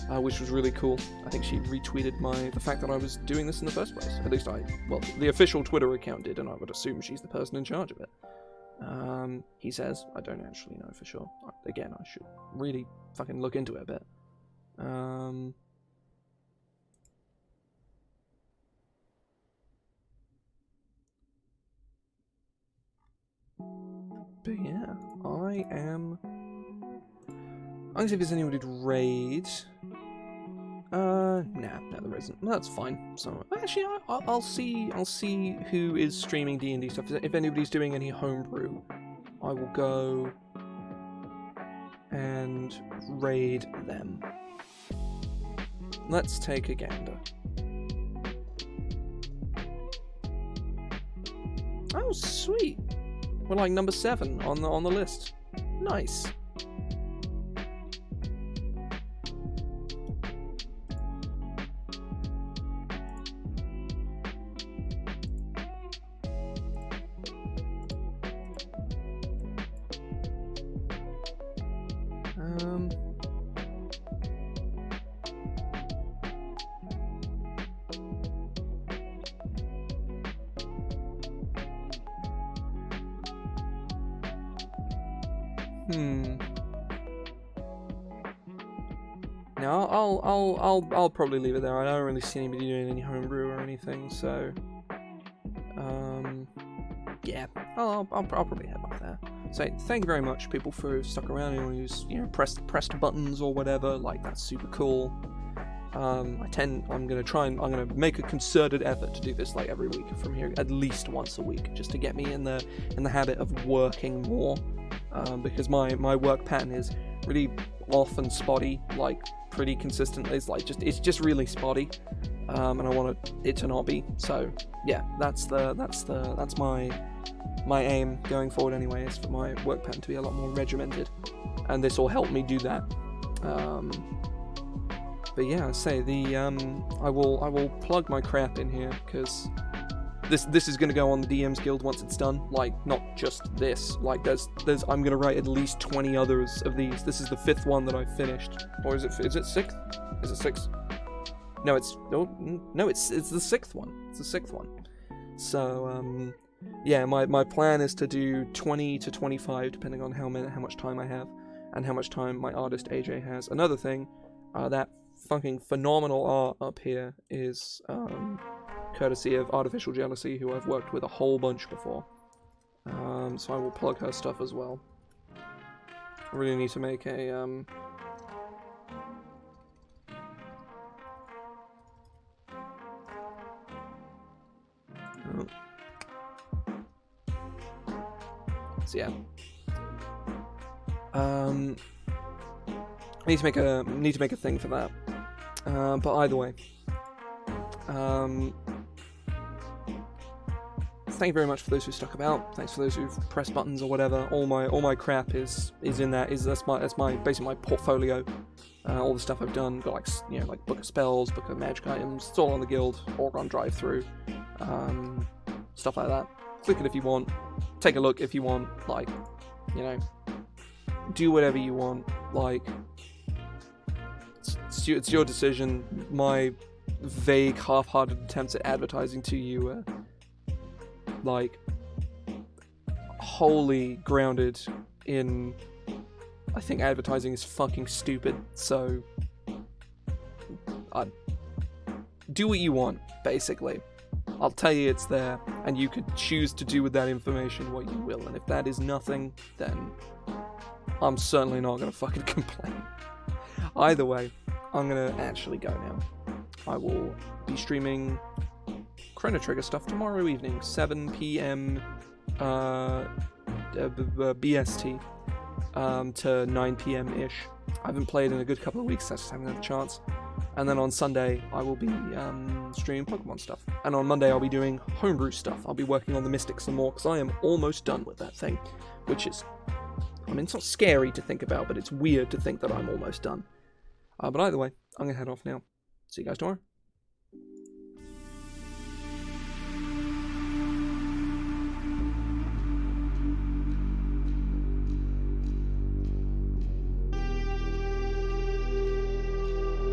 Which was really cool. I think she retweeted the fact that I was doing this in the first place. At least the official Twitter account did, and I would assume she's the person in charge of it. He says. I don't actually know for sure. Again, I should really fucking look into it a bit. But yeah, I'm gonna see if there's anyone who'd raid. Nah, no, there isn't. That's fine. So, actually, I'll see who is streaming D&D stuff. If anybody's doing any homebrew, I will go and raid them. Let's take a gander. Oh, sweet. We're like number 7 on the list. Nice. No, I'll probably leave it there. I don't really see anybody doing any homebrew or anything, so yeah, I'll probably head off there. So thank you very much, people, for stuck around. Anyone who's pressed buttons or whatever, like, that's super cool. I'm gonna make a concerted effort to do this like every week from here, at least once a week, just to get me in the habit of working more. Because my work pattern is really off and spotty, like pretty consistently. It's just really spotty, and I want it to not be. So yeah, that's my aim going forward. Anyway, is for my work pattern to be a lot more regimented, and this will help me do that. But yeah, I say I will plug my crap in here, because this is going to go on the DM's Guild once it's done. Like, not just this. Like, I'm going to write at least 20 others of these. This is the 5th one that I've finished. Or is it 6th? Is it 6th? No, it's the 6th one. It's the 6th one. So, yeah, my plan is to do 20 to 25, depending on how much time I have, and how much time my artist AJ has. Another thing, that fucking phenomenal art up here is, courtesy of Artificial Jealousy, who I've worked with a whole bunch before. So I will plug her stuff as well. I really need to make a, So yeah. I need to make a thing for that. But either way. Thank you very much for those who stuck about. Thanks for those who've pressed buttons or whatever. All my crap is in that. That's basically my portfolio. All the stuff I've done. Got like book of spells, book of magic items. It's all on the guild or on drive-through. Stuff like that. Click it if you want. Take a look if you want. Like, do whatever you want. Like, it's your decision. My vague, half-hearted attempts at advertising to you, like, wholly grounded in, I think advertising is fucking stupid, so do what you want, basically. I'll tell you it's there, and you could choose to do with that information what you will, and if that is nothing, then I'm certainly not gonna fucking complain. Either way, I'm gonna actually go now. I will be streaming Chrono Trigger stuff tomorrow evening, 7 p.m. BST to 9 p.m. ish. I haven't played in a good couple of weeks, so I just haven't had a chance. And then on Sunday, I will be streaming Pokemon stuff. And on Monday, I'll be doing homebrew stuff. I'll be working on the Mystics some more, because I am almost done with that thing. Which is, it's not scary to think about, but it's weird to think that I'm almost done. But either way, I'm going to head off now. See you guys tomorrow.